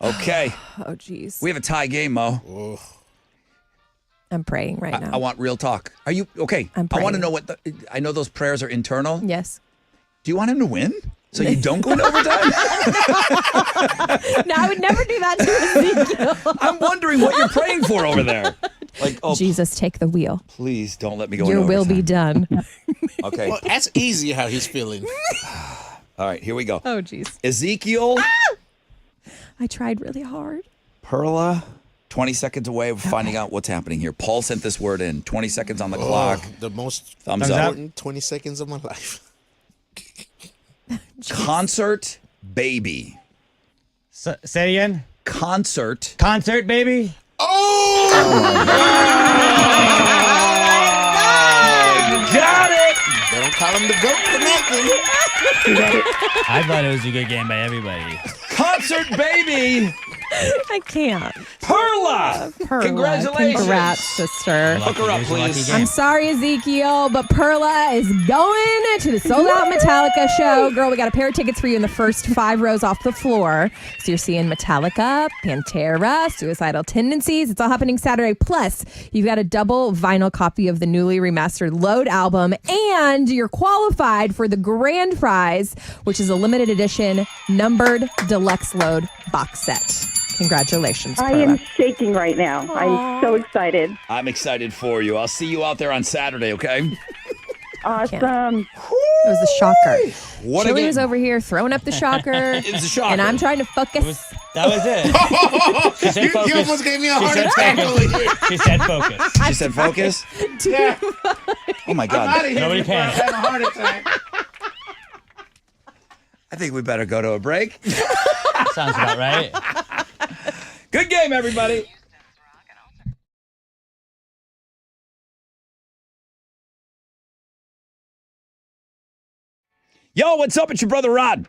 Okay. Oh, jeez. We have a tie game, Mo. I'm praying right now. I want real talk. Are you okay? I'm I want to praying. know what I know those prayers are internal. Yes. Do you want him to win? So you don't go into overtime? No, I would never do that to Ezekiel. I'm wondering what you're praying for over there. Like, oh, Jesus, take the wheel. please don't let me go Your into will be overtime. done. Okay. Well, that's easy how he's feeling. All right, here we go. Oh, jeez. Ezekiel, I tried really hard. Perla, 20 seconds away of finding out what's happening here. Paul sent this word in. 20 seconds on the clock. The most Thumbs up. important 20 seconds of my life. Concert baby. Say it again. Concert. Concert baby. Got it. They don't call him the GOAT for nothing. I thought it was a good game by everybody. Concert baby. I can't. Perla. Congratulations. Congrats, sister. Hook her up, please. I'm sorry, Ezekiel, but Perla is going to the sold-out Metallica show. Girl, we got a pair of tickets for you in the first 5 rows off the floor. So you're seeing Metallica, Pantera, Suicidal Tendencies. It's all happening Saturday. Plus, you've got a double vinyl copy of the newly remastered Load album, and you're qualified for the grand prize, which is a limited edition numbered deluxe Load box set. Congratulations, I Perla. am shaking right now. I'm so excited. I'm excited for you. I'll see you out there on Saturday, okay? Awesome. It was a shocker. What a Chili game. was over here throwing up the shocker. It was a shocker. And I'm trying to focus. That was it. She said focus. You almost gave me a She heart said attack focus. over here. She said focus. She said focus? Yeah. Oh, my I'm God. out of here Nobody before I panic. have a heart attack. I think we better go to a break. Sounds about right. Good game, everybody. Yo, what's up? It's your brother Rod.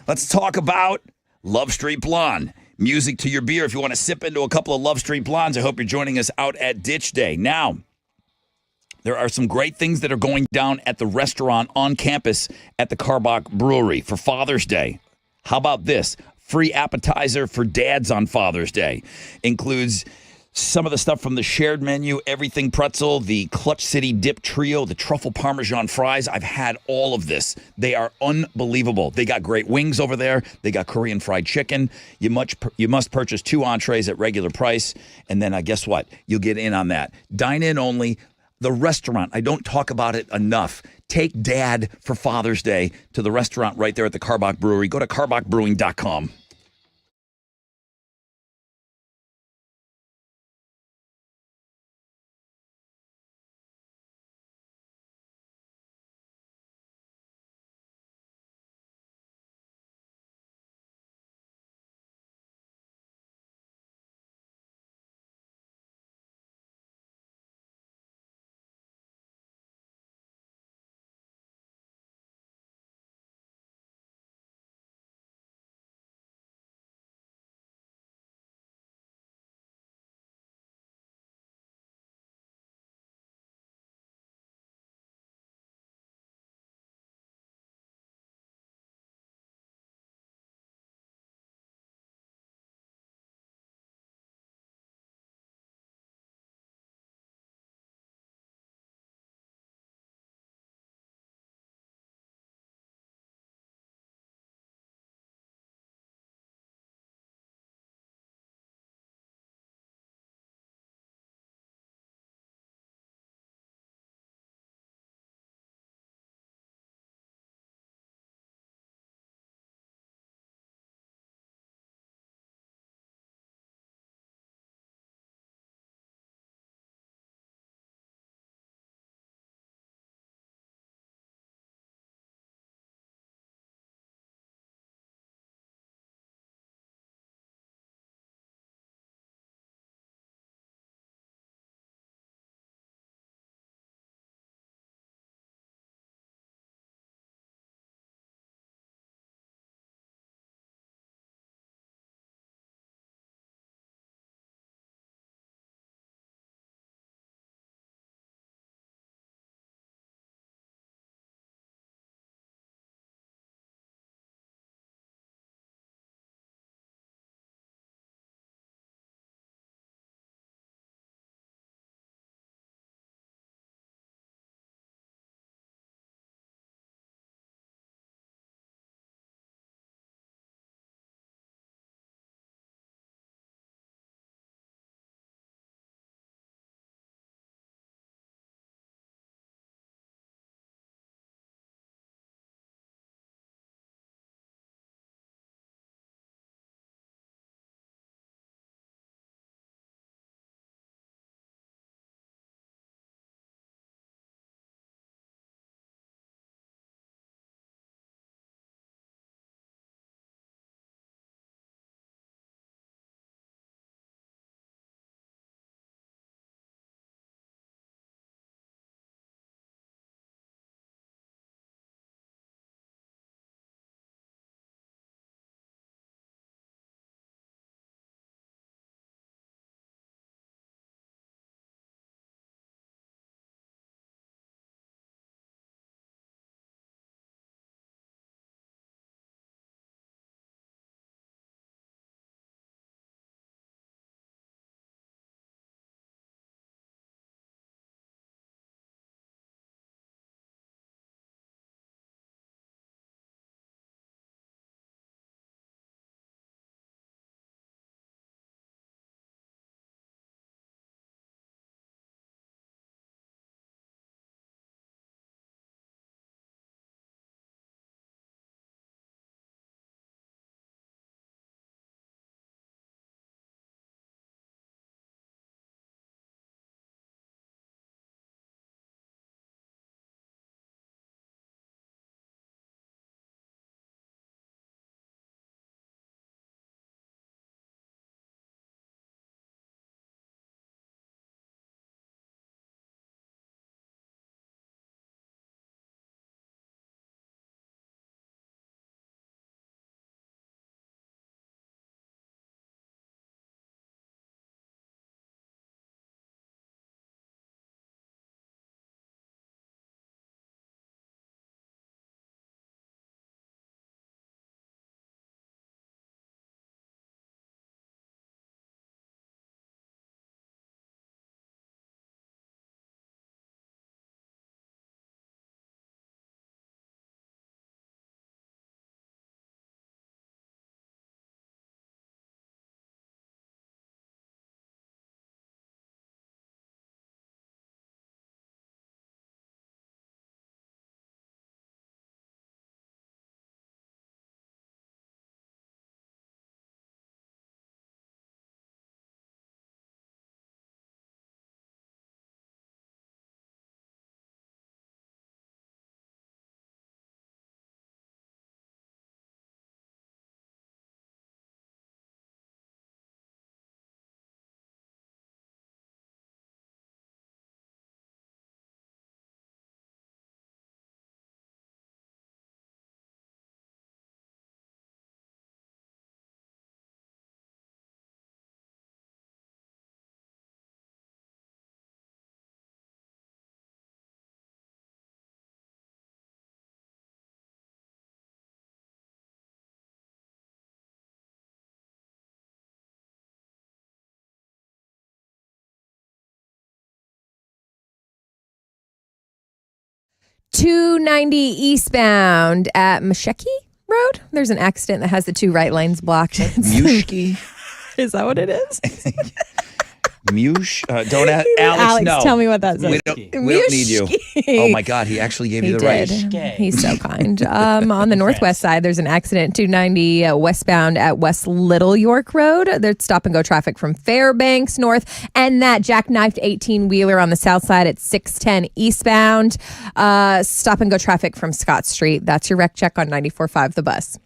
Let's talk about Love Street Blonde. Music to your beer. If you want to sip into a couple of Love Street Blondes, I hope you're joining us out at Ditch Day. Now, there are some great things that are going down at the restaurant on campus at the Carbach Brewery for Father's Day. How about this? Free appetizer for dads on Father's Day. Includes some of the stuff from the shared menu, everything pretzel, the Clutch City Dip Trio, the truffle Parmesan fries. I've had all of this. They are unbelievable. They got great wings over there. They got Korean fried chicken. You must purchase 2 entrees at regular price. And then guess what? You'll get in on that. Dine in only. The restaurant, I don't talk about it enough. Take Dad for Father's Day to the restaurant right there at the Carbach Brewery. Go to carbachbrewing.com. 290 eastbound at Masheki Road. There's an accident that has the two right lanes blocked. Mushki? Is that what it is? Mush? Don't ask Alex. No. Tell me what that says. We don't need you. Oh my God, he actually gave you the right. He's so kind. On the northwest side, there's an accident 290 westbound at West Little York Road. There's stop and go traffic from Fairbanks north, and that jackknifed 18-wheeler on the south side at 610 eastbound. Stop and go traffic from Scott Street. That's your wreck check on 94.5 The Bus.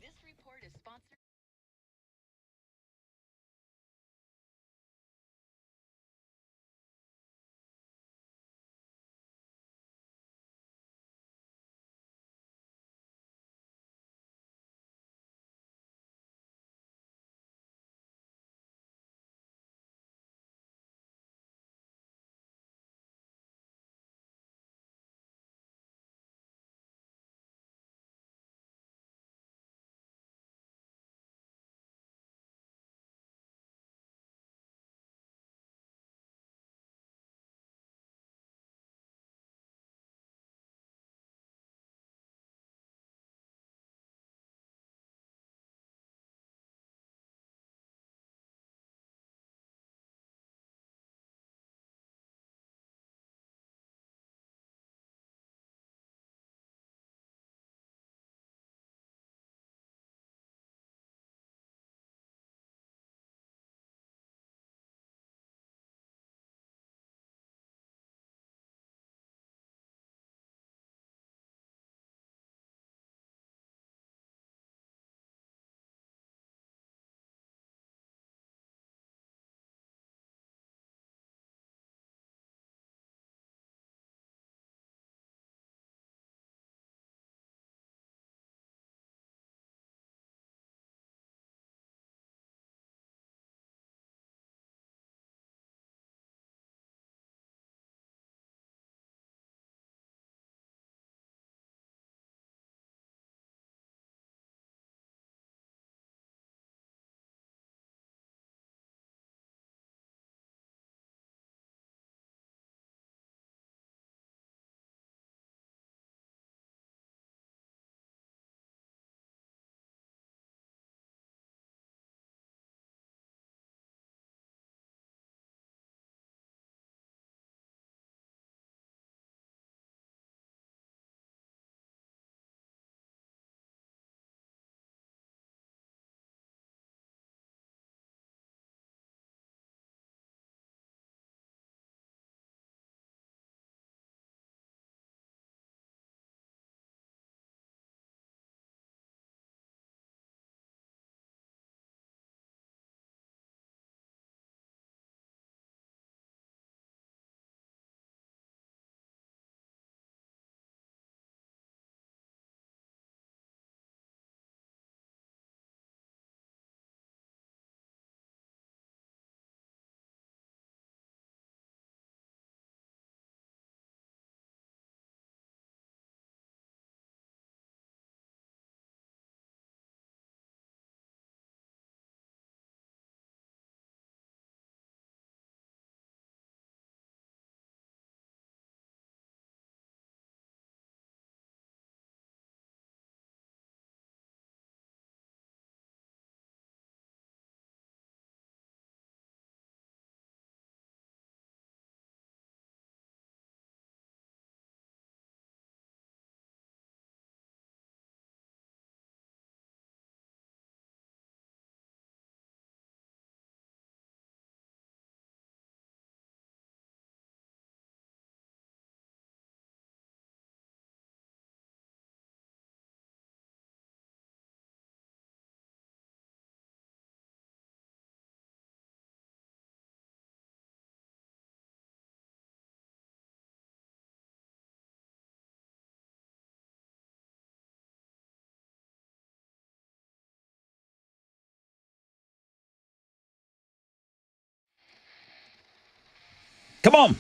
Come on.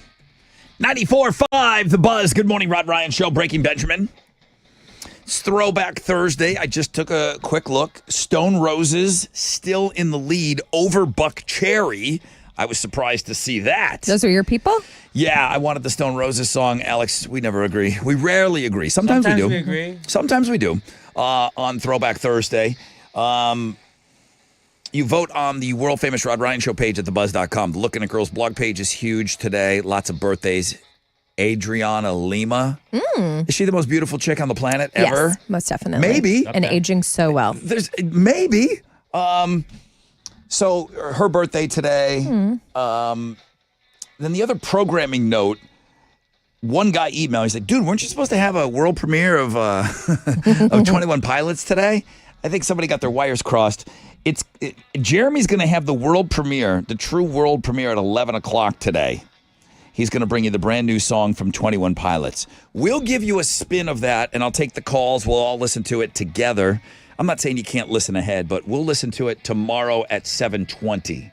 94.5 The Buzz. Good morning, Rod Ryan Show. Breaking Benjamin. It's Throwback Thursday. I just took a quick look. Stone Roses still in the lead over Buck Cherry. I was surprised to see that. Those are your people? Yeah, I wanted the Stone Roses song. Alex, we never agree. We rarely agree. Sometimes we do. we agree. Sometimes we do. On Throwback Thursday. You vote on the world famous Rod Ryan Show page at thebuzz.com. The Looking at Girls blog page is huge today. Lots of birthdays. Adriana Lima. Is she the most beautiful chick on the planet ever? Yes, most definitely. Maybe. And aging so well. There's maybe. So her birthday today. Then the other programming note. One guy emailed. He said, "Dude, weren't you supposed to have a world premiere of of 21 Pilots today?" I think somebody got their wires crossed. Jeremy's going to have the world premiere, the true world premiere at 11 o'clock today. He's going to bring you the brand new song from 21 Pilots. We'll give you a spin of that, and I'll take the calls. We'll all listen to it together. I'm not saying you can't listen ahead, but we'll listen to it tomorrow at 7:20.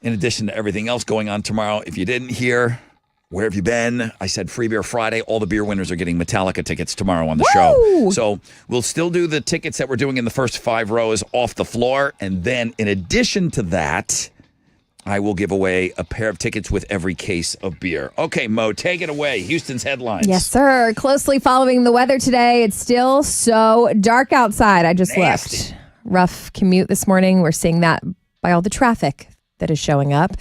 In addition to everything else going on tomorrow, if you didn't hear, where have you been? I said Free Beer Friday. All the beer winners are getting Metallica tickets tomorrow on the show. So we'll still do the tickets that we're doing in the first 5 rows off the floor. And then in addition to that, I will give away a pair of tickets with every case of beer. Okay, Mo, take it away. Houston's headlines. Yes, sir. Closely following the weather today. It's still so dark outside. I just left. Rough commute this morning. We're seeing that by all the traffic that is showing up.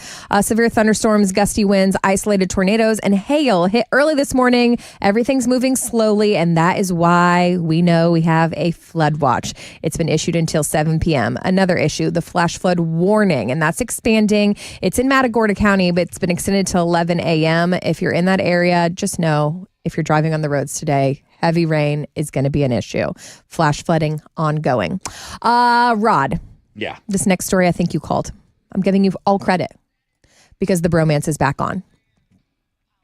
Severe thunderstorms, gusty winds, isolated tornadoes, and hail hit early this morning. Everything's moving slowly, and that is why we know we have a flood watch. It's been issued until 7 p.m. Another issue, the flash flood warning, and that's expanding. It's in Matagorda County, but it's been extended to 11 a.m. If you're in that area, just know if you're driving on the roads today, heavy rain is going to be an issue. Flash flooding ongoing. Rod. Yeah. This next story I think you called. I'm giving you all credit because the bromance is back on.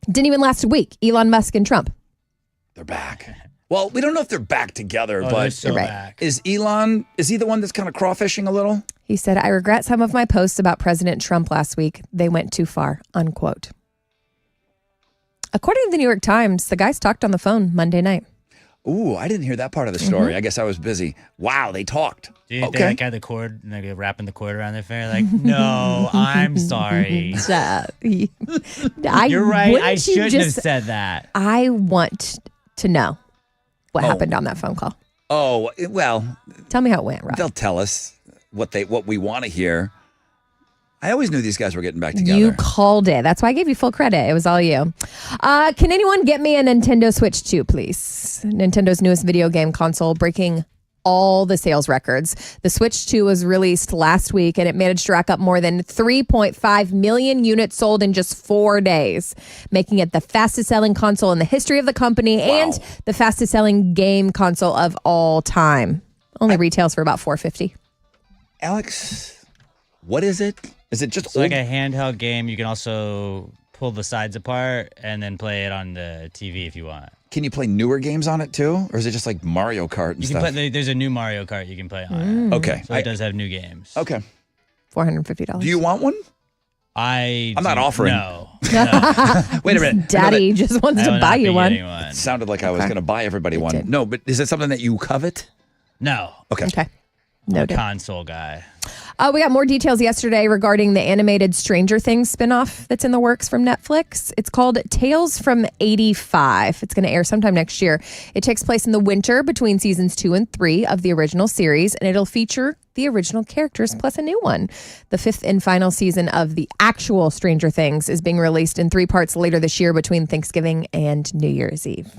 Didn't even last a week. Elon Musk and Trump. They're back. Well, we don't know if they're back together, they're but still back. Is Elon, is he the one that's kind of crawfishing a little? He said, "I regret some of my posts about President Trump last week. They went too far," unquote. According to the New York Times, the guys talked on the phone Monday night. Ooh, I didn't hear that part of the story. I guess I was busy. Wow, they talked. Do you think they had the cord and they're wrapping the cord around their finger? Like, no, I'm sorry. You're right. I shouldn't have said that. I want to know what happened on that phone call. Oh, well. Tell me how it went, Rob. They'll tell us what we want to hear. I always knew these guys were getting back together. You called it. That's why I gave you full credit. It was all you. Can anyone get me a Nintendo Switch 2, please? Nintendo's newest video game console breaking all the sales records. The Switch 2 was released last week, and it managed to rack up more than 3.5 million units sold in just 4 days, making it the fastest-selling console in the history of the company and the fastest-selling game console of all time. Only retails for about $450. Alex, what is it? Is it just it's like a handheld game? You can also pull the sides apart and then play it on the TV if you want. Can you play newer games on it too? Or is it just like Mario Kart and stuff? There's a new Mario Kart you can play on it. Okay. So it does have new games. Okay. $450. Do you want one? I'm not offering. No. Wait a minute. Daddy just wants to buy you one. It sounded like I was going to buy everybody one. No, but is it something that you covet? No. Okay. I'm a console guy. We got more details yesterday regarding the animated Stranger Things spinoff that's in the works from Netflix. It's called Tales from 85. It's going to air sometime next year. It takes place in the winter between seasons 2 and 3 of the original series, and it'll feature the original characters plus a new one. The 5th and final season of the actual Stranger Things is being released in 3 parts later this year between Thanksgiving and New Year's Eve.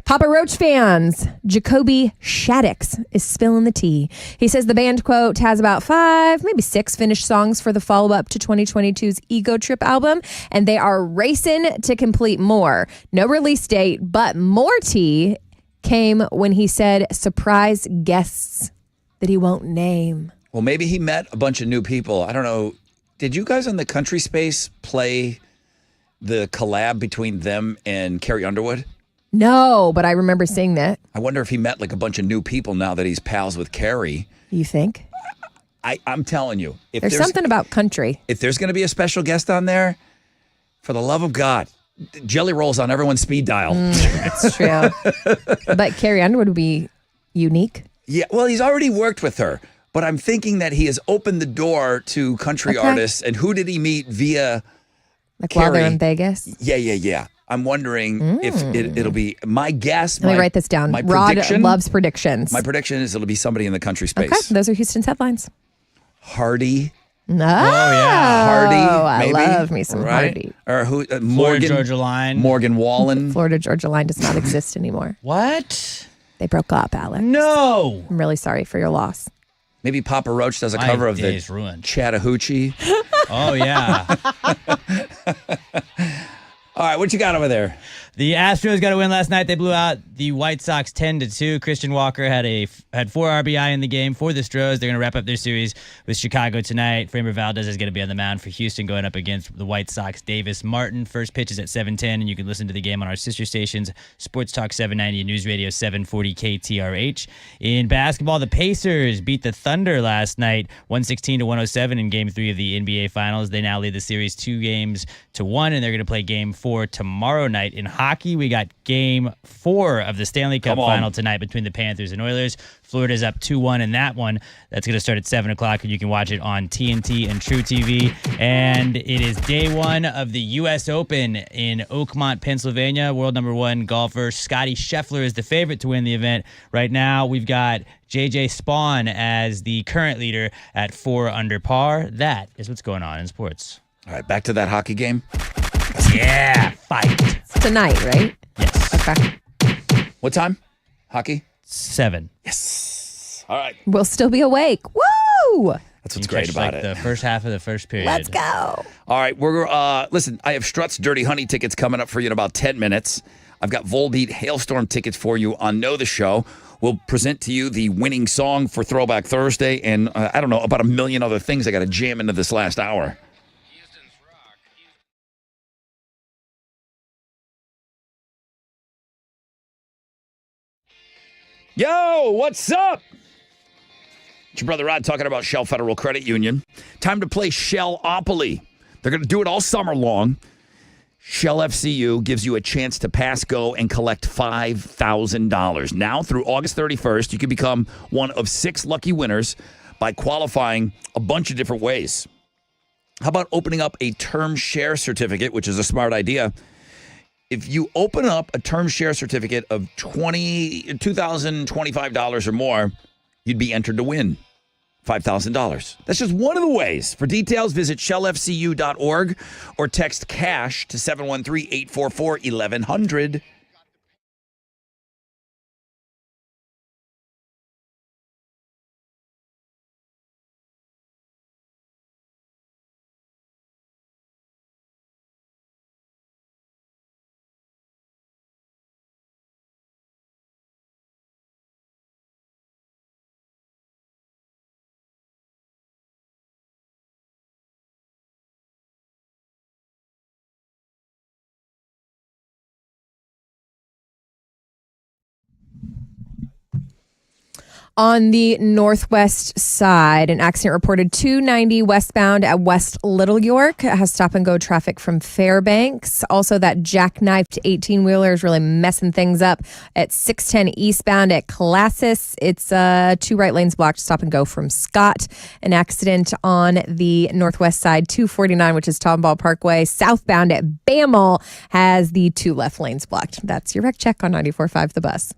Papa Roach fans, Jacoby Shaddix is spilling the tea. He says the band, quote, has about 5, maybe 6 finished songs for the follow-up to 2022's Ego Trip album, and they are racing to complete more. No release date, but more tea came when he said surprise guests that he won't name. Well, maybe he met a bunch of new people. I don't know. Did you guys on the Country Space play the collab between them and Carrie Underwood? No, but I remember seeing that. I wonder if he met like a bunch of new people now that he's pals with Carrie. You think? I'm telling you. If there's something about country. If there's going to be a special guest on there, for the love of God, Jelly Roll's on everyone's speed dial. That's true. But Carrie Underwood would be unique. Yeah, well, he's already worked with her. but I'm thinking that he has opened the door to country artists. And who did he meet via while they're Carrie? in Vegas? Yeah. I'm wondering if it'll be my guess. Let me write this down. My Rod prediction, loves predictions. My prediction is it'll be somebody in the country space. Okay, those are Houston's headlines. Hardy. Oh, yeah. Hardy, maybe. I love me some Hardy. Or who? Florida Morgan Georgia Line. Morgan Wallen. Florida Georgia Line does not exist anymore. What? They broke up, Alex. No. I'm really sorry for your loss. Maybe Papa Roach does a cover of the Chattahoochee. Oh, yeah. All right, what you got over there? The Astros got a win last night. They blew out the White Sox 10-2. Christian Walker had 4 RBI in the game for the Stros. They're going to wrap up their series with Chicago tonight. Framber Valdez is going to be on the mound for Houston going up against the White Sox. Davis Martin. First pitch is at 7:10, and you can listen to the game on our sister stations, Sports Talk 790 and News Radio 740 KTRH. In basketball, the Pacers beat the Thunder last night, 116-107 in Game 3 of the NBA Finals. They now lead the series 2-1, and they're going to play Game 4 tomorrow night. In hockey, we got Game 4 of the Stanley Cup final tonight between the Panthers and Oilers. Florida's up 2-1 in that one. That's going to start at 7 o'clock, and you can watch it on TNT and True TV. And it is day 1 of the U.S. Open in Oakmont, Pennsylvania. World number 1 golfer Scotty Scheffler is the favorite to win the event. Right now, we've got JJ Spawn as the current leader at 4 under par. That is what's going on in sports. All right, back to that hockey game. Yeah, fight. It's tonight, right? Yes. Okay. What time? Hockey? 7. Yes. All right. We'll still be awake. Woo! That's what's great about it. The first half of the first period. Let's go. All right, listen, I have Strut's Dirty Honey tickets coming up for you in about 10 minutes. I've got Volbeat Hailstorm tickets for you on Know the Show. We'll present to you the winning song for Throwback Thursday and, I don't know, about a million other things I got to jam into this last hour. Yo, what's up? It's your brother Rod talking about Shell Federal Credit Union. Time to play Shellopoly. They're going to do it all summer long. Shell FCU gives you a chance to pass go and collect $5,000. Now through August 31st, you can become one of 6 lucky winners by qualifying a bunch of different ways. How about opening up a term share certificate, which is a smart idea? If you open up a term share certificate of $2,025 or more, you'd be entered to win $5,000. That's just one of the ways. For details, visit shellfcu.org or text CASH to 713-844-1100. On the northwest side, an accident reported 290 westbound at West Little York. It has stop and go traffic from Fairbanks. Also, that jackknifed 18-wheeler is really messing things up at 610 eastbound at Classis. It's 2 right lanes blocked, stop and go from Scott. An accident on the northwest side, 249, which is Tomball Parkway. Southbound at Bamall has the 2 left lanes blocked. That's your wreck check on 94.5 The Bus.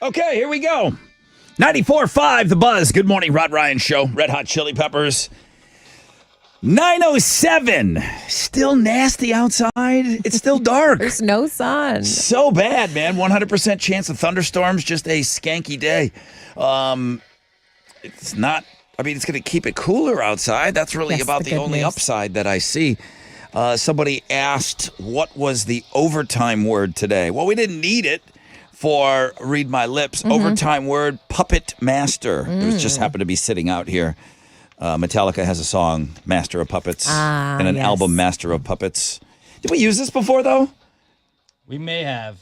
Okay, here we go. 94.5 The Buzz. Good morning, Rod Ryan Show. Red Hot Chili Peppers. 9:07. Still nasty outside. It's still dark. There's no sun. So bad, man. 100% chance of thunderstorms. Just a skanky day. It's not. I mean, it's going to keep it cooler outside. That's really about the only upside that I see. Somebody asked, what was the overtime word today? Well, we didn't need it for Read My Lips. Overtime word, puppet master. It was just happened to be sitting out here. Metallica has a song, Master of Puppets, and an album, Master of Puppets. Did we use this before, though? We may have.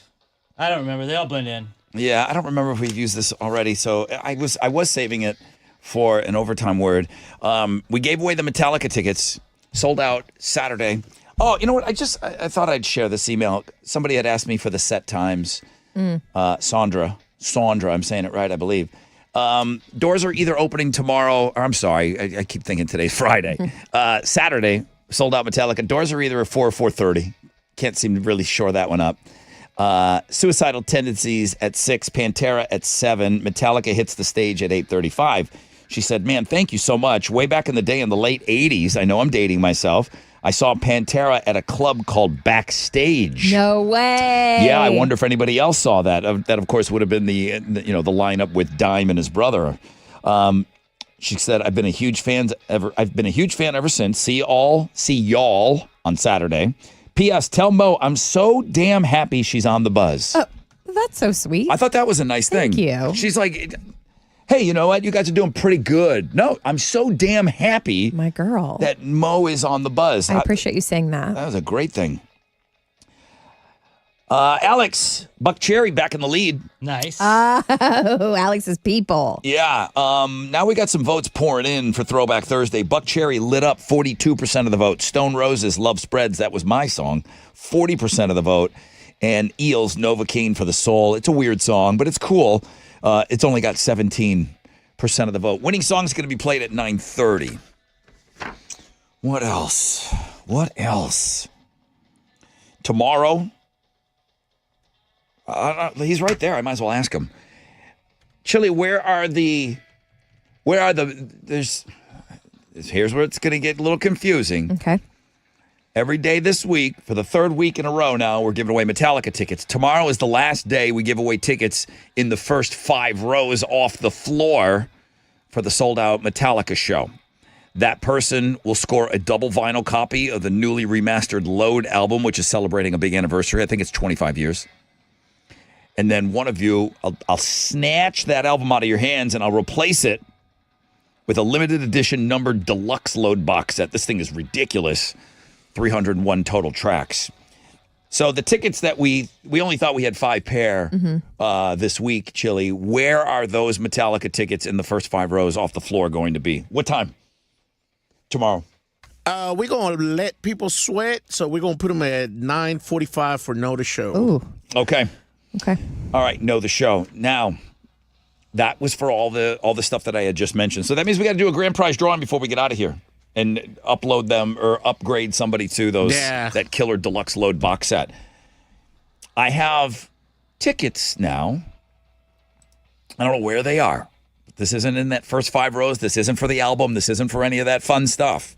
I don't remember. They all blend in. Yeah, I don't remember if we've used this already. So I was saving it for an overtime word. We gave away the Metallica tickets, sold out Saturday. Oh, you know what? I thought I'd share this email. Somebody had asked me for the set times. Sandra, I'm saying it right, I believe. Doors are either opening tomorrow, or I'm sorry, I keep thinking today's Friday. Saturday, sold out Metallica. Doors are either at 4 or 4:30. Can't seem to really shore that one up. Suicidal Tendencies at 6, Pantera at 7. Metallica hits the stage at 8:35. She said, man, thank you so much. Way back in the day in the late 80s, I know I'm dating myself, I saw Pantera at a club called Backstage. No way. Yeah, I wonder if anybody else saw that. That, of course, would have been the lineup with Dime and his brother. She said, I've been a huge fan ever since. See y'all on Saturday. P.S. Tell Mo I'm so damn happy she's on the Buzz. Oh, that's so sweet. I thought that was a nice thing. Thank you. She's like, hey, you know what? You guys are doing pretty good. No, I'm so damn happy. My girl. That Mo is on the Buzz. I appreciate you saying that. That was a great thing. Alex, Buck Cherry back in the lead. Nice. Oh, Alex's people. Yeah. Now we got some votes pouring in for Throwback Thursday. Buck Cherry lit up 42% of the vote. Stone Roses, Love Spreads, that was my song, 40% of the vote. And Eels, Novocaine for the Soul. It's a weird song, but it's cool. It's only got 17% of the vote. Winning song is going to be played at 9:30. What else? Tomorrow. He's right there. I might as well ask him. Chili, here's where it's going to get a little confusing. Okay. Every day this week, for the third week in a row now, we're giving away Metallica tickets. Tomorrow is the last day we give away tickets in the first 5 rows off the floor for the sold-out Metallica show. That person will score a double vinyl copy of the newly remastered Load album, which is celebrating a big anniversary. I think it's 25 years. And then one of you, I'll snatch that album out of your hands and I'll replace it with a limited edition numbered deluxe load box set. This thing is ridiculous. 301 total tracks. So the tickets that we only thought we had 5 pair this week, Chili. Where are those Metallica tickets in the first 5 rows off the floor going to be? What time? Tomorrow. We're going to let people sweat, so we're going to put them at 9:45 for Know the Show. Ooh. Okay. Okay. All right, Know the Show. Now, that was for all the stuff that I had just mentioned. So that means we got to do a grand prize drawing before we get out of here and upload them or upgrade somebody to that killer deluxe load box set. I have tickets now. I don't know where they are. This isn't in that first 5 rows. This isn't for the album. This isn't for any of that fun stuff.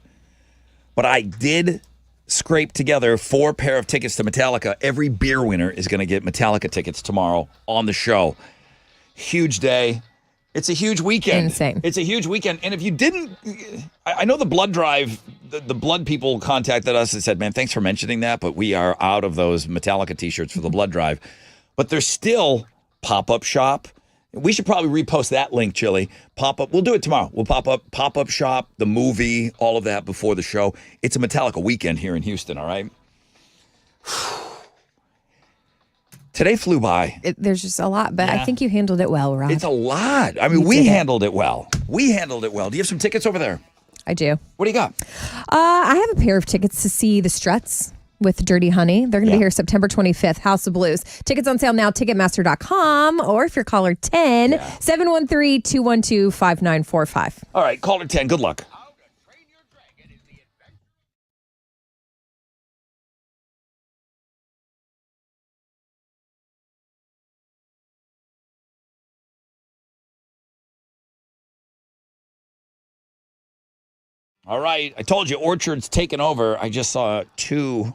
But I did scrape together 4 pair of tickets to Metallica. Every beer winner is going to get Metallica tickets tomorrow on the show. Huge day. It's a huge weekend. Insane. It's a huge weekend. And if you didn't, I know the blood drive, the blood people contacted us and said, man, thanks for mentioning that, but we are out of those Metallica t-shirts for the blood drive. But there's still pop-up shop. We should probably repost that link, Chili. Pop-up. We'll do it tomorrow. We'll pop-up shop, the movie, all of that before the show. It's a Metallica weekend here in Houston, all right? Today flew by. There's just a lot, but I think you handled it well, Rob. It's a lot. I mean, we handled it well. Do you have some tickets over there? I do. What do you got? I have a pair of tickets to see the Struts with Dirty Honey. They're going to be here September 25th, House of Blues. Tickets on sale now, Ticketmaster.com, or if you're caller 10, 713-212-5945. All right, caller 10. Good luck. All right. I told you Orchard's taken over. I just saw 2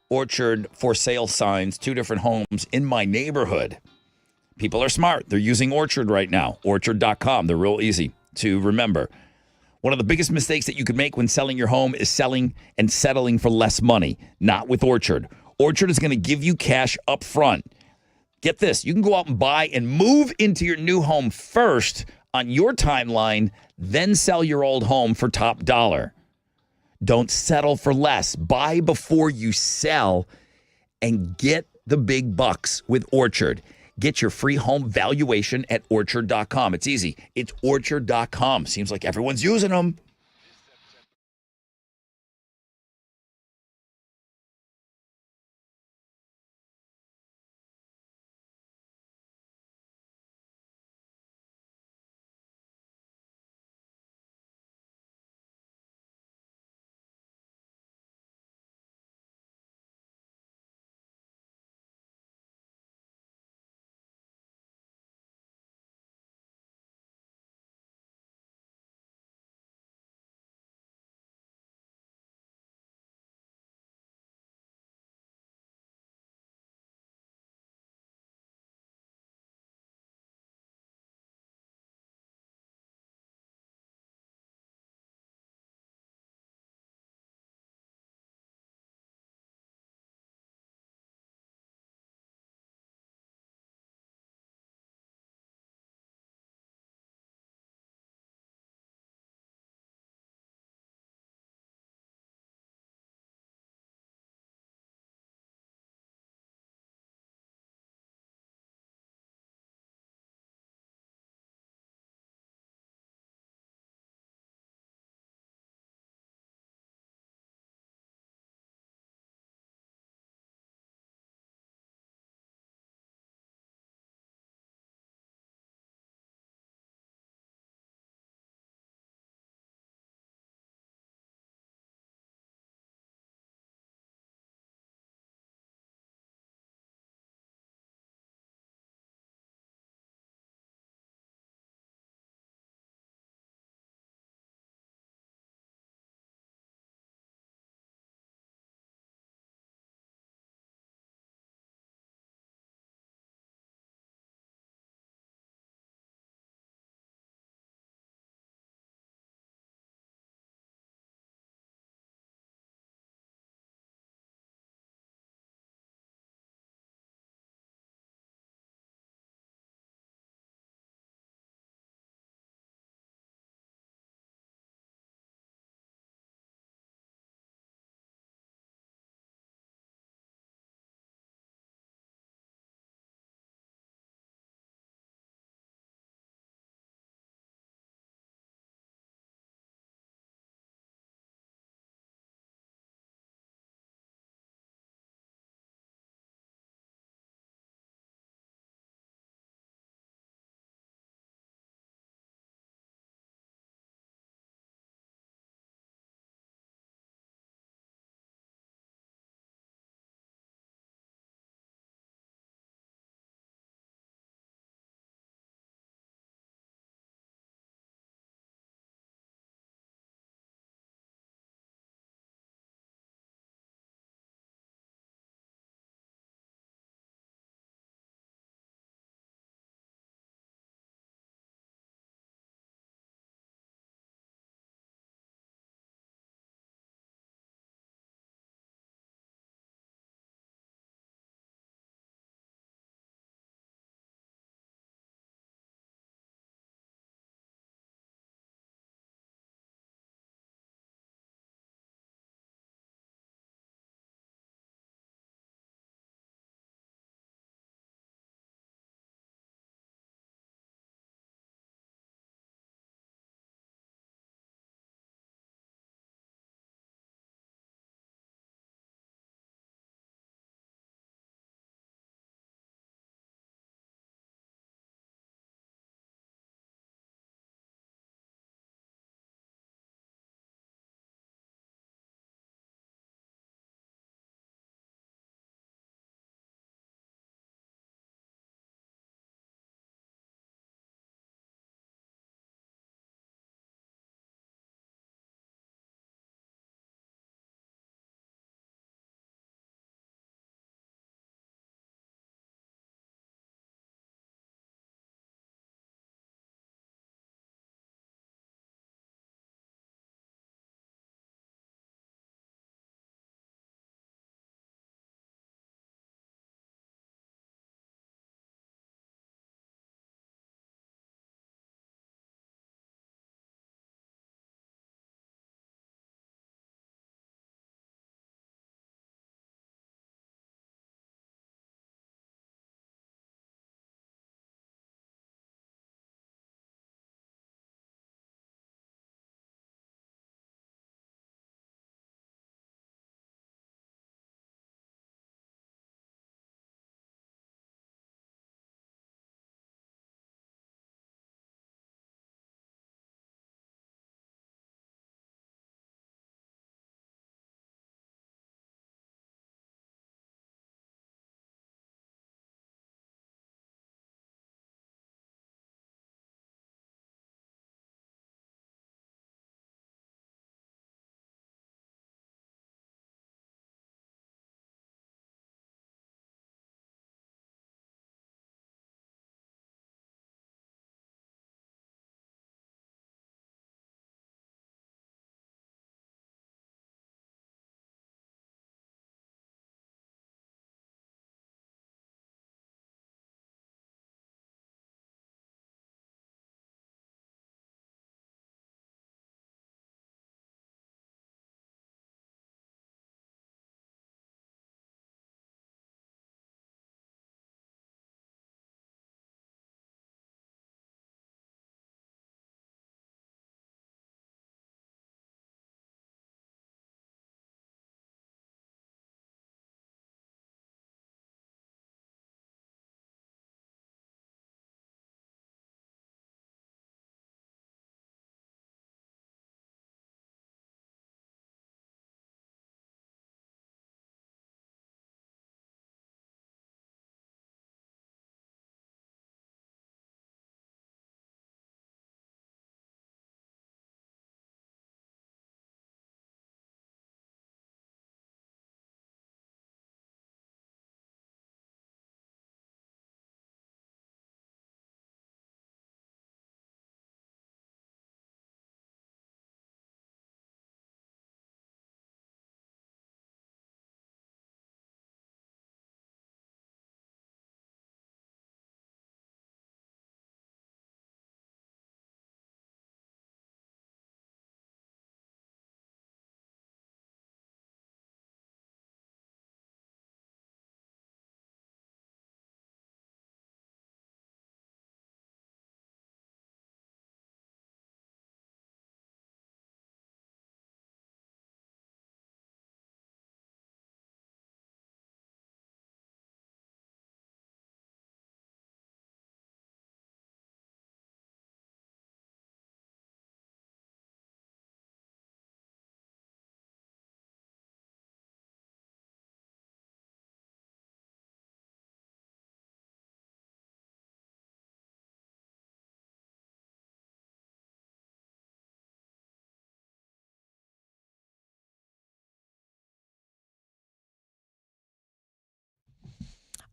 Orchard for sale signs, 2 different homes in my neighborhood. People are smart. They're using Orchard right now. Orchard.com. They're real easy to remember. One of the biggest mistakes that you could make when selling your home is selling and settling for less money. Not with Orchard. Orchard is going to give you cash up front. Get this. You can go out and buy and move into your new home first on your timeline, then sell your old home for top dollar. Don't settle for less. Buy before you sell and get the big bucks with Orchard. Get your free home valuation at Orchard.com. It's easy. It's Orchard.com. Seems like everyone's using them.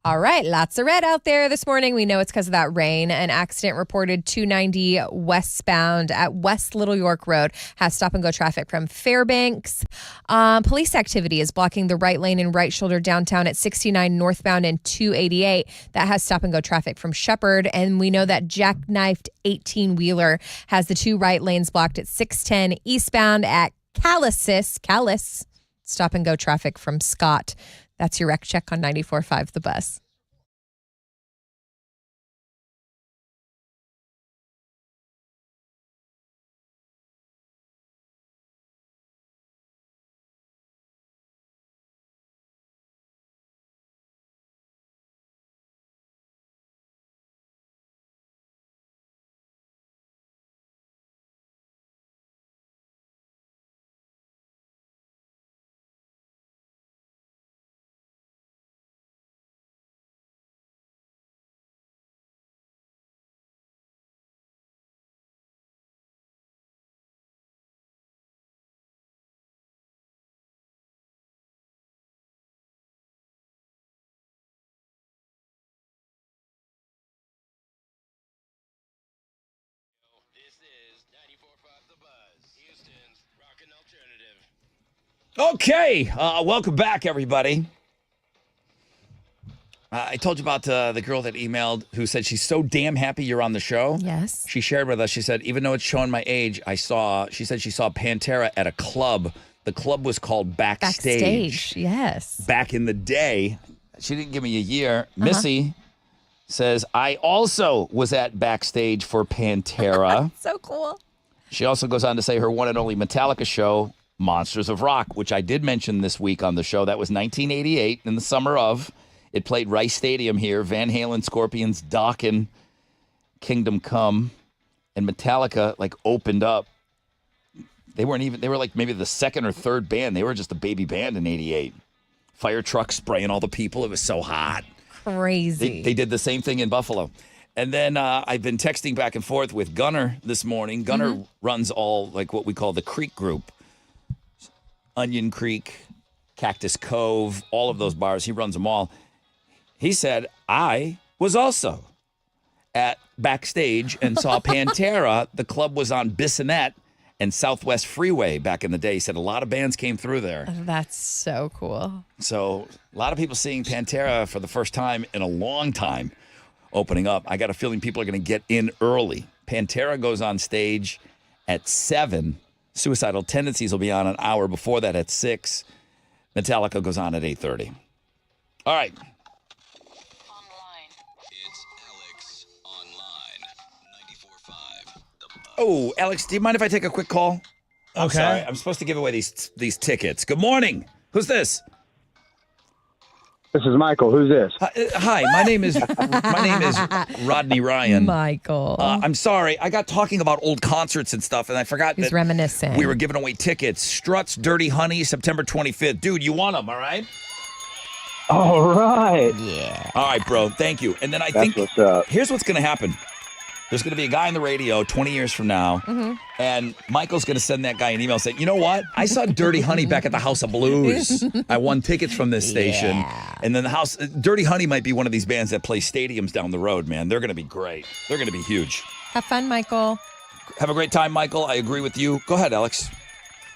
All right, lots of red out there this morning. We know it's because of that rain. An accident reported 290 westbound at West Little York Road has stop-and-go traffic from Fairbanks. Police activity is blocking the right lane and right shoulder downtown at 69 northbound and 288. That has stop-and-go traffic from Shepherd. And we know that jackknifed 18-wheeler has the two right lanes blocked at 610 eastbound at Callis. Stop-and-go traffic from Scott. That's your wreck check on 94.5 The Bus. This is 94.5 The Buzz, Houston's rockin' alternative. Okay, welcome back, everybody. I told you about the girl that emailed who said she's so damn happy you're on the show. Yes. She shared with us, she said, even though it's showing my age, she said she saw Pantera at a club. The club was called Backstage. Yes. Back in the day. She didn't give me a year. Missy says, I also was at Backstage for Pantera. So cool. She also goes on to say her one and only Metallica show, Monsters of Rock, which I did mention this week on the show. That was 1988 in the summer of. It played Rice Stadium here. Van Halen, Scorpions, Dokken, Kingdom Come, and Metallica opened up. They were like maybe the second or third band. They were just a baby band in 88. Fire trucks spraying all the people. It was so hot. Crazy. They did the same thing in Buffalo. And then I've been texting back and forth with Gunner this morning. Gunner runs all what we call the Creek Group. Onion Creek, Cactus Cove, all of those bars. He runs them all. He said, I was also at Backstage and saw Pantera. The club was on Bissonnette and Southwest Freeway back in the day. He said a lot of bands came through there. That's so cool. So a lot of people seeing Pantera for the first time in a long time opening up. I got a feeling people are going to get in early. Pantera goes on stage at 7. Suicidal Tendencies will be on an hour before that at 6. Metallica goes on at 8:30. All right. Oh, Alex, do you mind if I take a quick call? I'm Okay. sorry. I'm supposed to give away these tickets. Good morning. Who's this? This is Michael. Who's this? Hi, my name is Rodney Ryan. Michael. I'm sorry. I got talking about old concerts and stuff, and I forgot He's that reminiscing. we were giving away tickets. Struts, Dirty Honey, September 25th. Dude, you want them, all right? All right. Yeah. All right, bro. Thank you. And then I That's think what's up. here's what's going to happen. There's going to be a guy on the radio 20 years from now, and Michael's going to send that guy an email saying, you know what? I saw Dirty Honey back at the House of Blues. I won tickets from this station. And then Dirty Honey might be one of these bands that play stadiums down the road, man. They're going to be great. They're going to be huge. Have fun, Michael. Have a great time, Michael. I agree with you. Go ahead, Alex.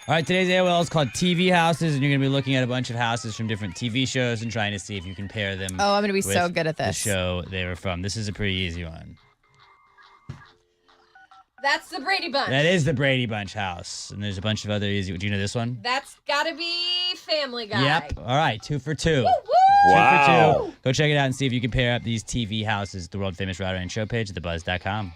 All right, today's AOL is called TV Houses, and you're going to be looking at a bunch of houses from different TV shows and trying to see if you can pair them. Oh, I'm going to be so with good at the this. show they were from. This is a pretty easy one. That's the Brady Bunch. That is the Brady Bunch house, and there's a bunch of other easy. Do you know this one? That's got to be Family Guy. Yep. All right, 2 for 2. Woo! 2 for 2. Go check it out and see if you can pair up these TV houses. The world famous Router and Show page at thebuzz.com.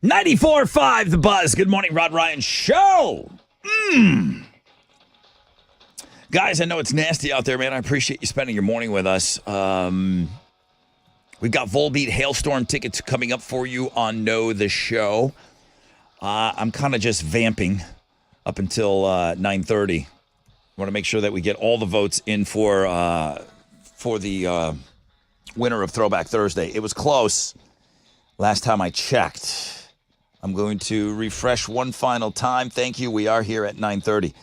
94.5 The Buzz. Good morning, Rod Ryan Show. Guys, I know it's nasty out there, man. I appreciate you spending your morning with us. We've got Volbeat Hailstorm tickets coming up for you on Know the Show. I'm kind of just vamping up until 9:30. Want to make sure that we get all the votes in for the winner of Throwback Thursday. It was close last time I checked. I'm going to refresh one final time. Thank you. We are here at 9:30.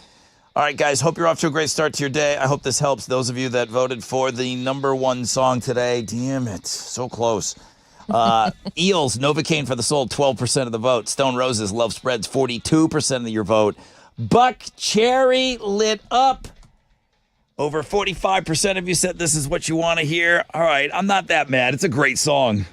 All right, guys, hope you're off to a great start to your day. I hope this helps those of you that voted for the number one song today. Damn it, so close. Eels, Novocaine for the Soul, 12% of the vote. Stone Roses, Love Spreads, 42% of your vote. Buck Cherry, Lit Up. Over 45% of you said this is what you want to hear. All right, I'm not that mad. It's a great song.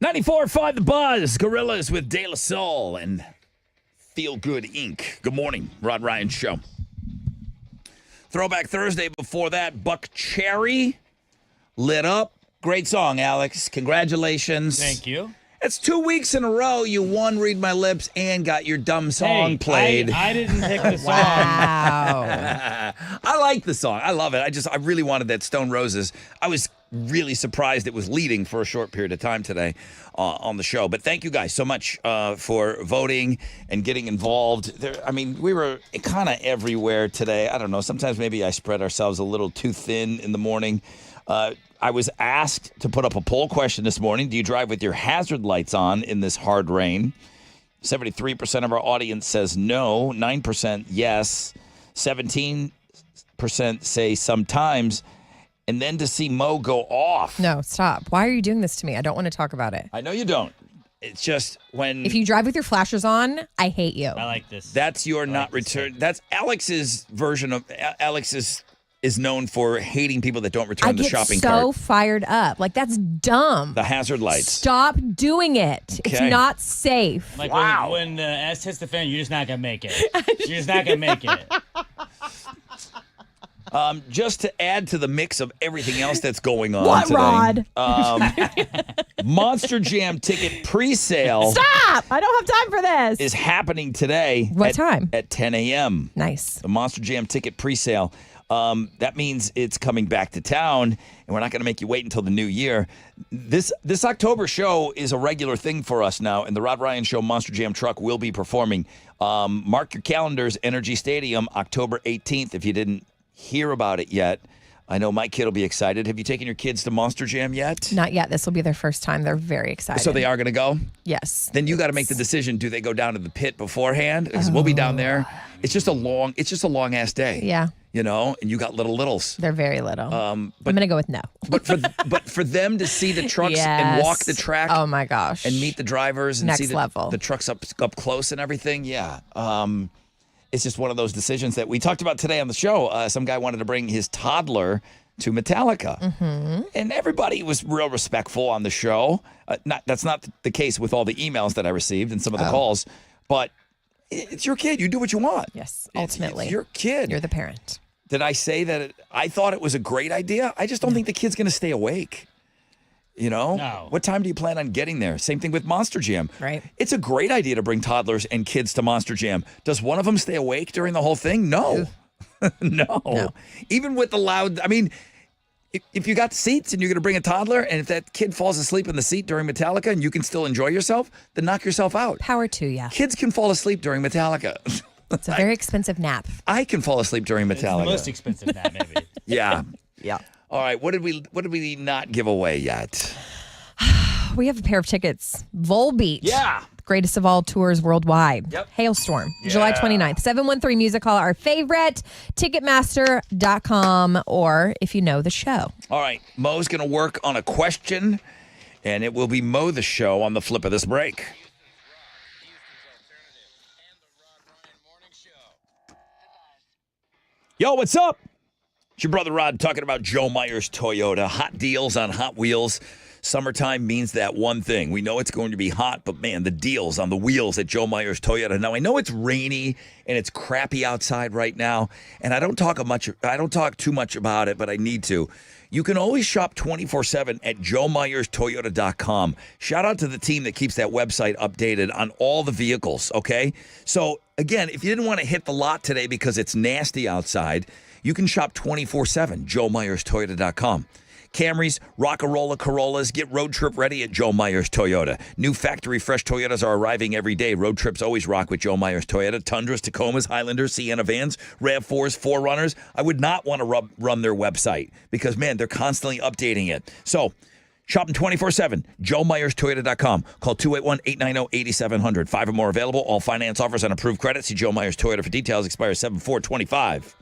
94.5 The Buzz. Gorillas with De La Soul and Feel Good Inc. Good morning, Rod Ryan Show. Throwback Thursday before that, Buck Cherry, Lit Up. Great song, Alex. Congratulations. Thank you. It's 2 weeks in a row you won Read My Lips and got your dumb song played. I didn't pick the song. Wow. I like the song. I love it. I really wanted that Stone Roses. I was really surprised it was leading for a short period of time today on the show. But thank you guys so much for voting and getting involved. We were kind of everywhere today. I don't know. Sometimes maybe I spread ourselves a little too thin in the morning. I was asked to put up a poll question this morning. Do you drive with your hazard lights on in this hard rain? 73% of our audience says no. 9% yes. 17% say sometimes. And then to see Mo go off. No, stop. Why are you doing this to me? I don't want to talk about it. I know you don't. It's just when... If you drive with your flashers on, I hate you. I like this. That's your not return. That's Alex's version of... Alex is known for hating people that don't return the shopping cart. I get so fired up. Like, that's dumb. The hazard lights. Stop doing it. It's Okay. not safe. Like when the S hits the fan, you're just not going to make it. You're just not going to make it. Just to add to the mix of everything else that's going on What, today. Rod? Monster Jam ticket pre-sale Stop! I don't have time for this. is happening today. What time? At 10 a.m. Nice. The Monster Jam ticket pre-sale. That means it's coming back to town, and we're not going to make you wait until the new year. This October show is a regular thing for us now, and the Rod Ryan Show Monster Jam truck will be performing. Mark your calendars, Energy Stadium, October 18th, if you didn't hear about it yet. I know my kid will be excited. Have you taken your kids to Monster Jam yet? Not yet. This will be their first time. They're very excited. So they are going to go? Yes. Then you got to make the decision. Do they go down to the pit beforehand? Because we'll be down there. It's just a long ass day. Yeah. You know, and you got littles. They're very little. I'm But going to go with no. but for them to see the trucks and Yes. walk the track. Oh, my gosh. And meet the drivers and Next see level. the trucks up close and everything. Yeah. It's just one of those decisions that we talked about today on the show. Some guy wanted to bring his toddler to Metallica. Mm-hmm. And everybody was real respectful on the show. That's not the case with all the emails that I received and some of the calls. But it's your kid. You do what you want. Yes, ultimately. It's your kid. You're the parent. Did I say that I thought it was a great idea? I just don't think the kid's going to stay awake. You know? No. What time do you plan on getting there? Same thing with Monster Jam. Right. It's a great idea to bring toddlers and kids to Monster Jam. Does one of them stay awake during the whole thing? No. No. Even with the loud, if you got seats and you're going to bring a toddler, and if that kid falls asleep in the seat during Metallica and you can still enjoy yourself, then knock yourself out. Power to you. Kids can fall asleep during Metallica. It's a very expensive nap. I can fall asleep during Metallica. It's the most expensive nap, maybe. Yeah. Yeah. All right. What did we not give away yet? We have a pair of tickets. Volbeat. Yeah. Greatest of all tours worldwide. Yep. Hailstorm, July 29th. 713 Music Hall, our favorite. Ticketmaster.com, or if you know the show. All right. Mo's going to work on a question, and it will be Mo the show on the flip of this break. Yo, what's up? It's your brother Rod talking about Joe Myers Toyota. Hot deals on Hot Wheels. Summertime means that one thing. We know it's going to be hot, but man, the deals on the wheels at Joe Myers Toyota. Now, I know it's rainy and it's crappy outside right now, and I don't talk too much about it, but I need to. You can always shop 24/7 at joemyerstoyota.com. Shout out to the team that keeps that website updated on all the vehicles, okay? So, again, if you didn't want to hit the lot today because it's nasty outside, you can shop 24/7, joemyerstoyota.com. Camrys, Rock-A-Rolla Corollas, get road trip ready at Joe Myers Toyota. New factory fresh Toyotas are arriving every day. Road trips always rock with Joe Myers Toyota. Tundras, Tacomas, Highlanders, Sienna vans, RAV4s, 4Runners. I would not want to run their website because, man, they're constantly updating it. So, shop them 24/7, joemyerstoyota.com. Call 281-890-8700. 5 or more available. All finance offers on approved credit. See Joe Myers Toyota for details. Expires 7/4/25.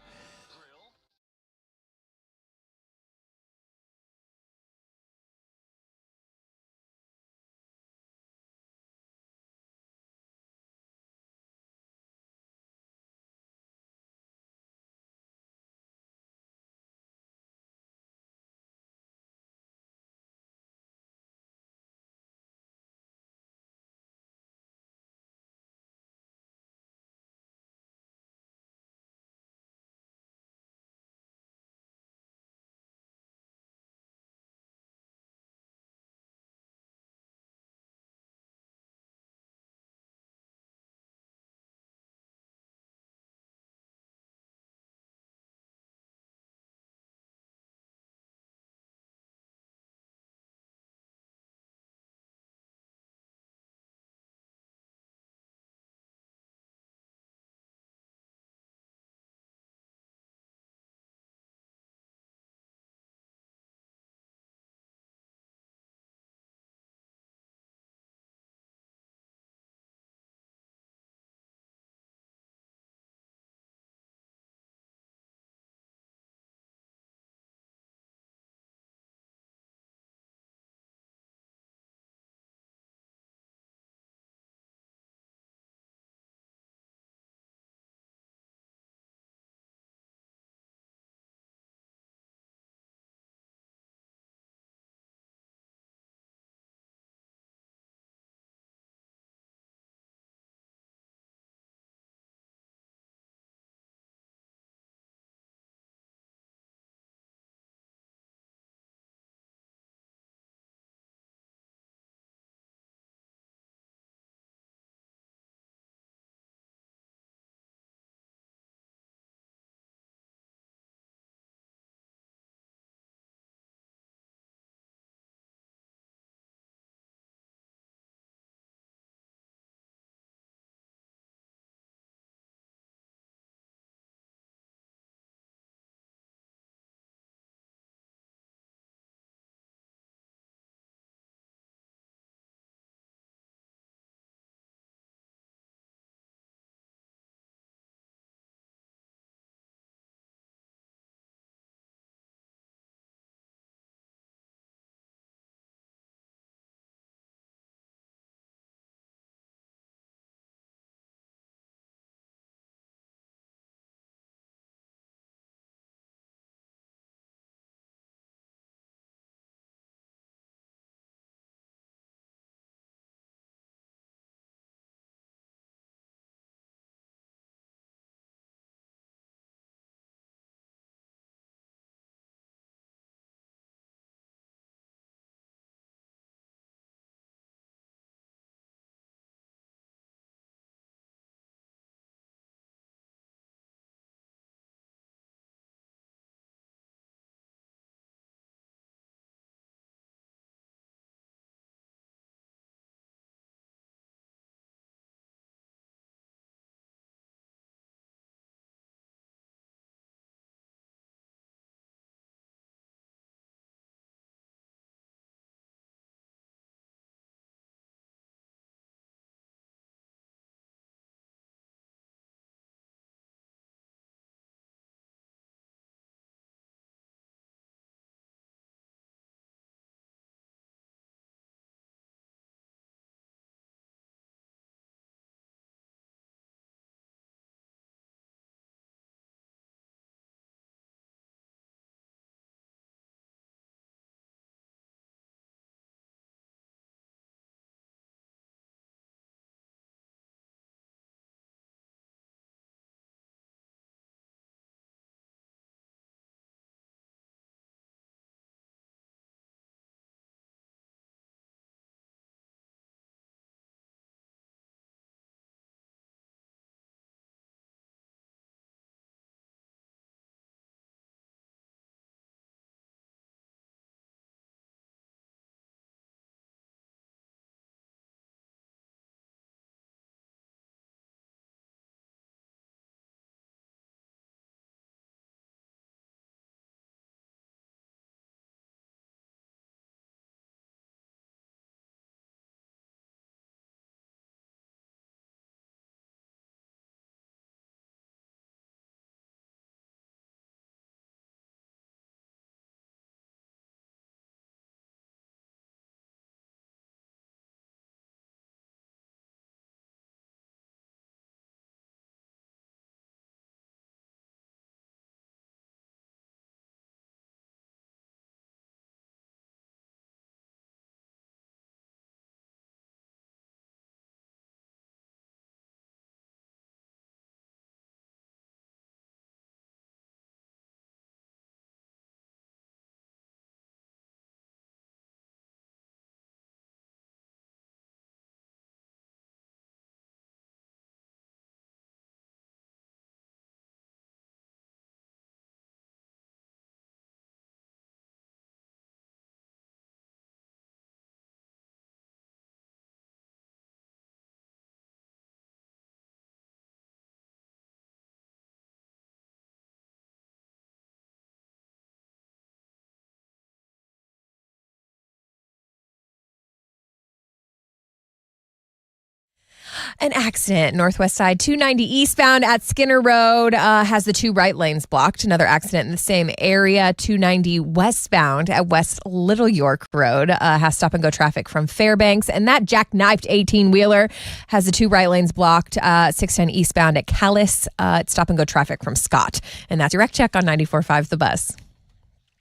An accident, northwest side, 290 eastbound at Skinner Road has the two right lanes blocked. Another accident in the same area, 290 westbound at West Little York Road has stop and go traffic from Fairbanks. And that jackknifed 18-wheeler has the two right lanes blocked, 610 eastbound at Callis. It's stop and go traffic from Scott. And that's your wreck check on 94.5 The Buzz.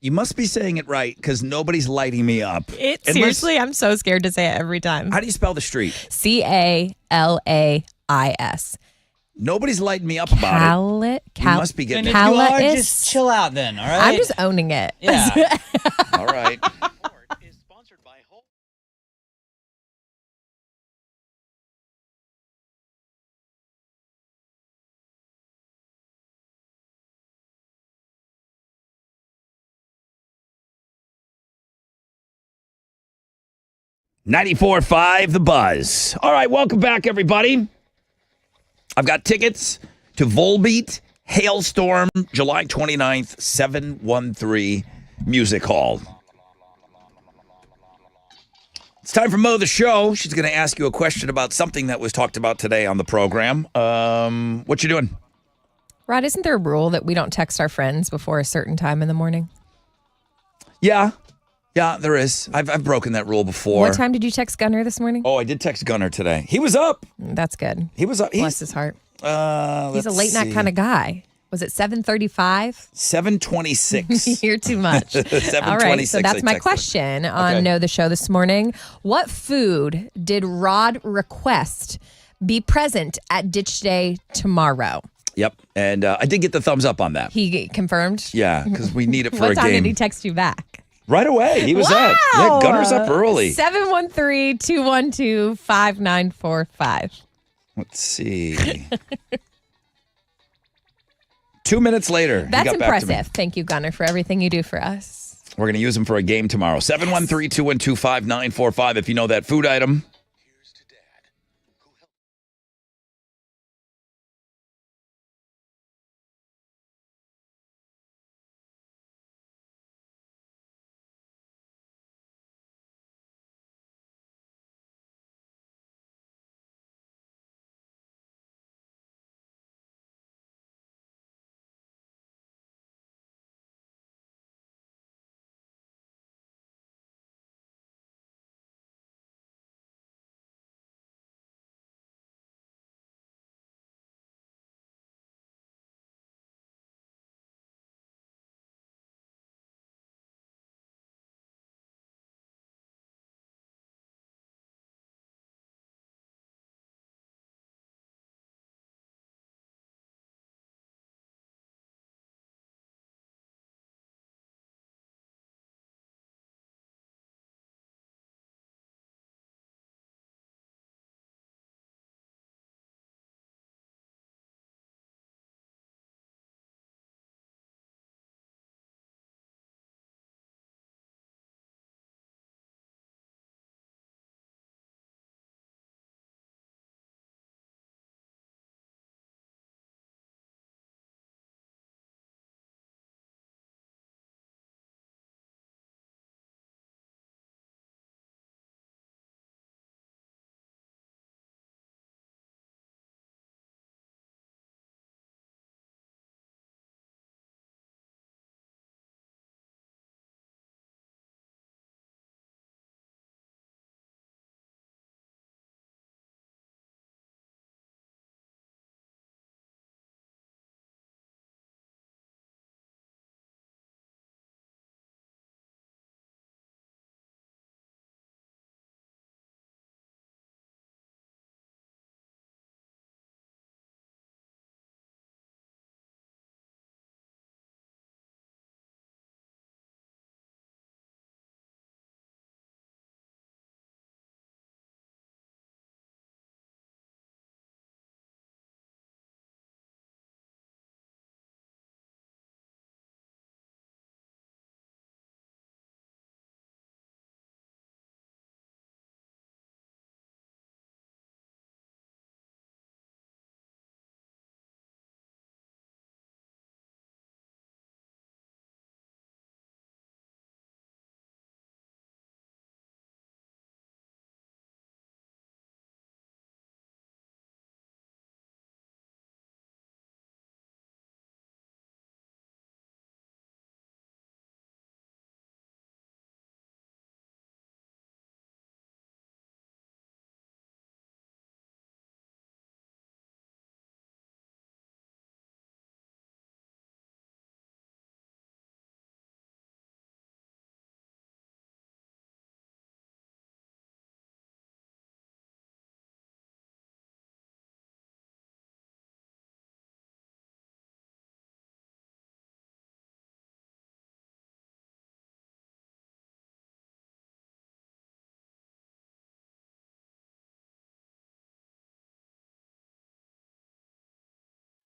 You must be saying it right because nobody's lighting me up. Seriously, I'm so scared to say it every time. How do you spell the street? Calais. Nobody's lighting me up about it. You must be getting And it. if you are, just chill out then, all right? I'm just owning it. Yeah. All right. is sponsored by Whole. 94.5 The Buzz. All right, welcome back, everybody. I've got tickets to Volbeat Hailstorm, July 29th, 713 Music Hall. It's time for Mo the Show. She's going to ask you a question about something that was talked about today on the program. What you doing? Rod, isn't there a rule that we don't text our friends before a certain time in the morning? Yeah, there is. I've broken that rule before. What time did you text Gunner this morning? Oh, I did text Gunner today. He was up. That's good. He was up. Bless his heart. He's Let's a late night see. kind of guy. Was it 7:35? 7:26. You're too much. 7:26. All right, so that's I my texted. question on Okay. Know the Show this morning. What food did Rod request be present at Ditch Day tomorrow? Yep, and I did get the thumbs up on that. He confirmed? Yeah, because we need it for What a time game. did he text you back? Right away. He was up. Yeah, Gunner's up early. 713-212-5945. Let's see. 2 minutes later. he That's got back to me. impressive. Thank you, Gunner, for everything you do for us. We're going to use him for a game tomorrow. 713-212-5945 if you know that food item.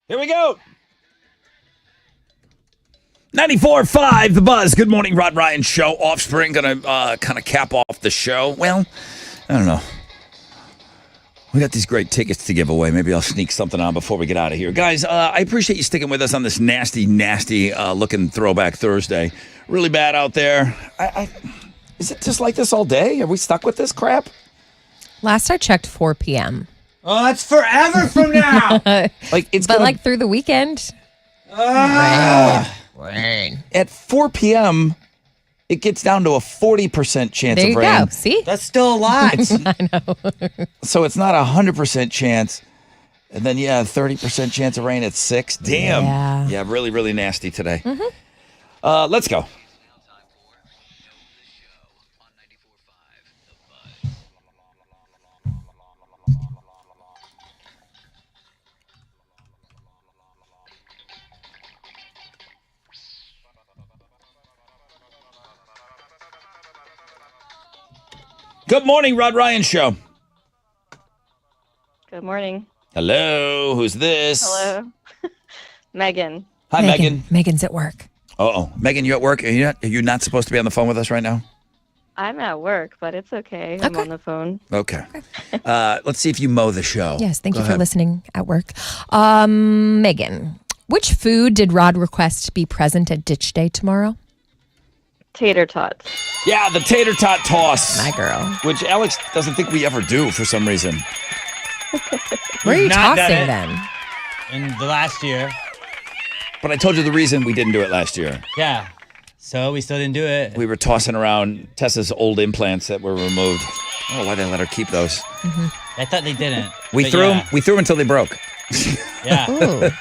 Here we go. 94.5 The Buzz. Good morning, Rod Ryan Show. Offspring going to kind of cap off the show. Well, I don't know. We got these great tickets to give away. Maybe I'll sneak something on before we get out of here. Guys, I appreciate you sticking with us on this nasty looking Throwback Thursday. Really bad out there. Is it just like this all day? Are we stuck with this crap? Last I checked, 4 p.m. Oh, that's forever from now. Like through the weekend. Rain. At 4 p.m., it gets down to a 40% chance There of you rain. go. See? That's still a lot. I know. So it's not a 100% chance. And then, 30% chance of rain at 6. Damn. Yeah, really, really nasty today. Let's go. Good morning, Rod Ryan Show. Good morning. Hello, who's this? Hello. Megan. Hi, Megan. Megan's at work. Uh-oh. Megan, you at work? Are you not supposed to be on the phone with us right now? I'm at work, but it's okay. I'm on the phone. Okay. Let's see if you mow the show. Yes, thank Go you for ahead. listening at work. Megan, which food did Rod request be present at Ditch Day tomorrow? Tater tots. Yeah, the tater tot toss. My girl. Which Alex doesn't think we ever do for some reason. Where are you We've not tossing done it then? In the last year. But I told you the reason we didn't do it last year. Yeah. So we still didn't do it. We were tossing around Tessa's old implants that were removed. I don't know why they let her keep those. I thought they didn't. We but threw yeah. them. We threw them until they broke. Yeah.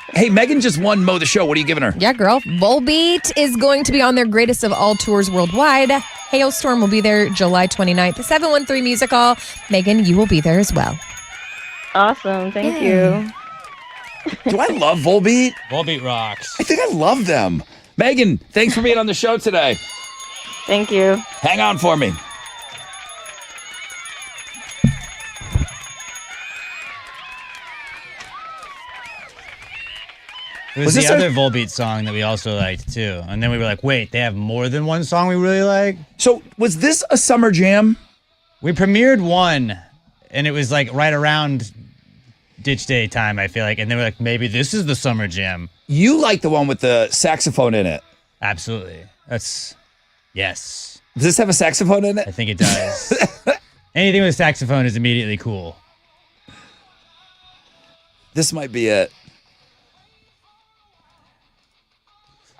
Hey, Megan just won Mow the Show. What are you giving her? Yeah, girl. Volbeat is going to be on their greatest of all tours worldwide. Hailstorm will be there July 29th. The 713 Music Hall. Megan, you will be there as well. Awesome. Thank you. Do I love Volbeat? Volbeat rocks. I think I love them. Megan, thanks for being on the show today. Thank you. Hang on for me. It was Was the this other Volbeat song that we also liked too. And then we were like, wait, they have more than one song we really like? So was this a summer jam? We premiered one, and it was like right around Ditch Day time, I feel like. And they were like, maybe this is the summer jam. You like the one with the saxophone in it. Absolutely. Yes. Does this have a saxophone in it? I think it does. Anything with a saxophone is immediately cool. This might be it.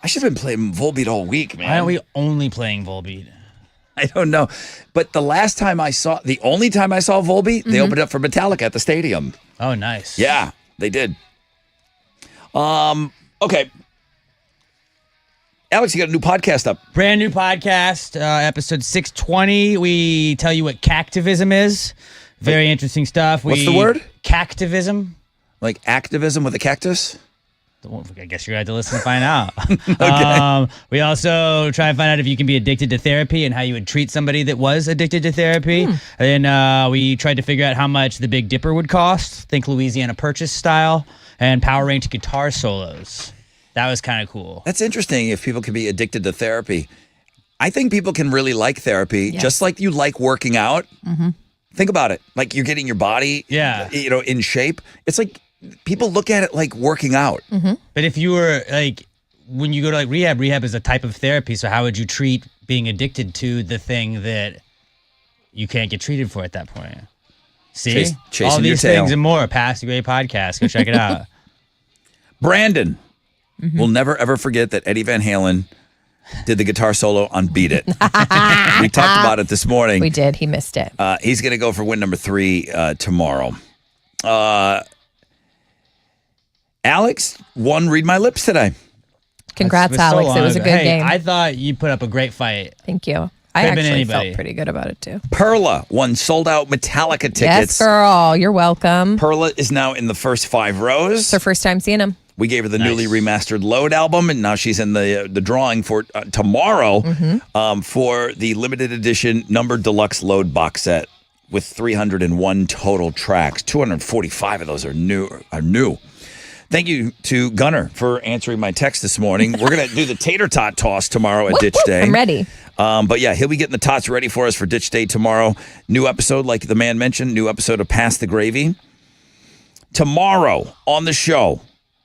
I should have been playing Volbeat all week, man. Why aren't we only playing Volbeat? I don't know. But the only time I saw Volbeat, they opened up for Metallica at the stadium. Oh, nice. Yeah, they did. Okay. Alex, you got a new podcast up. Brand new podcast, episode 620. We tell you what cactivism is. Very interesting stuff. What's the word? Cactivism. Like activism with a cactus? I guess you're going to have to listen to find out. Okay. We also try and find out if you can be addicted to therapy and how you would treat somebody that was addicted to therapy. And then we tried to figure out how much the Big Dipper would cost. Think Louisiana Purchase style. And Power Rank guitar solos. That was kind of cool. That's interesting if people can be addicted to therapy. I think people can really like therapy, just like you like working out. Think about it. Like you're getting your body in shape. It's like people look at it like working out. But if you were like, when you go to like rehab is a type of therapy. So how would you treat being addicted to the thing that you can't get treated for at that point? See? Chasing all your these tail. things and more. Past the Great Podcast. Go check it out. Brandon will never, ever forget that Eddie Van Halen did the guitar solo on Beat It. We talked about it this morning. We did. He missed it. He's going to go for win number 3 tomorrow. Alex won Read My Lips today. Congrats, It was so Alex. It long was a ago. good Hey, game. I thought you put up a great fight. Thank you. I Could've been actually anybody. felt pretty good about it too. Perla won sold-out Metallica tickets. Yes, girl. You're welcome. Perla is now in the first 5 rows. It's her first time seeing him. We gave her the newly remastered Load album, and now she's in the drawing for tomorrow for the limited edition numbered deluxe Load box set with 301 total tracks. 245 of those are new. Thank you to Gunner for answering my text this morning. We're going to do the tater tot toss tomorrow at Ditch Day. I'm ready. But yeah, he'll be getting the tots ready for us for Ditch Day tomorrow. New episode, like the man mentioned, new episode of Pass the Gravy. Tomorrow on the show,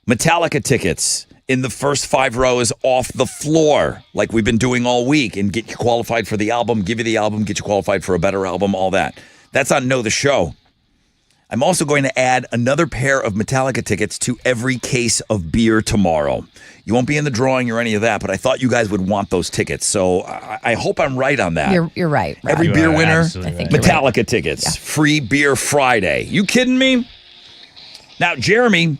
Metallica tickets in the first 5 rows off the floor, like we've been doing all week, and get you qualified for the album, give you the album, get you qualified for a better album, all that. That's on Know the Show. I'm also going to add another pair of Metallica tickets to every case of beer tomorrow. You won't be in the drawing or any of that, but I thought you guys would want those tickets. So I hope I'm right on that. You're right. Rob. Every beer winner, right. Metallica tickets. Yeah. Free beer Friday. You kidding me? Now, Jeremy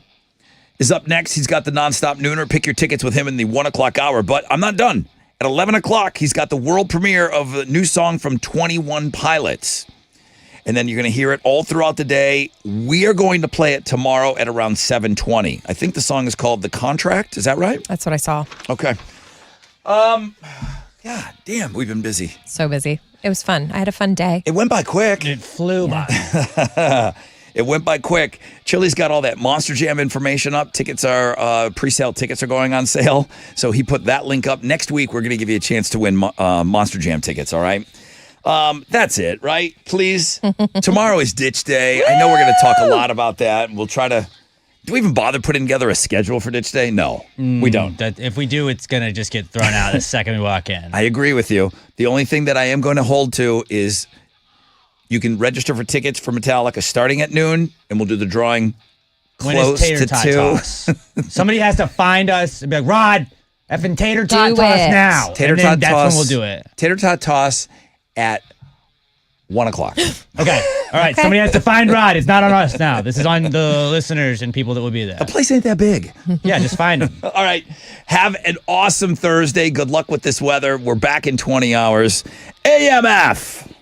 is up next. He's got the Nonstop Nooner. Pick your tickets with him in the 1 o'clock hour. But I'm not done. At 11 o'clock, he's got the world premiere of a new song from 21 Pilots. And then you're going to hear it all throughout the day. We are going to play it tomorrow at around 7:20. I think the song is called The Contract. Is that right? That's what I saw. Okay. God damn, we've been busy. So busy. It was fun. I had a fun day. It went by quick. It flew by. It went by quick. Chili's got all that Monster Jam information up. Tickets are, pre-sale tickets are going on sale. So he put that link up. Next week, we're going to give you a chance to win Monster Jam tickets, all right? That's it, right? Please. Tomorrow is Ditch Day. I know we're going to talk a lot about that. We'll try to. Do we even bother putting together a schedule for Ditch Day? No, we don't. If we do, it's going to just get thrown out the second we walk in. I agree with you. The only thing that I am going to hold to is you can register for tickets for Metallica starting at noon, and we'll do the drawing close to 2. Toss? Somebody has to find us and be like, Rod, effing tater tot Do toss it. now. Tater And tot then that's toss. when we'll do it. Tater tot toss at 1 o'clock. Okay. All right. Somebody has to find Rod. It's not on us now. This is on the listeners and people that will be there. The place ain't that big. Yeah, just find them. All right. Have an awesome Thursday. Good luck with this weather. We're back in 20 hours. AMF.